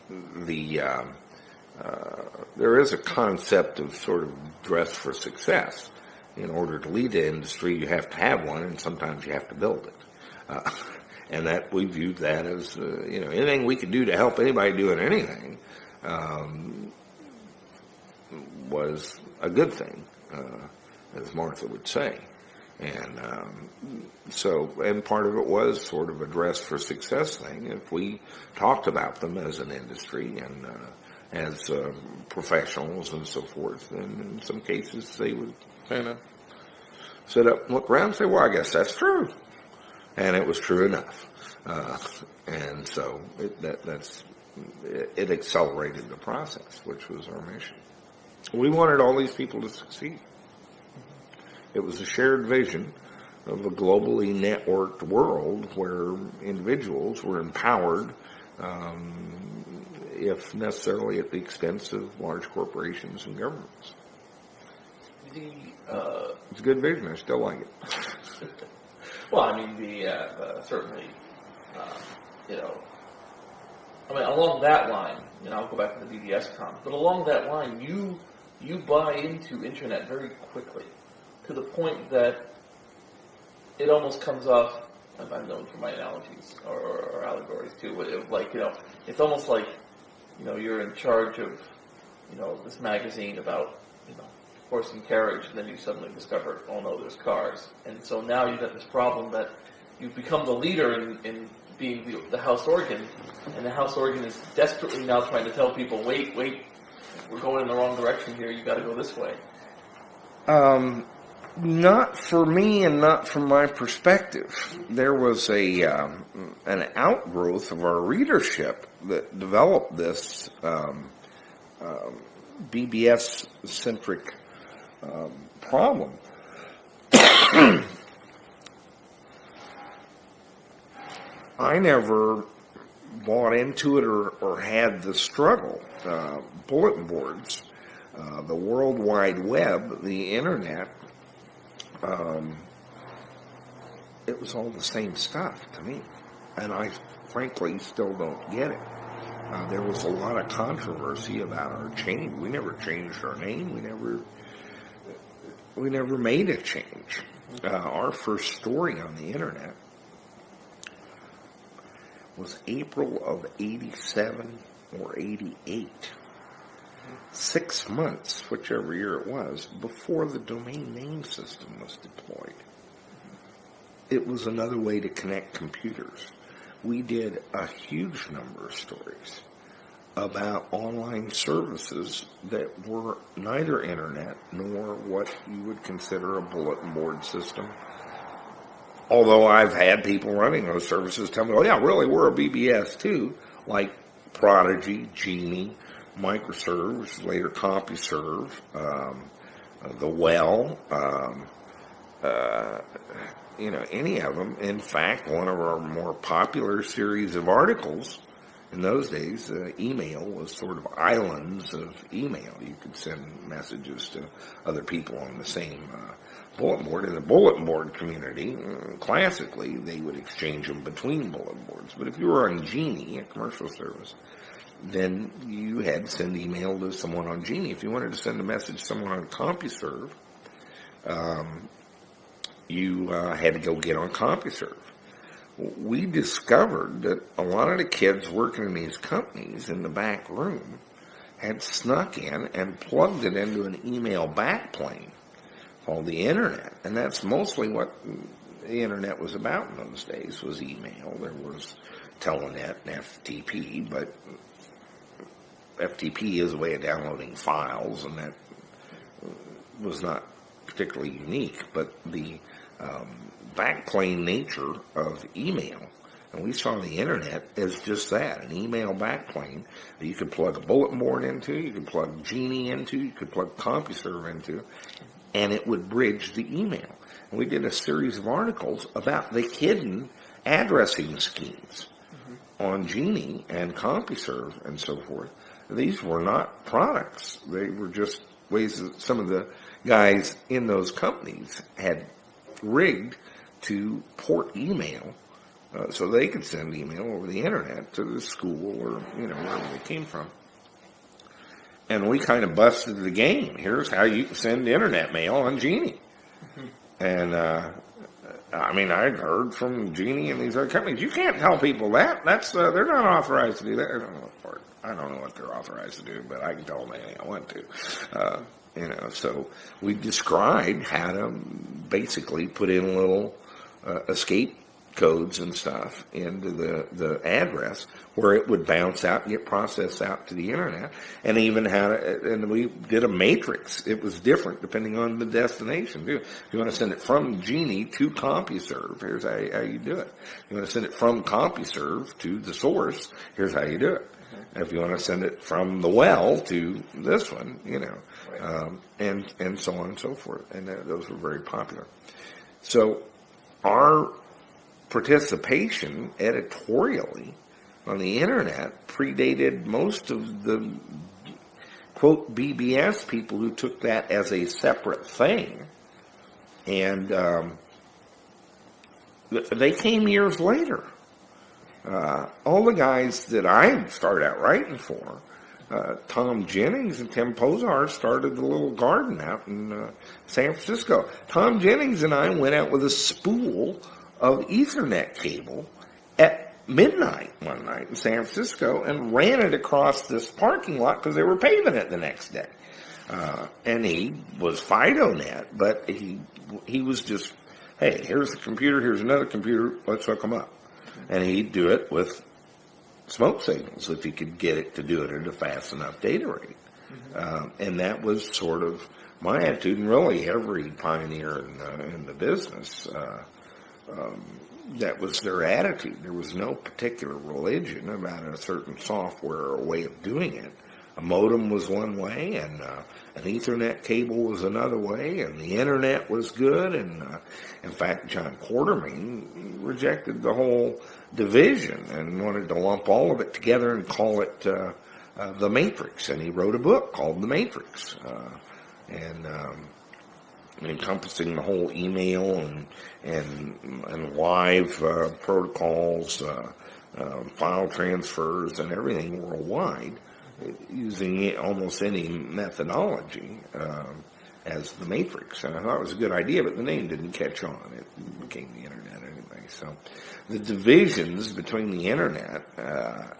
there is a concept of sort of dress for success. In order to lead the industry, you have to have one, and sometimes you have to build it. And that we viewed that as, anything we could do to help anybody doing anything was a good thing, as Martha would say. And and part of it was sort of a dress for success thing. If we talked about them as an industry and as professionals and so forth, then in some cases they would kind of sit up and look around and say, well, I guess that's true. And it was true enough. And so it accelerated the process, which was our mission. We wanted all these people to succeed. It was a shared vision of a globally networked world where individuals were empowered, if necessarily at the expense of large corporations and governments. It's a good vision. I still like it. Well, I mean, certainly, along that line, I'll go back to the BBS comment, but along that line, you buy into internet very quickly to the point that it almost comes off, I'm known for my analogies or allegories too, it's almost like, you're in charge of, this magazine about, horse and carriage, and then you suddenly discover, oh no, there's cars. And so now you've got this problem that you've become the leader in being the house organ, and the house organ is desperately now trying to tell people, wait, we're going in the wrong direction here, you got to go this way. Not for me and not from my perspective. There was an outgrowth of our readership that developed this BBS-centric problem. I never bought into it or had the struggle. Bulletin boards, the World Wide Web, the Internet, it was all the same stuff to me. And I frankly still don't get it. There was a lot of controversy about our change. We never changed our name. We never made a change. Our first story on the Internet was April of 87 or 88. 6 months, whichever year it was, before the domain name system was deployed. It was another way to connect computers. We did a huge number of stories about online services that were neither internet nor what you would consider a bulletin board system. Although I've had people running those services tell me, oh yeah, really, we're a BBS too, like Prodigy, Genie, Microserve, which is later CompuServe, the Well, any of them. In fact, one of our more popular series of articles in those days, email was sort of islands of email. You could send messages to other people on the same bulletin board. In the bulletin board community, classically, they would exchange them between bulletin boards. But if you were on Genie, a commercial service, then you had to send email to someone on Genie. If you wanted to send a message to someone on CompuServe, you had to go get on CompuServe. We discovered that a lot of the kids working in these companies in the back room had snuck in and plugged it into an email backplane called the Internet. And that's mostly what the Internet was about in those days, was email. There was Telenet and FTP, but FTP is a way of downloading files, and that was not particularly unique, but the backplane nature of email, and we saw the Internet as just that, an email backplane that you could plug a bulletin board into, you could plug Genie into, you could plug CompuServe into, and it would bridge the email. And we did a series of articles about the hidden addressing schemes on Genie and CompuServe and so forth. These were not products. They were just ways that some of the guys in those companies had rigged to port email so they could send email over the Internet to the school or, wherever they came from. And we kind of busted the game. Here's how you send Internet mail on Genie. And, I'd heard from Genie and these other companies, you can't tell people that. That's they're not authorized to do that. I don't know what they're authorized to do, but I can tell them anything I want to. So we described how to basically put in a little escape codes and stuff into the address where it would bounce out and get processed out to the internet. And even and we did a matrix. It was different depending on the destination. If you want to send it from Genie to CompuServe, here's how you do it. If you want to send it from CompuServe to the source, here's how you do it. If you want to send it from the well to this one, Right. And so on and so forth. And those were very popular. So our participation editorially on the internet predated most of the, quote, BBS people who took that as a separate thing. And they came years later. All the guys that I started out writing for, Tom Jennings and Tim Pozar started the little garden out in San Francisco. Tom Jennings and I went out with a spool of Ethernet cable at midnight one night in San Francisco and ran it across this parking lot because they were paving it the next day. And he was FidoNet, but he was just, hey, here's the computer, here's another computer, let's hook them up. And he'd do it with smoke signals if he could get it to do it at a fast enough data rate. And that was sort of my attitude, and really every pioneer in the business, that was their attitude. There was no particular religion about a certain software or way of doing it. A modem was one way, and an Ethernet cable was another way, and the internet was good. And in fact, John Quartermain rejected the whole division and wanted to lump all of it together and call it the Matrix. And he wrote a book called The Matrix, encompassing the whole email and live protocols, file transfers, and everything worldwide, using almost any methodology as the Matrix. And I thought it was a good idea, but the name didn't catch on. It became the Internet anyway. So the divisions between the Internet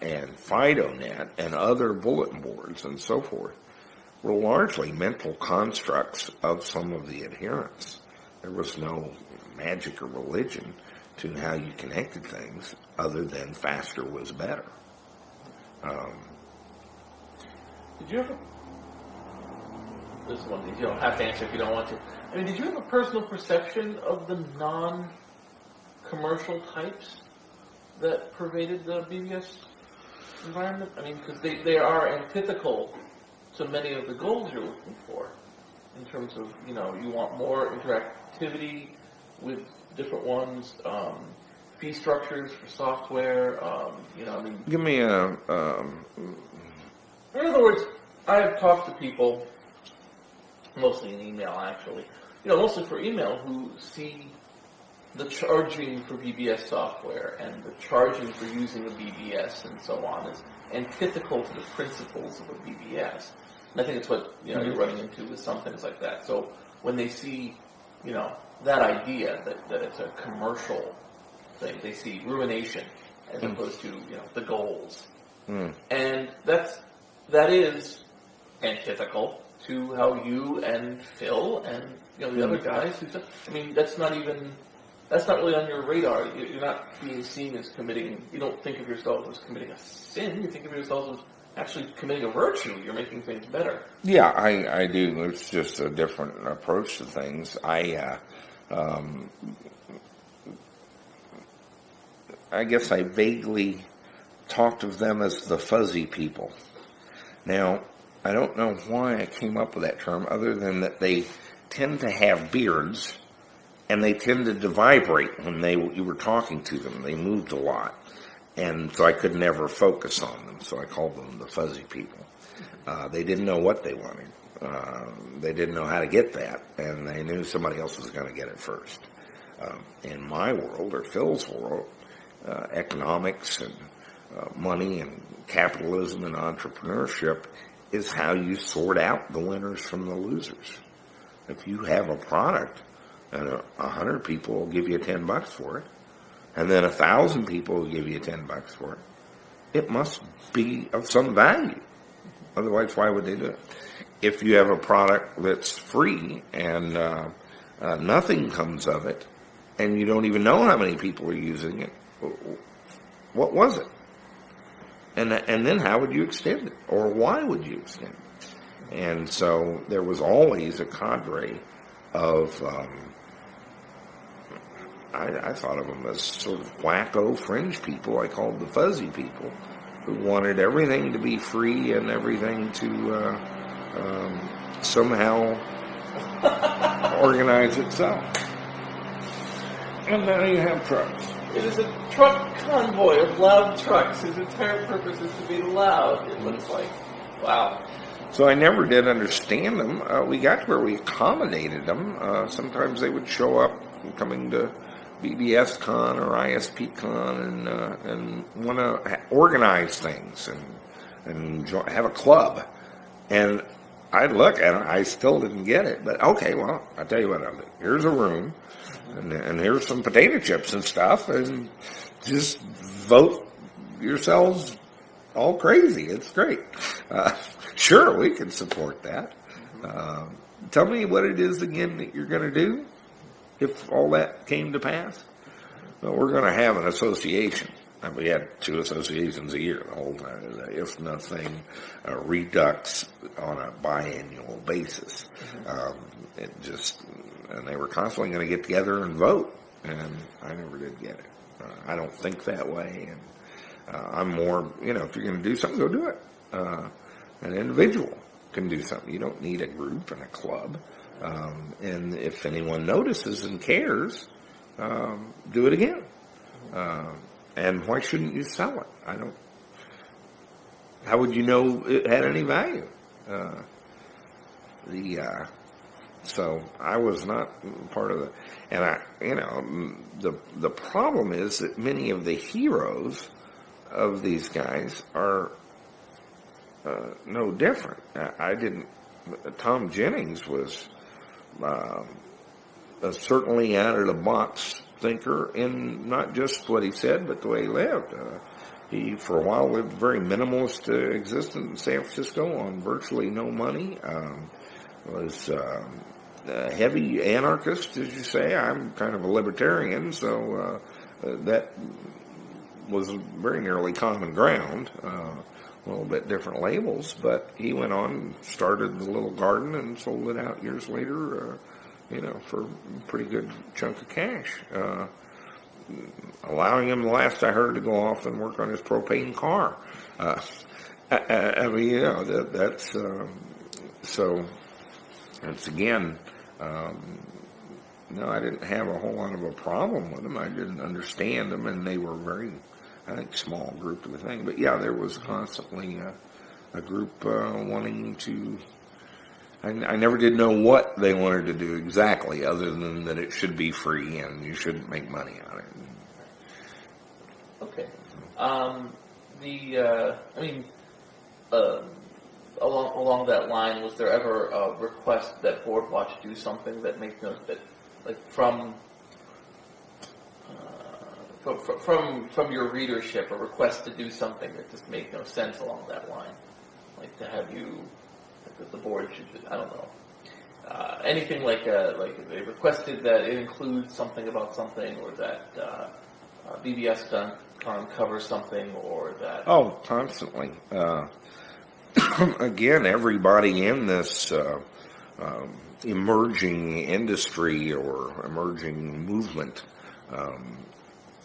and FidoNet and other bulletin boards and so forth were largely mental constructs of some of the adherents. There was no magic or religion to how you connected things other than faster was better. Did you ever, this is one thing you don't have to answer if you don't want to. I mean, did you have a personal perception of the non-commercial types that pervaded the BBS environment? I mean, because they are antithetical to many of the goals you're looking for in terms of, you want more interactivity with different ones, fee structures for software, Give me a... In other words, I have talked to people, mostly in email actually, mostly for email, who see the charging for BBS software and the charging for using a BBS and so on is antithetical to the principles of a BBS. And I think it's what you're running into with some things like that. So when they see, that idea that it's a commercial thing, they see ruination as opposed to the goals, and that is antithetical to how you and Phil and the other guys that's not really on your radar. You're not being seen as committing. You don't think of yourself as committing a sin. You think of yourself as actually committing a virtue. You're making things better. Yeah, I do. It's just a different approach to things. I guess I vaguely talked of them as the fuzzy people. Now, I don't know why I came up with that term other than that they tend to have beards and they tended to vibrate when you were talking to them. They moved a lot. And so I could never focus on them, so I called them the fuzzy people. They didn't know what they wanted. They didn't know how to get that, and they knew somebody else was going to get it first. In my world, or Phil's world, economics and money and capitalism and entrepreneurship is how you sort out the winners from the losers. If you have a product and 100 people will give you $10 for it, and then 1,000 people will give you $10 for it, it must be of some value. Otherwise, why would they do it? If you have a product that's free and nothing comes of it, and you don't even know how many people are using it, what was it? And then how would you extend it? Or why would you extend it? And so there was always a cadre of, I thought of them as sort of wacko fringe people. I called the fuzzy people, who wanted everything to be free and everything to somehow organize itself. And now you have trucks. It is a truck convoy of loud trucks. His entire purpose is to be loud, it looks like. Wow. So I never did understand them. We got to where we accommodated them. Sometimes they would show up coming to BBS Con or ISP Con and want to organize things and have a club. And I'd look at it. I still didn't get it. But okay, well, I'll tell you what I'll do. Here's a room. And here's some potato chips and stuff, and just vote yourselves all crazy. It's great. Sure, we can support that. Tell me what it is again that you're going to do if all that came to pass. Well, we're going to have an association. And we had 2 associations a year the whole time. If nothing, redux on a biannual basis. And they were constantly going to get together and vote, and I never did get it. I don't think that way, and I'm more, if you're going to do something, go do it. An individual can do something. You don't need a group and a club. And if anyone notices and cares, do it again. And why shouldn't you sell it? How would you know it had any value? So I was not part of and the problem is that many of the heroes of these guys are no different. Tom Jennings was certainly out of the box thinker in not just what he said, but the way he lived. He, for a while, lived very minimalist existence in San Francisco on virtually no money. Was a heavy anarchist, as you say. I'm kind of a libertarian, so that was very nearly common ground. A little bit different labels, but he went on and started the little garden and sold it out years later, for a pretty good chunk of cash. Allowing him, the last I heard, to go off and work on his propane car. That's so. It's again, no, I didn't have a whole lot of a problem with them. I didn't understand them, and they were very, I think, small group of the thing. But yeah, there was constantly a group wanting to. I never did know what they wanted to do exactly, other than that it should be free and you shouldn't make money on it. Okay. Along that line, was there ever a request that Boardwatch do something that makes no that, like from your readership, a request to do something that just made no sense along that line, like to have you, like the board should, I don't know, anything like they requested that it includes something about something, or that BBS Con covers something, or that. Oh, constantly. Again, everybody in this emerging industry or emerging movement,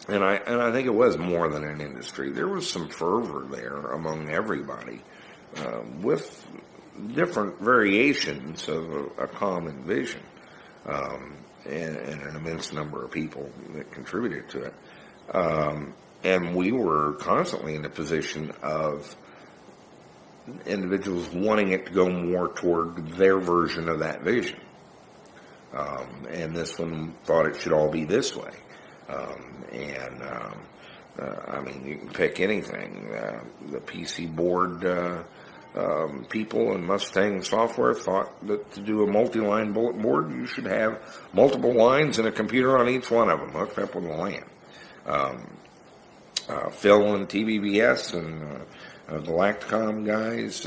and I think it was more than an industry. There was some fervor there among everybody, with different variations of a common vision, and an immense number of people that contributed to it. And we were constantly in the position of individuals wanting it to go more toward their version of that vision. And this one thought it should all be this way. You can pick anything. The PC board people in Mustang Software thought that to do a multi-line bulletin board, you should have multiple lines and a computer on each one of them hooked up with a LAN. Phil and TBBS and Galacticom guys,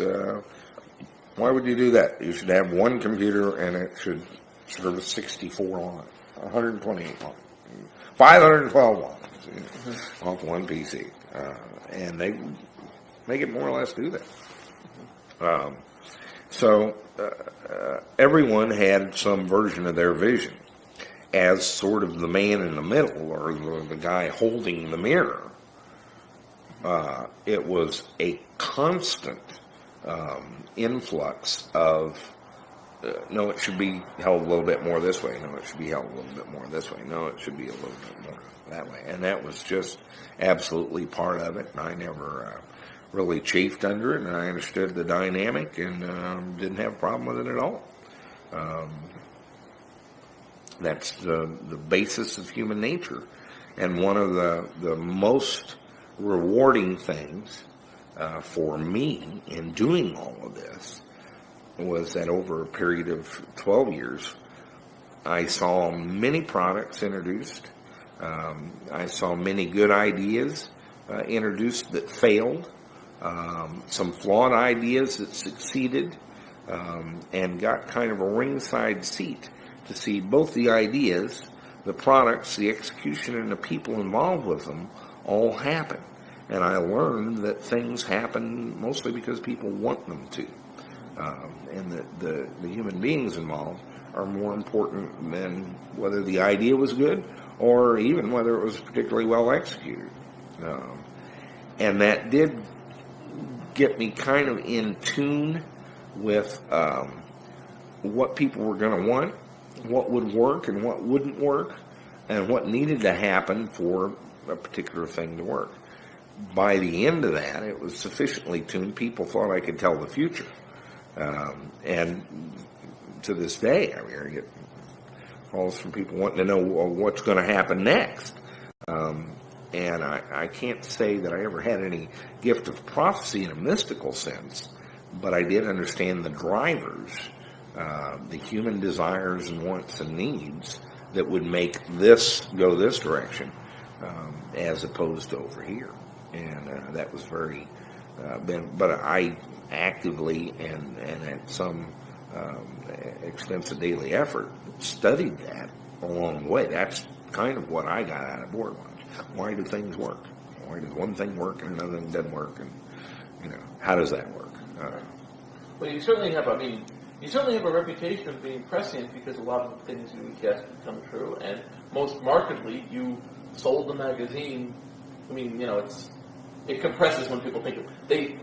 why would you do that? You should have one computer and it should service 64 lines, 128 lines. 512 lines off one PC. And they make it more or less do that. So everyone had some version of their vision as sort of the man in the middle, or the guy holding the mirror. It was a constant influx of, no, it should be held a little bit more this way. No, it should be held a little bit more this way. No, it should be a little bit more that way. And that was just absolutely part of it. I never really chafed under it, and I understood the dynamic and didn't have a problem with it at all. That's the basis of human nature. And one of the most rewarding things for me in doing all of this was that over a period of 12 years, I saw many products introduced. I saw many good ideas introduced that failed, some flawed ideas that succeeded, and got kind of a ringside seat to see both the ideas, the products, the execution, and the people involved with them all happen. And I learned that things happen mostly because people want them to. And that the human beings involved are more important than whether the idea was good or even whether it was particularly well executed. And that did get me kind of in tune with what people were going to want, what would work and what wouldn't work, and what needed to happen for a particular thing to work. By the end of that, it was sufficiently tuned, people thought I could tell the future. And to this day, I mean, I get calls from people wanting to know, well, what's going to happen next. And I can't say that I ever had any gift of prophecy in a mystical sense, but I did understand the drivers, the human desires and wants and needs that would make this go this direction as opposed to over here. And that was very, but I actively and at some extensive daily effort studied that along the way. That's kind of what I got out of Board Watch. Why do things work? Why does one thing work and another thing doesn't work? And, how does that work? Well, you certainly have, you certainly have a reputation of being prescient because a lot of the things you guess come true. And most markedly, you sold the magazine. I mean, it compresses when people think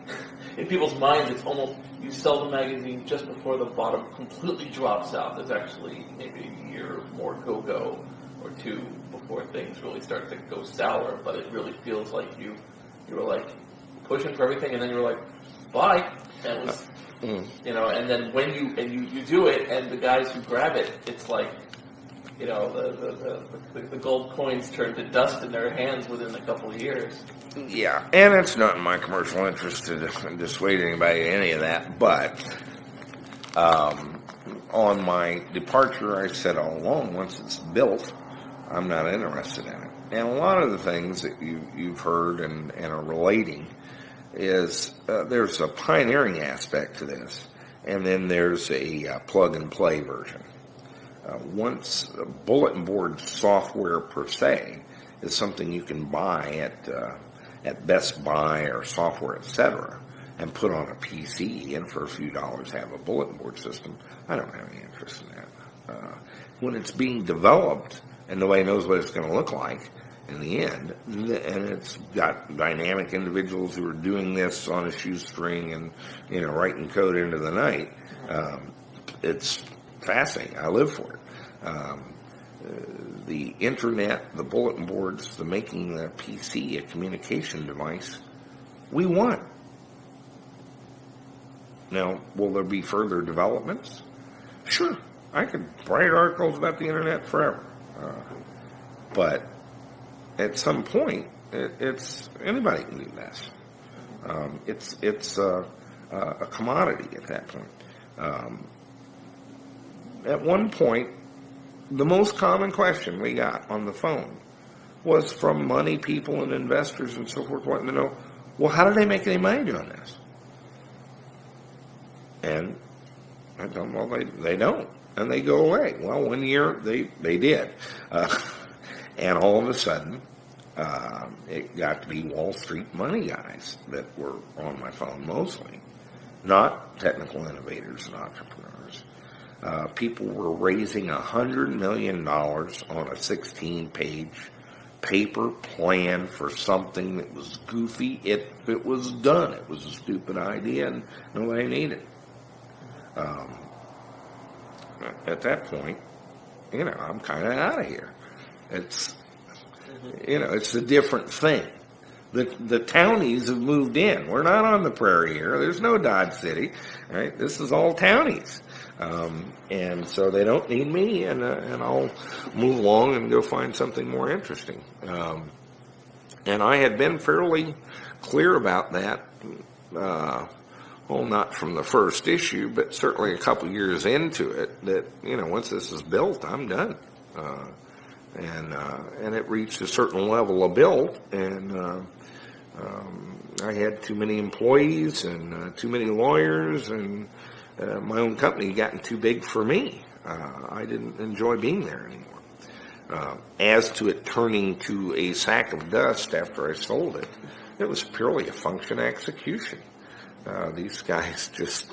in people's minds, it's almost, you sell the magazine just before the bottom completely drops out. There's actually maybe a year or more go or two before things really start to go sour, but it really feels like you were like pushing for everything, and then you were like, bye. And it was, and then when you do it, and the guys who grab it, it's like, the gold coins turn to dust in their hands within a couple of years. Yeah, and it's not in my commercial interest to dissuade anybody to any of that, but on my departure, I said all along, once it's built, I'm not interested in it. And a lot of the things that you've heard and are relating is there's a pioneering aspect to this, and then there's a plug-and-play version. Once bulletin board software per se is something you can buy at Best Buy or Software, etc., and put on a PC and for a few dollars have a bulletin board system, I don't have any interest in that. When it's being developed and nobody knows what it's going to look like in the end, and it's got dynamic individuals who are doing this on a shoestring and writing code into the night, it's fascinating. I live for it. The internet, the bulletin boards, the making the PC a communication device, we won. Now, will there be further developments? Sure. I could write articles about the internet forever. But at some point, it's anybody can do this. It's a commodity at that point. At one point, the most common question we got on the phone was from money people and investors and so forth wanting to know, well, how do they make any money doing this? And I tell them, well, they don't. And they go away. Well, one year they did. And all of a sudden, it got to be Wall Street money guys that were on my phone mostly, not technical innovators and entrepreneurs. People were raising $100 million on a 16-page paper plan for something that was goofy. It was done. It was a stupid idea and nobody needed it. At that point, I'm kind of out of here. It's, it's a different thing. The townies have moved in. We're not on the prairie here. There's no Dodge City, right? This is all townies. And so they don't need me, and I'll move along and go find something more interesting. And I had been fairly clear about that, not from the first issue, but certainly a couple years into it, that, once this is built, I'm done. And it reached a certain level of built, and I had too many employees and too many lawyers, and my own company had gotten too big for me. I didn't enjoy being there anymore. As to it turning to a sack of dust after I sold it, it was purely a function of execution. These guys just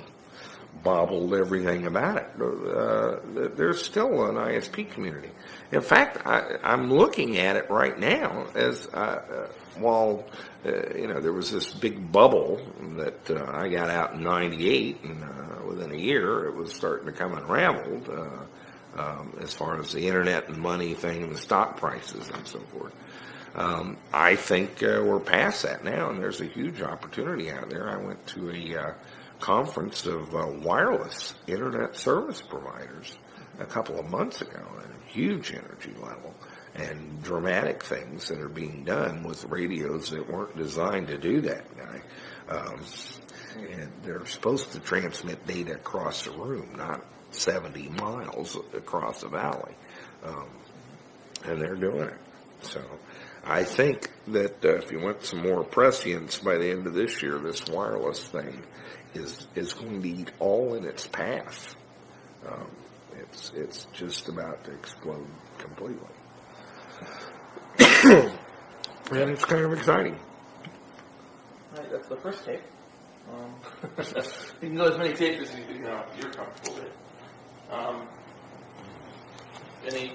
bobbled everything about it. There's still an ISP community. In fact, I'm looking at it right now as while there was this big bubble that I got out in '98, and within a year it was starting to come unraveled as far as the internet and money thing and the stock prices and so forth. I think we're past that now, and there's a huge opportunity out there. I went to a conference of wireless internet service providers a couple of months ago, at a huge energy level, and dramatic things that are being done with radios that weren't designed to do that, guy. And they're supposed to transmit data across the room, not 70 miles across the valley. And they're doing it. So I think that if you want some more prescience by the end of this year, this wireless thing is going to eat all in its path. It's just about to explode completely. And it's kind of exciting. All right, that's the first tape. You can go as many tapes as you're comfortable with. Any